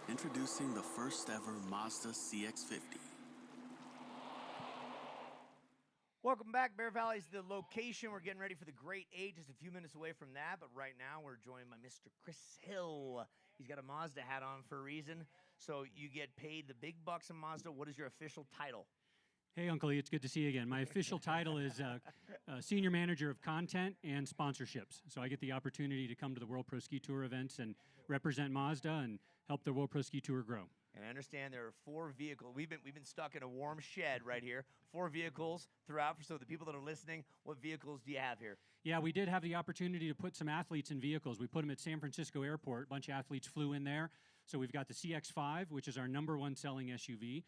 Introducing the first ever Mazda CX-50. Welcome back. Bear Valley is the location. We're getting ready for the Great 8, just a few minutes away from that. But right now, we're joined by Mr. Chris Hill. He's got a Mazda hat on for a reason. So you get paid the big bucks in Mazda. What is your official title? Hey, Uncle E, it's good to see you again. My official title is Senior Manager of Content and Sponsorships. So I get the opportunity to come to the World Pro Ski Tour events and represent Mazda and help the World Pro Ski Tour grow. And I understand there are 4 vehicles. We've been stuck in a warm shed right here. 4 vehicles throughout. So the people that are listening, what vehicles do you have here? Yeah, we did have the opportunity to put some athletes in vehicles. We put them at San Francisco Airport. A bunch of athletes flew in there. So we've got the CX-5, which is our #1 selling SUV.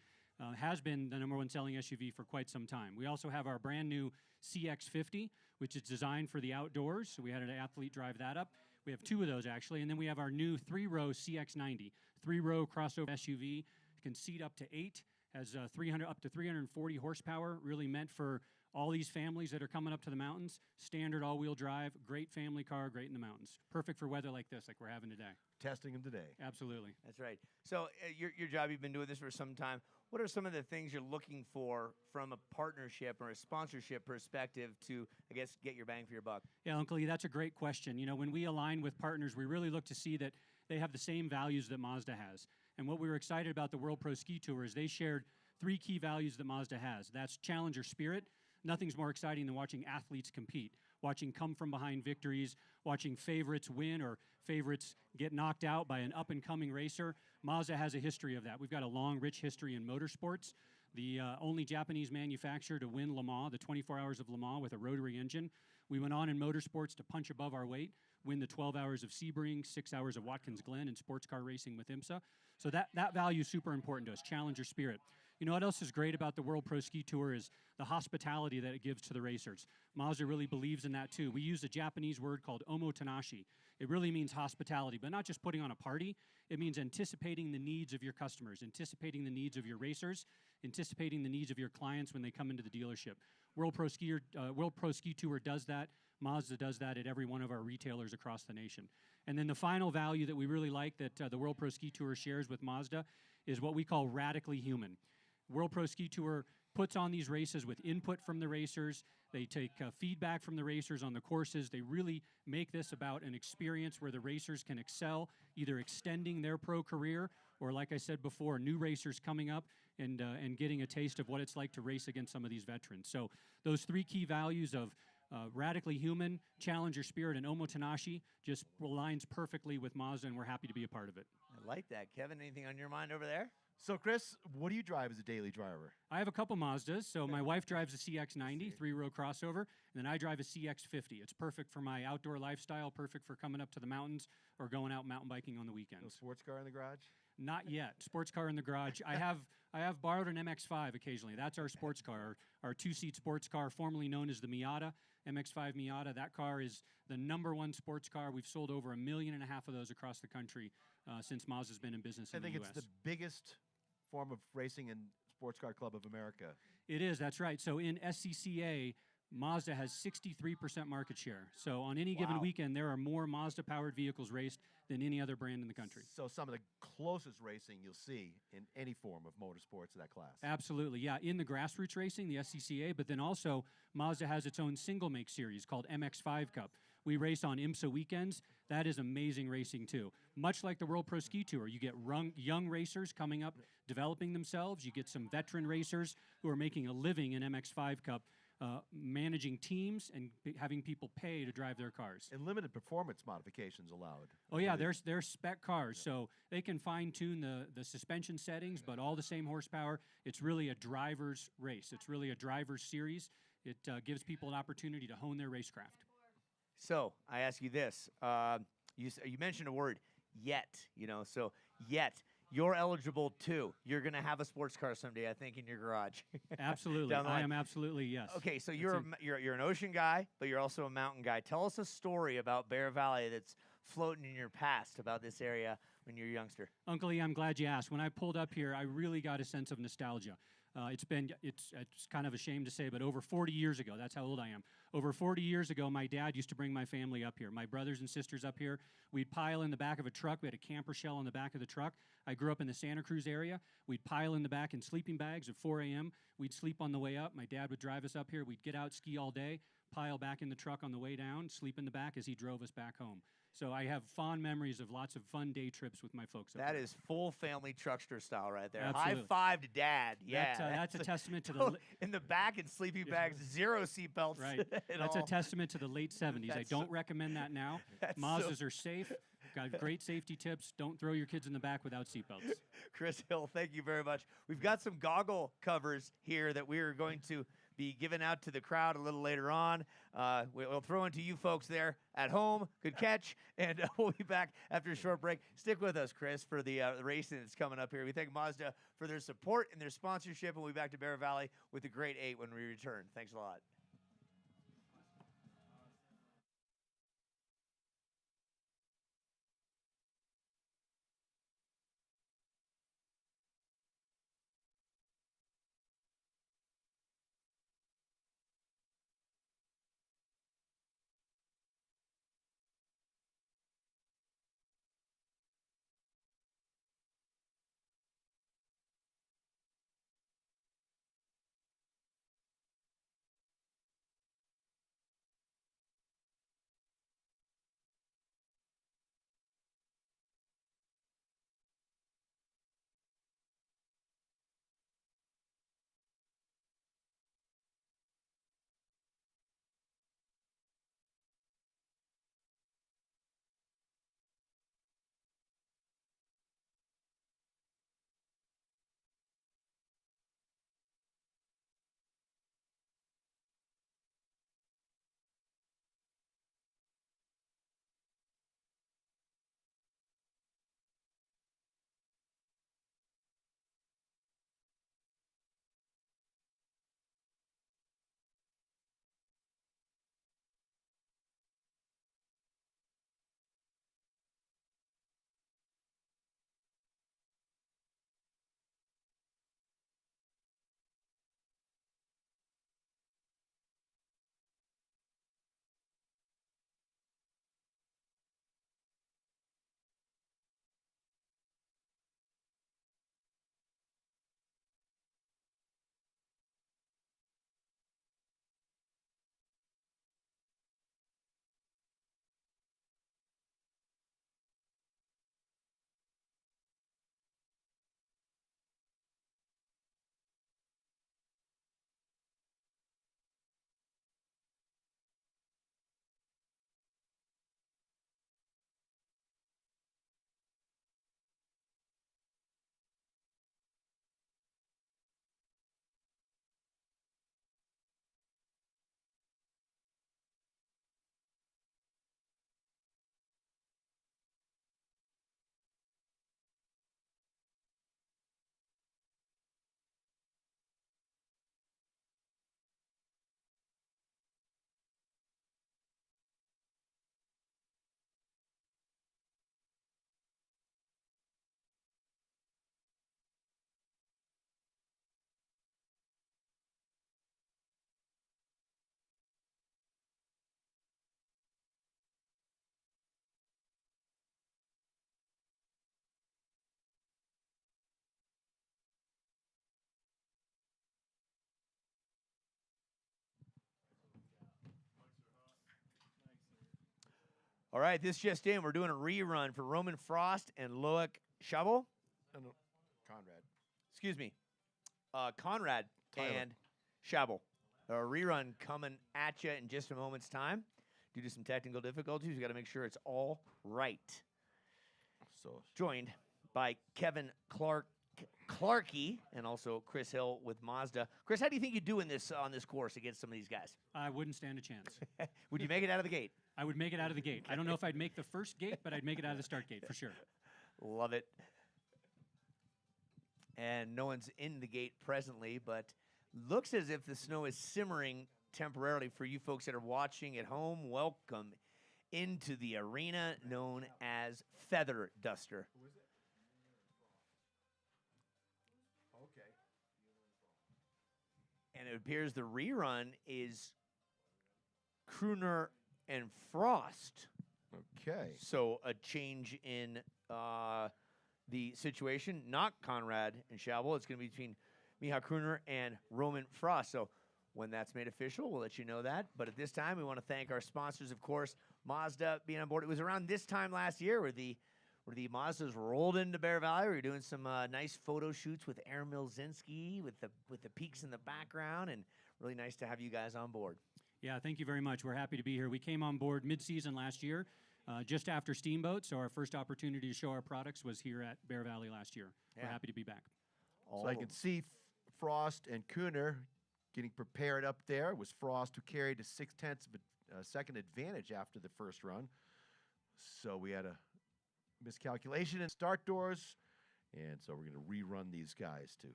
Has been the #1 selling SUV for quite some time. We also have our brand new CX-50, which is designed for the outdoors. So we had an athlete drive that up. We have 2 of those actually. And then we have our new 3-row CX-90, 3-row crossover SUV. It can seat up to 8, has up to 340 horsepower, really meant for All these families that are coming up to the mountains, standard all-wheel drive, great family car, great in the mountains. Perfect for weather like this, like we're having today. Testing them today. Absolutely. That's right. So your job, you've been doing this for some time. What are some of the things you're looking for from a partnership or a sponsorship perspective to, I guess, get your bang for your buck? Yeah, Uncle Lee, that's a great question. You know, when we align with partners, we really look to see that they have the same values that Mazda has. And what we were excited about the World Pro Ski Tour is they shared 3 key values that Mazda has. That's challenger spirit. Nothing's more exciting than watching athletes compete, watching come-from-behind victories, watching favorites win or favorites get knocked out by an up-and-coming racer. Mazda has a history of that. We've got a long, rich history in motorsports. The only Japanese manufacturer to win Le Mans, the 24 Hours of Le Mans with a rotary engine. We went on in motorsports to punch above our weight, win the 12 Hours of Sebring, 6 hours of Watkins Glen, and sports car racing with IMSA. So that value is super important to us, challenger spirit. You know what else is great about the World Pro Ski Tour is the hospitality that it gives to the racers. Mazda really believes in that too. We use a Japanese word called omotenashi. It really means hospitality, but not just putting on a party. It means anticipating the needs of your customers, anticipating the needs of your racers, anticipating the needs of your clients when they come into the dealership. World Pro Ski Tour does that. Mazda does that at every one of our retailers across the nation. And then the final value that we really like that the World Pro Ski Tour shares with Mazda is what we call radically human. World Pro Ski Tour puts on these races with input from the racers. They take feedback from the racers on the courses. They really make this about an experience where the racers can excel, either extending their pro career or, like I said before, new racers coming up and getting a taste of what it's like to race against some of these veterans. So those 3 key values of radically human, challenger spirit, and omotenashi just aligns perfectly with Mazda, and we're happy to be a part of it. I like that. Kevin, anything on your mind over there? So, Chris, what do you drive as a daily driver? I have a couple Mazdas. So my wife drives a CX-90, 3-row crossover, and then I drive a CX-50. It's perfect for my outdoor lifestyle, perfect for coming up to the mountains or going out mountain biking on the weekends. No sports car in the garage? Not yet. Sports car in the garage. I have borrowed an MX-5 occasionally. That's our sports car, our 2-seat sports car, formerly known as the Miata, MX-5 Miata. That car is the #1 sports car. We've sold over 1.5 million of those across the country since Mazda's been in business in the U.S. I think it's the biggest form of racing and sports car club of America. It is, that's right. So in SCCA, Mazda has 63% market share. So on any given weekend, there are more Mazda-powered vehicles raced than any other brand in the country. So some of the closest racing you'll see in any form of motorsports of that class. Absolutely, yeah. In the grassroots racing, the SCCA, but then also Mazda has its own single-make series called MX-5 Cup. We race on IMSA weekends. That is amazing racing, too. Much like the World Pro Ski Tour, you get young racers coming up, developing themselves. You get some veteran racers who are making a living in MX-5 Cup, managing teams and having people pay to drive their cars. And limited performance modifications allowed. Oh yeah, they're spec cars, so they can fine-tune the suspension settings, but all the same horsepower. It's really a driver's race. It's really a driver's series. It gives people an opportunity to hone their racecraft. So I ask you this: you mentioned a word, yet. So yet. You're eligible too. You're going to have a sports car someday, I think, in your garage. Absolutely. I am absolutely, yes. Okay, so you're an ocean guy, but you're also a mountain guy. Tell us a story about Bear Valley that's floating in your past about this area when you're a youngster. Uncle E, I'm glad you asked. When I pulled up here, I really got a sense of nostalgia. It's kind of a shame to say, but over 40 years ago, that's how old I am. Over 40 years ago, my dad used to bring my family up here, my brothers and sisters up here. We'd pile in the back of a truck. We had a camper shell in the back of the truck. I grew up in the Santa Cruz area. We'd pile in the back in sleeping bags at 4 a.m. We'd sleep on the way up. My dad would drive us up here. We'd get out, ski all day, pile back in the truck on the way down, sleep in the back as he drove us back home. So I have fond memories of lots of fun day trips with my folks up That there. is full family truckster style right there. Absolutely. High five to Dad. Yeah. That's a testament to the... in the back in sleeping bags, 0 seatbelts. Right. That's a testament to the late 70s. I don't recommend that now. Mazdas are safe. Got great safety tips. Don't throw your kids in the back without seatbelts. Chris Hill, thank you very much. We've got some goggle covers here that we are going to be giving out to the crowd a little later on. We'll throw into you folks there at home. Good catch. And we'll be back after a short break. Stick with us, Chris, for the racing that's coming up here. We thank Mazda for their support and their sponsorship. And we'll be back to Bear Valley with the Great 8 when we return. Thanks a lot. All right, this just in. We're doing a rerun for Roman Frost and Loic Chabot. Conrad. Excuse me. Conrad Tyler. and Chabot. A rerun coming at you in just a moment's time. Due to some technical difficulties, we got to make sure it's all right. So Joined by Kevin Clarkey and also Chris Hill with Mazda. Chris, how do you think you do in this on this course against some of these guys? I wouldn't stand a chance. Would you make it out of the gate? I would make it out of the gate. I don't know if I'd make the first gate, but I'd make it out of the start gate for sure. Love it. And no one's in the gate presently, but looks as if the snow is simmering temporarily for you folks that are watching at home. Welcome into the arena known as Feather Duster. Okay. And it appears the rerun is Kruner and Frost. Okay. So a change in the situation, not Conrad and Chabot. It's going to be between Miha Kruner and Roman Frost. So when that's made official, we'll let you know that. But at this time, we want to thank our sponsors, of course, Mazda being on board. It was around this time last year where the Mazdas rolled into Bear Valley. We were doing some nice photo shoots with Aaron Milzinski with the peaks in the background, and really nice to have you guys on board. Yeah, thank you very much. We're happy to be here. We came on board mid-season last year, just after Steamboat, so our first opportunity to show our products was here at Bear Valley last year. Yeah. We're happy to be back. So I can see Frost and Kuhner getting prepared up there. It was Frost who carried a 0.6 of a second advantage after the first run. So we had a miscalculation in start doors, and so we're going to rerun these guys to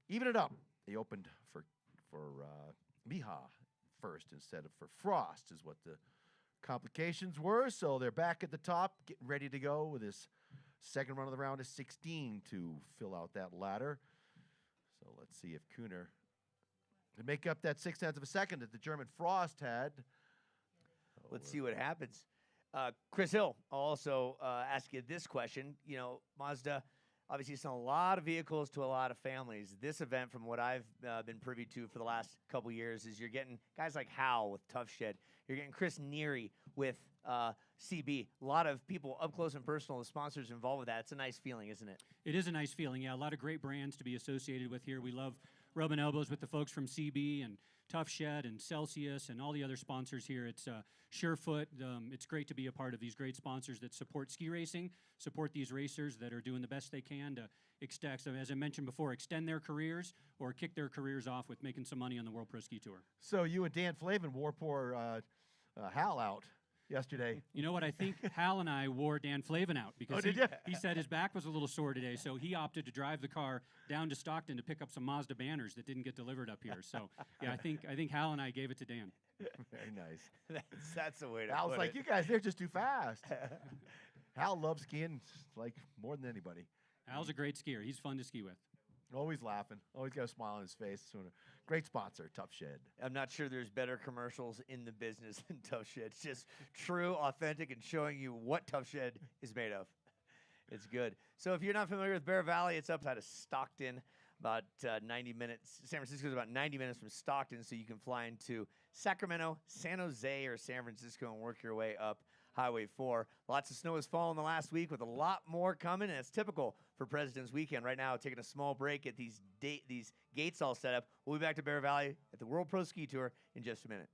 even it up. They opened for Miha first instead of for Frost is what the complications were. So they're back at the top, getting ready to go with his second run of the round is 16 to fill out that ladder. So let's see if Kuhner can make up that 0.6 of a second that the German Frost had. Let's see what happens. Chris Hill, I'll also ask you this question. You know, Mazda obviously selling a lot of vehicles to a lot of families. This event, from what I've been privy to for the last couple years, is you're getting guys like Hal with Tough Shed. You're getting Chris Neary with CB. A lot of people up close and personal, the sponsors involved with that. It's a nice feeling, isn't it? It is a nice feeling, yeah. A lot of great brands to be associated with here. We love rubbing elbows with the folks from CB and Tough Shed and Celsius and all the other sponsors here. It's Surefoot. It's great to be a part of these great sponsors that support ski racing, support these racers that are doing the best they can to extend, so as I mentioned before, extend their careers or kick their careers off with making some money on the World Pro Ski Tour. So you and Dan Flavin wore poor Hal out yesterday. You know what? I think Hal and I wore Dan Flavin out because he said his back was a little sore today, so he opted to drive the car down to Stockton to pick up some Mazda banners that didn't get delivered up here. So yeah, I think Hal and I gave it to Dan. Very nice. That's the way to Hal's put like, it. you guys, they're just too fast. Hal loves skiing like more than anybody. Hal's a great skier. He's fun to ski with. Always laughing. Always got a smile on his face. So great sponsor, Tough Shed. I'm not sure there's better commercials in the business than Tough Shed. It's just true, authentic, and showing you what Tough Shed is made of. It's good. So if you're not familiar with Bear Valley, it's outside of Stockton, about 90 minutes. San Francisco is about 90 minutes from Stockton, so you can fly into Sacramento, San Jose, or San Francisco and work your way up Highway 4. Lots of snow has fallen the last week with a lot more coming, and it's typical for President's Weekend. Right now, taking a small break at these gates all set up. We'll be back to Bear Valley at the World Pro Ski Tour in just a minute.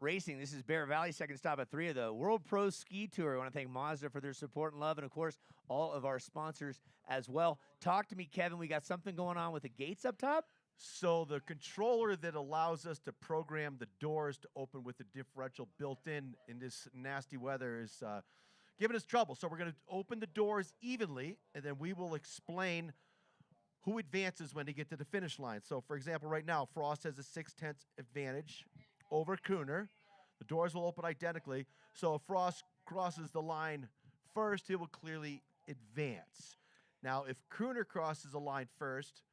Racing. This is Bear Valley, second stop at 3 of the World Pro Ski Tour. I want to thank Mazda for their support and love, and of course, all of our sponsors as well. Talk to me, Kevin. We got something going on with the gates up top? So the controller that allows us to program the doors to open with the differential built in this nasty weather is giving us trouble. So we're going to open the doors evenly, and then we will explain who advances when they get to the finish line. So, for example, right now, Frost has a 6/10 advantage over Cooner. The doors will open identically. So if Frost crosses the line first, he will clearly advance. Now, if Cooner crosses the line first,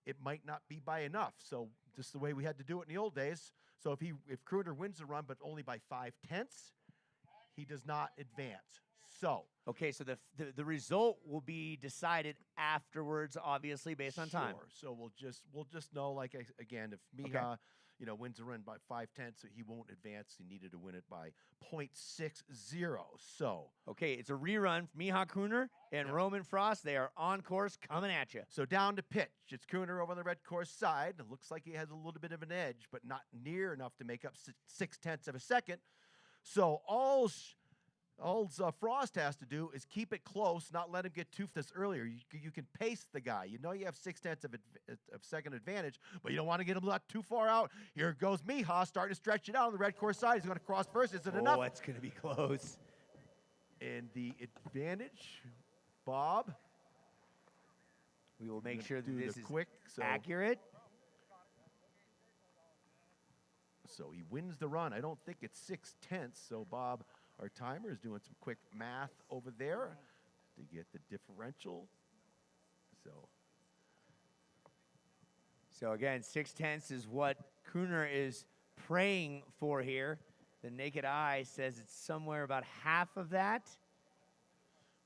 it might not be by enough. So just the way we had to do it in the old days. So if Cooner wins the run, but only by 5/10, he does not advance. So okay, so the result will be decided afterwards, obviously based on time. Sure. So we'll just know, like, again, if Miha wins the run by 5/10, so he won't advance. He needed to win it by 0.60. So okay, it's a rerun. Miha Cooner and Roman Frost, they are on course, coming at you. So down to pitch. It's Cooner over on the red course side. It looks like he has a little bit of an edge, but not near enough to make up 6/10 of a second. So all Frost has to do is keep it close, not let him get too this earlier. You can pace the guy. You know you have 6/10 of second advantage, but you don't want to get him not too far out. Here goes Miha starting to stretch it out on the red course side. He's going to cross first. Is it enough? Oh, it's going to be close. And the advantage, Bob. We will make sure that this is quick, accurate. So he wins the run. I don't think it's 6/10. So Bob, our timer, is doing some quick math over there to get the differential. So again, 6/10 is what Cooner is praying for here. The naked eye says it's somewhere about half of that.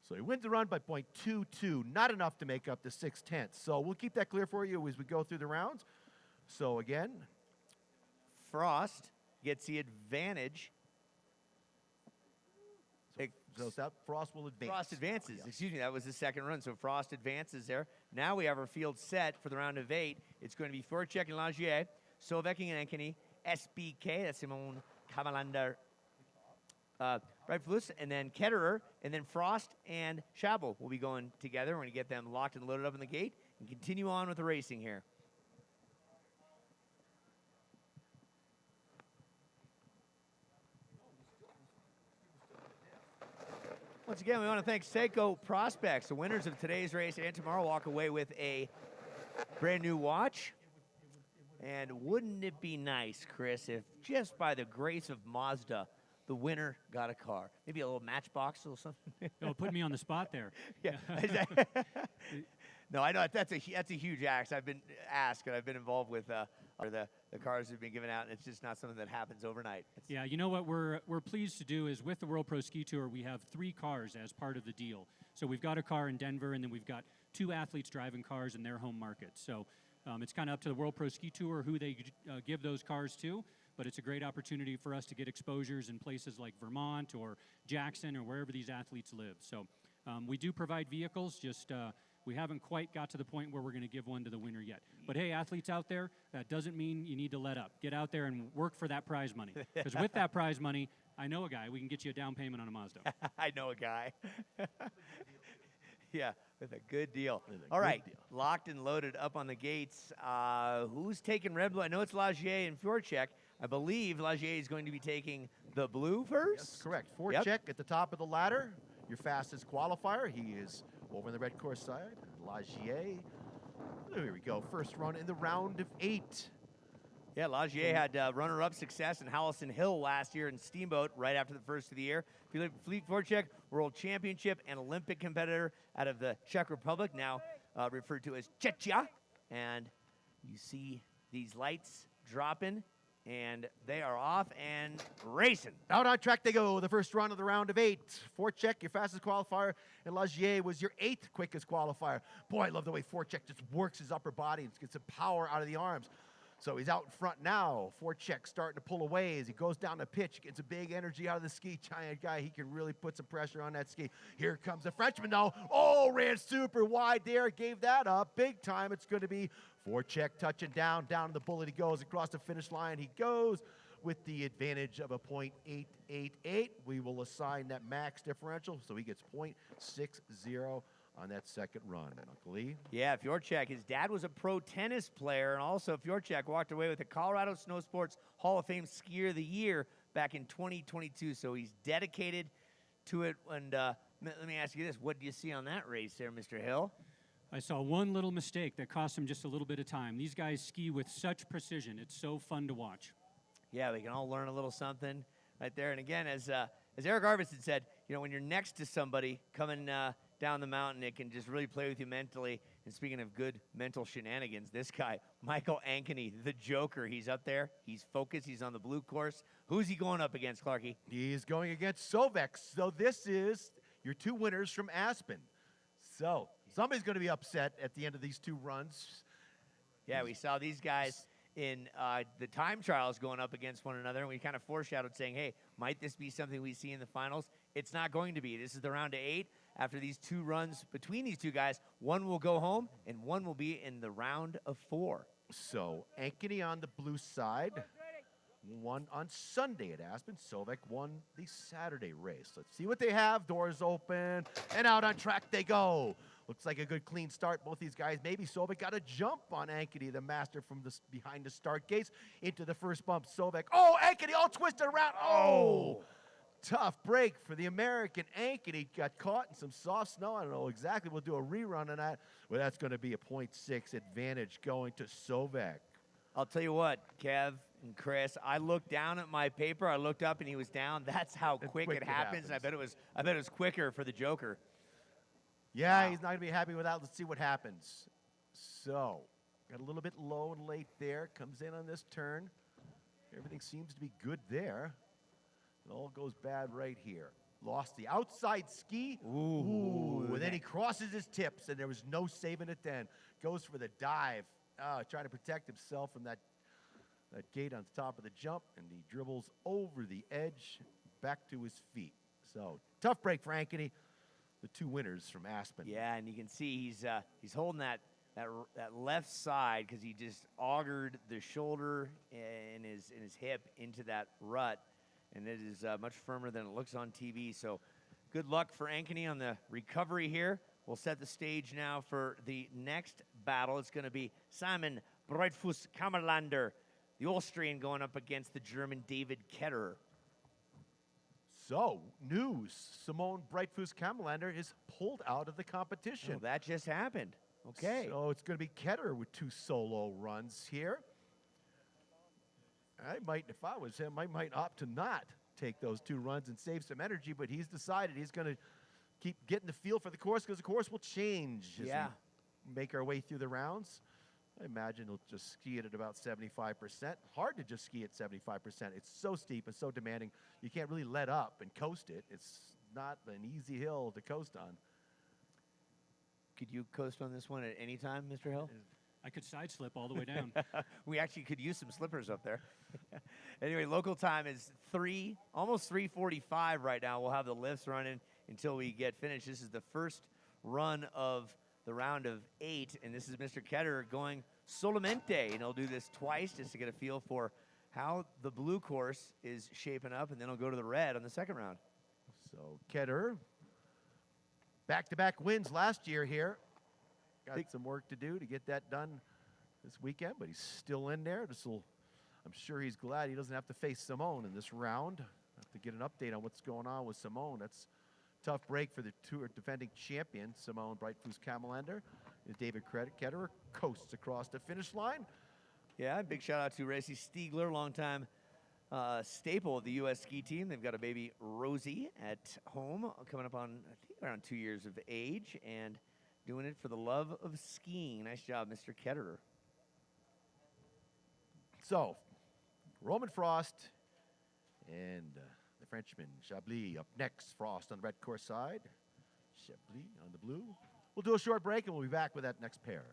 So he wins the run by 0.22, not enough to make up the 6/10. So we'll keep that clear for you as we go through the rounds. So again, Frost gets the advantage. So that Frost will advance. Frost advances. Excuse me, that was the second run. So Frost advances there. Now we have our field set for the round of 8. It's going to be Forchek and Lagier, Sovek and Ankeny, SBK, that's Simon Kamalander, Breitflus, and then Ketterer, and then Frost and Schabel will be going together. We're going to get them locked and loaded up in the gate and continue on with the racing here. Once again, we want to thank Seiko Prospects. The winners of today's race and tomorrow walk away with a brand new watch. And wouldn't it be nice, Chris, if just by the grace of Mazda, the winner got a car? Maybe a little Matchbox or something? Oh, put me on the spot there. Yeah. No, I know that's a huge ask. I've been asked, and I've been involved with the cars that have been given out, and it's just not something that happens overnight. Yeah, you know what we're pleased to do is with the World Pro Ski Tour, we have 3 cars as part of the deal. So we've got a car in Denver, and then we've got 2 athletes driving cars in their home market. So it's kind of up to the World Pro Ski Tour who they give those cars to, but it's a great opportunity for us to get exposures in places like Vermont or Jackson or wherever these athletes live. So we do provide vehicles, just we haven't quite got to the point where we're going to give one to the winner yet. But hey, athletes out there, that doesn't mean you need to let up. Get out there and work for that prize money. Because with that prize money, I know a guy. We can get you a down payment on a Mazda. I know a guy. Yeah, with a good deal. All right, locked and loaded up on the gates. Who's taking red, blue? I know it's Lagier and Forchek. I believe Lagier is going to be taking the blue first. Yes, correct. Forchek at the top of the ladder, your fastest qualifier. He is over on the red course side. Lagier. There we go. First run in the round of 8. Yeah, Lagier had runner-up success in Hallison Hill last year in Steamboat right after the first of the year. Philippe Forchek, World Championship and Olympic competitor out of the Czech Republic, now referred to as Czechia. And you see these lights dropping, and they are off and racing. Out on track they go, the first run of the round of 8. Forchek, your fastest qualifier, and Lagier was your 8th quickest qualifier. Boy, I love the way Forchek just works his upper body and gets some power out of the arms. So he's out in front now. Forchek starting to pull away as he goes down the pitch, gets a big energy out of the ski. Giant guy, he can really put some pressure on that ski. Here comes the Frenchman now. Oh, ran super wide there, gave that up big time. It's going to be Forchek touching down to the bullet. He goes across the finish line. He goes with the advantage of a .888. We will assign that max differential, so he gets .60 on that second run. Uncle Lee? Yeah, Fjorchek, his dad was a pro tennis player, and also Fjorchek walked away with the Colorado Snow Sports Hall of Fame Skier of the Year back in 2022, so he's dedicated to it. And let me ask you this, what do you see on that race there, Mr. Hill? I saw one little mistake that cost him just a little bit of time. These guys ski with such precision. It's so fun to watch. Yeah, we can all learn a little something right there. And again, as Eric Arvidsson said, when you're next to somebody coming down the mountain, it can just really play with you mentally. And speaking of good mental shenanigans, this guy, Michael Ankeny, the Joker, he's up there. He's focused. He's on the blue course. Who's he going up against, Clarky? He's going against Sovek. So this is your two winners from Aspen. So somebody's going to be upset at the end of these two runs. Yeah, we saw these guys in the time trials going up against one another, and we kind of foreshadowed saying, hey, might this be something we see in the finals? It's not going to be. This is the round of 8. After these two runs between these two guys, one will go home, and one will be in the round of 4. So Ankeny on the blue side won on Sunday at Aspen. Sovek won the Saturday race. Let's see what they have. Doors open, and out on track they go. Looks like a good clean start. Both these guys, maybe Sovek got a jump on Ankeny, the master from behind the start gates into the first bump. Sovek, Ankeny all twisted around. Tough break for the American. Ankeny got caught in some soft snow. I don't know exactly. We'll do a rerun on that. Well, that's going to be a .6 advantage going to Sovek. I'll tell you what, Kev and Chris, I looked down at my paper. I looked up and he was down. That's how quick it happens. I bet it was quicker for the Joker. Yeah, Wow. He's not going to be happy with that. Let's see what happens. So, got a little bit low and late there. Comes in on this turn. Everything seems to be good there. It all goes bad right here. Lost the outside ski. Ooh. And then he crosses his tips, and there was no saving it then. Goes for the dive, trying to protect himself from that gate on the top of the jump, and he dribbles over the edge back to his feet. So, tough break for Ankeny. The two winners from Aspen. Yeah, and you can see he's holding that left side because he just augured the shoulder and his hip into that rut, and it is much firmer than it looks on TV. So good luck for Ankeny on the recovery here. We'll set the stage now for the next battle. It's going to be Simon Breitfuss-Kammerlander, the Austrian, going up against the German David Ketterer. So, news, Simone Breitfuss-Kammerlander is pulled out of the competition. Oh, that just happened. Okay. So it's going to be Ketterer with 2 solo runs here. If I was him, I might opt to not take those 2 runs and save some energy, but he's decided he's going to keep getting the feel for the course because the course will change as we make our way through the rounds. I imagine he'll just ski it at about 75%. Hard to just ski at 75%. It's so steep and so demanding. You can't really let up and coast it. It's not an easy hill to coast on. Could you coast on this one at any time, Mr. Hill? I could side slip all the way down. We actually could use some slippers up there. Anyway, local time is almost 3:45 right now. We'll have the lifts running until we get finished. This is the first run of the round of 8, and this is Mr. Ketterer going solamente, and he'll do this twice just to get a feel for how the blue course is shaping up, and then he'll go to the red on the second round. So Ketterer, back-to-back wins last year here. Got some work to do to get that done this weekend, but he's still in there. I'm sure he's glad he doesn't have to face Simone in this round. Have to get an update on what's going on with Simone. That's tough break for the tour defending champion, Simone Breitfuss-Kammerlander. David Ketterer coasts across the finish line. Yeah, big shout out to Racy Stiegler, longtime staple of the U.S. ski team. They've got a baby, Rosie, at home, coming up on, I think, around 2 years of age, and doing it for the love of skiing. Nice job, Mr. Ketterer. So, Roman Frost and the Frenchman, Chablis, up next. Frost on the red course side. Chablis on the blue. We'll do a short break, and we'll be back with that next pair.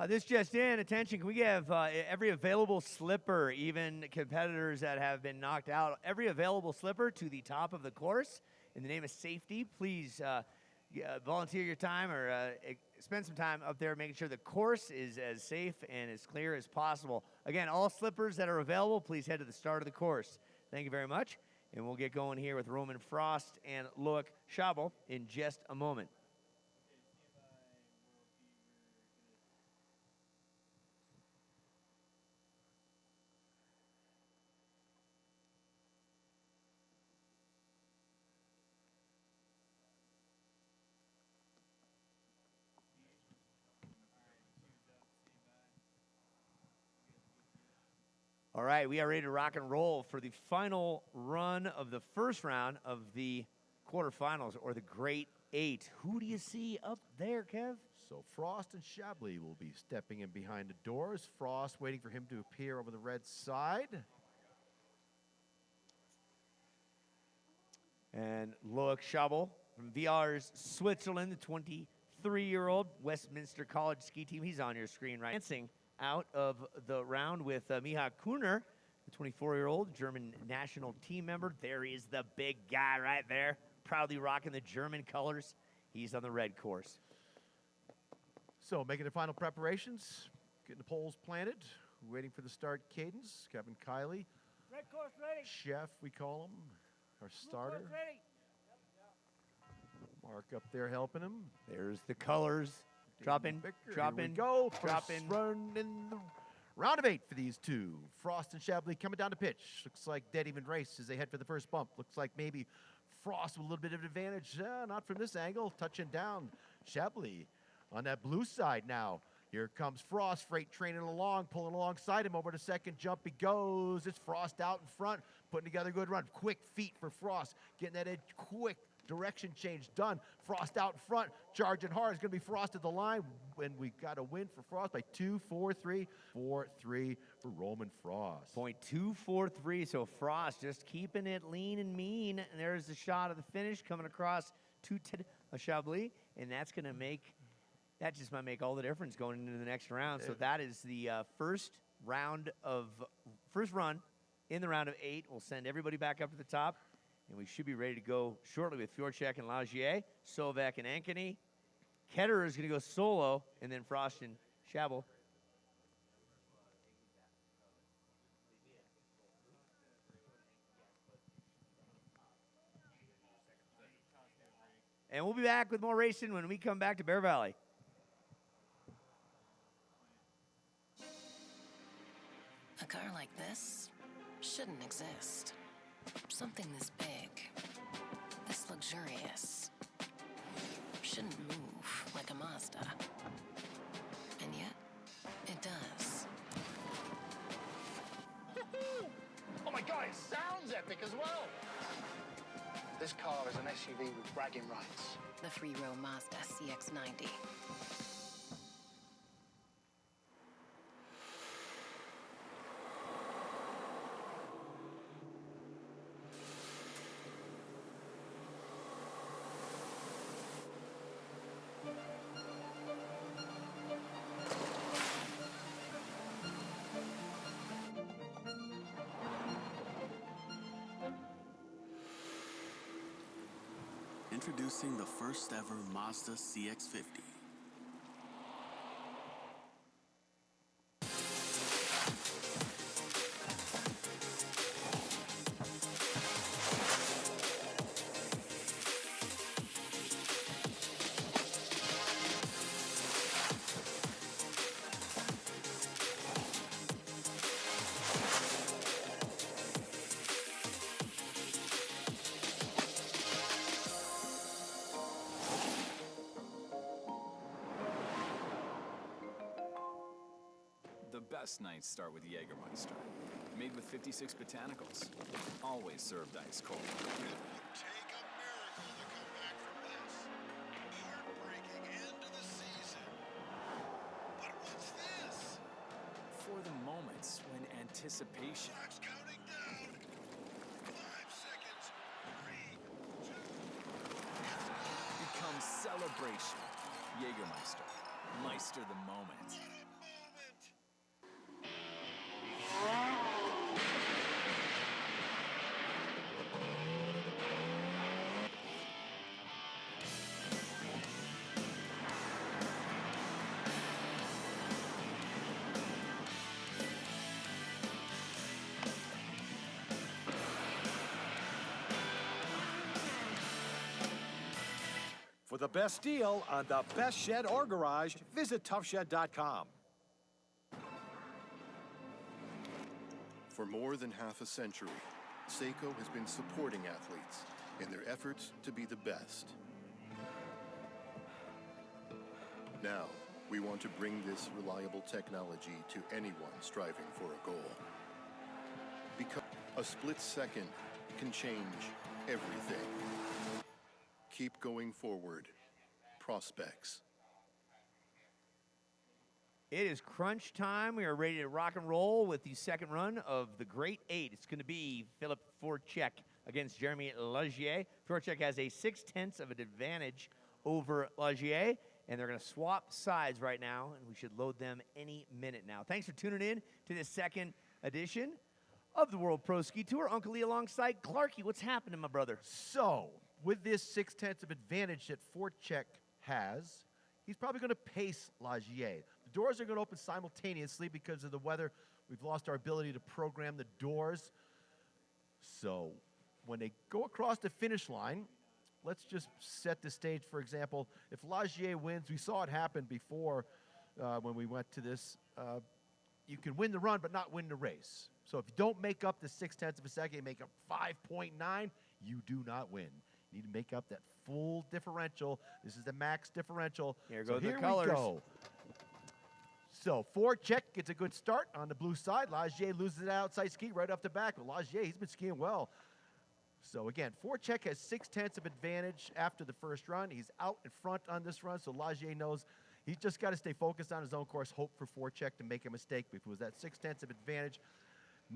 This just in, attention, can we give every available slipper, even competitors that have been knocked out, every available slipper to the top of the course in the name of safety? Please volunteer your time or spend some time up there making sure the course is as safe and as clear as possible. Again, all slippers that are available, please head to the start of the course. Thank you very much. And we'll get going here with Roman Frost and Loic Schabel in just a moment. All right, we are ready to rock and roll for the final run of the first round of the quarterfinals, or the Great Eight. Who do you see up there, Kev? So Frost and Chablis will be stepping in behind the doors. Frost waiting for him to appear over the red side. And Loic Schabel from VR's Switzerland, the 23-year-old Westminster College ski team. He's on your screen right now. Dancing out of the round with Miha Kuhner, the 24-year-old German national team member. There is the big guy right there, proudly rocking the German colors. He's on the red course. So making the final preparations, getting the poles planted, waiting for the start cadence. Kevin Kiley, Red course ready. chef we call him, our starter. Blue course ready. Mark up there helping him. There's the colors. Drop in, drop Here in, we go. drop First in. run in the round of 8 for these two. Frost and Chablis coming down to pitch. Looks like dead even race as they head for the first bump. Looks like maybe Frost with a little bit of advantage. Not from this angle. Touching down. Chablis on that blue side now. Here comes Frost, freight training along, pulling alongside him. Over the second jump he goes. It's Frost out in front, putting together a good run. Quick feet for Frost, getting that edge quick. Direction change done. Frost out in front, charging hard. It's going to be Frost at the line, and we got a win for Frost by 2-4-3. 4-3 for Roman Frost. .243, so Frost just keeping it lean and mean. And there's the shot of the finish coming across to Chablis, and that's going to make, that just might make all the difference going into the next round. So that is the first run in the round of 8. We'll send everybody back up to the top. And we should be ready to go shortly with Fjorchek and Lagier, Sovek and Ankeny. Ketterer is going to go solo, and then Frost and Schabel. And we'll be back with more racing when we come back to Bear Valley. A car like this shouldn't exist. Something this big, this luxurious, shouldn't move like a Mazda. And yet, it does. Oh my God, it sounds epic as well. This car is an SUV with bragging rights. The three-row Mazda CX-90. Introducing the first ever Mazda CX-50. The best nights start with Jägermeister. Made with 56 botanicals. Always served ice cold. Take a miracle to come back from this. Heartbreaking end to the season. But what's this? For the moments when anticipation Clock's counting down. 5 seconds. 3, 2, becomes celebration. Jägermeister. Meister the moment. what a the best deal on the best shed or garage, visit toughshed.com. For more than half a century, Seiko has been supporting athletes in their efforts to be the best. Now, we want to bring this reliable technology to anyone striving for a goal. Because a split second can change everything. Keep going forward. Prospects. It is crunch time. We are ready to rock and roll with the second run of the Great Eight. It's going to be Philip Forchek against Jeremy Lagier. Forchek has a 0.6 of an advantage over Lagier, and they're going to swap sides right now, and we should load them any minute now. Thanks for tuning in to this second edition of the World Pro Ski Tour. Uncle Lee alongside Clarky. What's happening, my brother? So, with this 0.6 of advantage that Forchek has, he's probably going to pace Lagier. The doors are going to open simultaneously because of the weather. We've lost our ability to program the doors. So when they go across the finish line, let's just set the stage. For example, if Lagier wins, we saw it happen before when we went to this. You can win the run but not win the race. So if you don't make up the 0.6 of a second, you make up 5.9, you do not win. You need to make up that full differential. This is the max differential. Here so go the here colors. we go. So Forchek gets a good start on the blue side. Lagier loses the outside ski right off the back. But Lagier, he's been skiing well. So again, Forchek has 0.6 of advantage after the first run. He's out in front on this run, so Lagier knows he's just got to stay focused on his own course, hope for Forchek to make a mistake. If it was that 0.6 of advantage,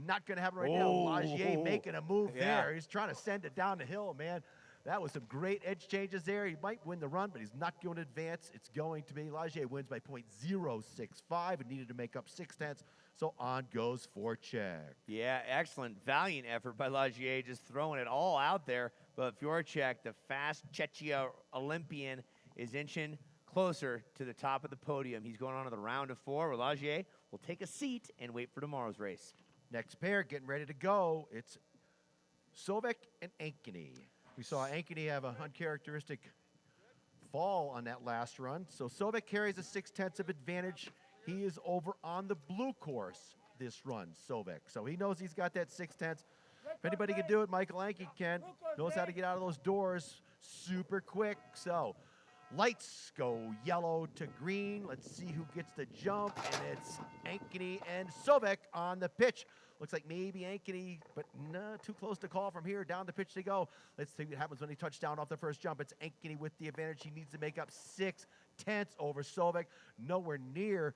not going to happen right now. Lagier making a move there. He's trying to send it down the hill, man. That was some great edge changes there. He might win the run, but he's not going to advance. It's going to be Lagier wins by 0.065 and needed to make up 0.6. So on goes Forchek. Yeah, excellent, valiant effort by Lagier, just throwing it all out there. But Forchek, the fast Czechia Olympian, is inching closer to the top of the podium. He's going on to the round of 4, where Lagier will take a seat and wait for tomorrow's race. Next pair getting ready to go. It's Sovek and Ankeny. We saw Ankeny have an uncharacteristic fall on that last run. So Sovek carries a 0.6 of advantage. He is over on the blue course this run, Sovek. So he knows he's got that 0.6. If anybody can do it, Michael Ankeny can. Knows how to get out of those doors super quick. So lights go yellow to green. Let's see who gets the jump. And it's Ankeny and Sovek on the pitch. Looks like maybe Ankeny, but no, too close to call from here. Down the pitch they go. Let's see what happens when he touches down off the first jump. It's Ankeny with the advantage. He needs to make up 0.6 over Sovek. Nowhere near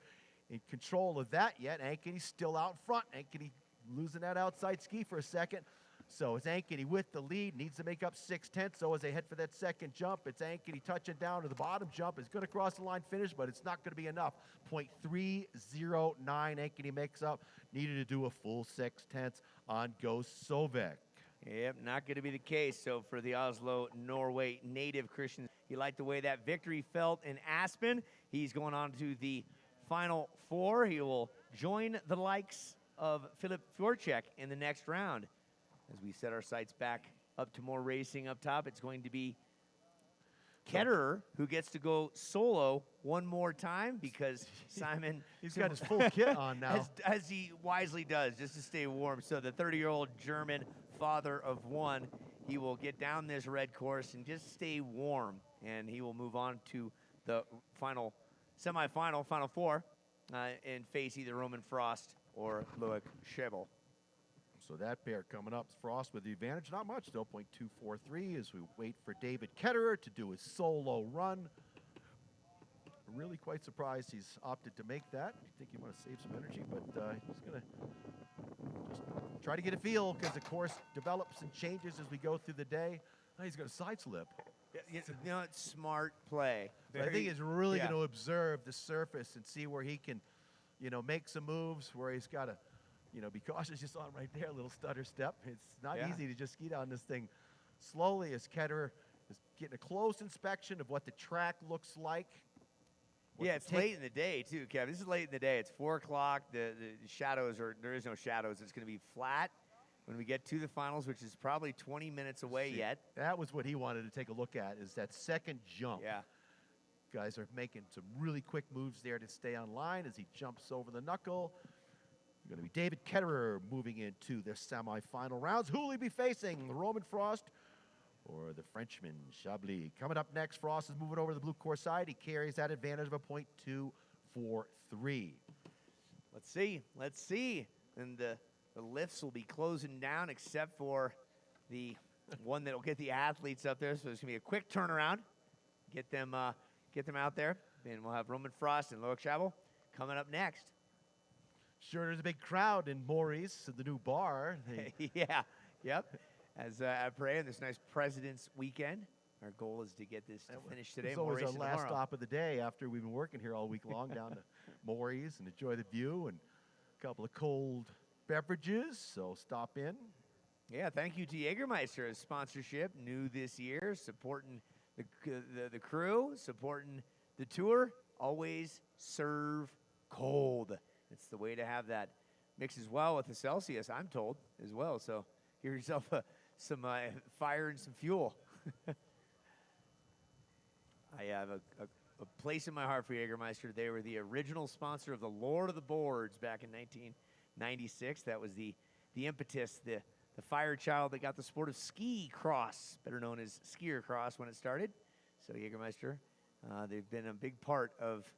in control of that yet. Ankeny's still out front. Ankeny losing that outside ski for a second. So it's Ankeny with the lead, needs to make up 0.6. So as they head for that second jump, it's Ankeny touching down to the bottom jump. It's going to cross the line finish, but it's not going to be enough. 0.309 Ankeny makes up. Needed to do a full 0.6. On goes Sovek. Yep, not going to be the case. So for the Oslo, Norway native Christian, he liked the way that victory felt in Aspen. He's going on to the final 4. He will join the likes of Philip Forchek in the next round. As we set our sights back up to more racing up top, it's going to be Ketterer who gets to go solo one more time because Simon... He's got his full kit on now. As he wisely does, just to stay warm. So the 30-year-old German father of 1, he will get down this red course and just stay warm. And he will move on to the semifinal, final 4, and face either Roman Frost or Loic Schebel. So that pair coming up, Frost with the advantage, not much, still 0.243 as we wait for David Ketterer to do his solo run. Really quite surprised he's opted to make that. I think he want to save some energy, but he's going to just try to get a feel because the course develops and changes as we go through the day. Now he's going to side slip. You know, it's smart play. So I think he's really going to observe the surface and see where he can, make some moves where he's got to, be cautious. Just on right there, a little stutter step. It's not easy to just ski down this thing slowly as Ketterer is getting a close inspection of what the track looks like. Yeah, it's late in the day, too, Kev. This is late in the day. It's 4 o'clock. The shadows there is no shadows. It's going to be flat. when we get to the finals, which is probably 20 minutes away yet. That was what he wanted to take a look at, is that second jump. Yeah. Guys are making some really quick moves there to stay on line as he jumps over the knuckle. Going to be David Ketterer moving into the semifinal rounds. Who will he be facing? Roman Frost or the Frenchman Chablis? Coming up next, Frost is moving over to the blue court side. He carries that advantage of a 0.243. Let's see. Let's see. And the lifts will be closing down except for the one that will get the athletes up there. So it's going to be a quick turnaround. Get them out there. And we'll have Roman Frost and Loic Chabot coming up next. Sure, there's a big crowd in Maurice, the new bar. Yeah, yep. As I pray on this nice President's Weekend, our goal is to get this to finish today. It's always Maurice our last tomorrow. stop of the day after we've been working here all week long down to Maurice and enjoy the view and a couple of cold beverages. So stop in. Yeah, thank you to Jägermeister as sponsorship, new this year, supporting the crew, supporting the tour. Always serve cold. It's the way to have that. Mixes well with the Celsius, I'm told, as well. So give yourself some fire and some fuel. I have a place in my heart for Jägermeister. They were the original sponsor of the Lord of the Boards back in 1996. That was the impetus, the fire child that got the sport of ski cross, better known as skier cross, when it started. So Jägermeister, they've been a big part of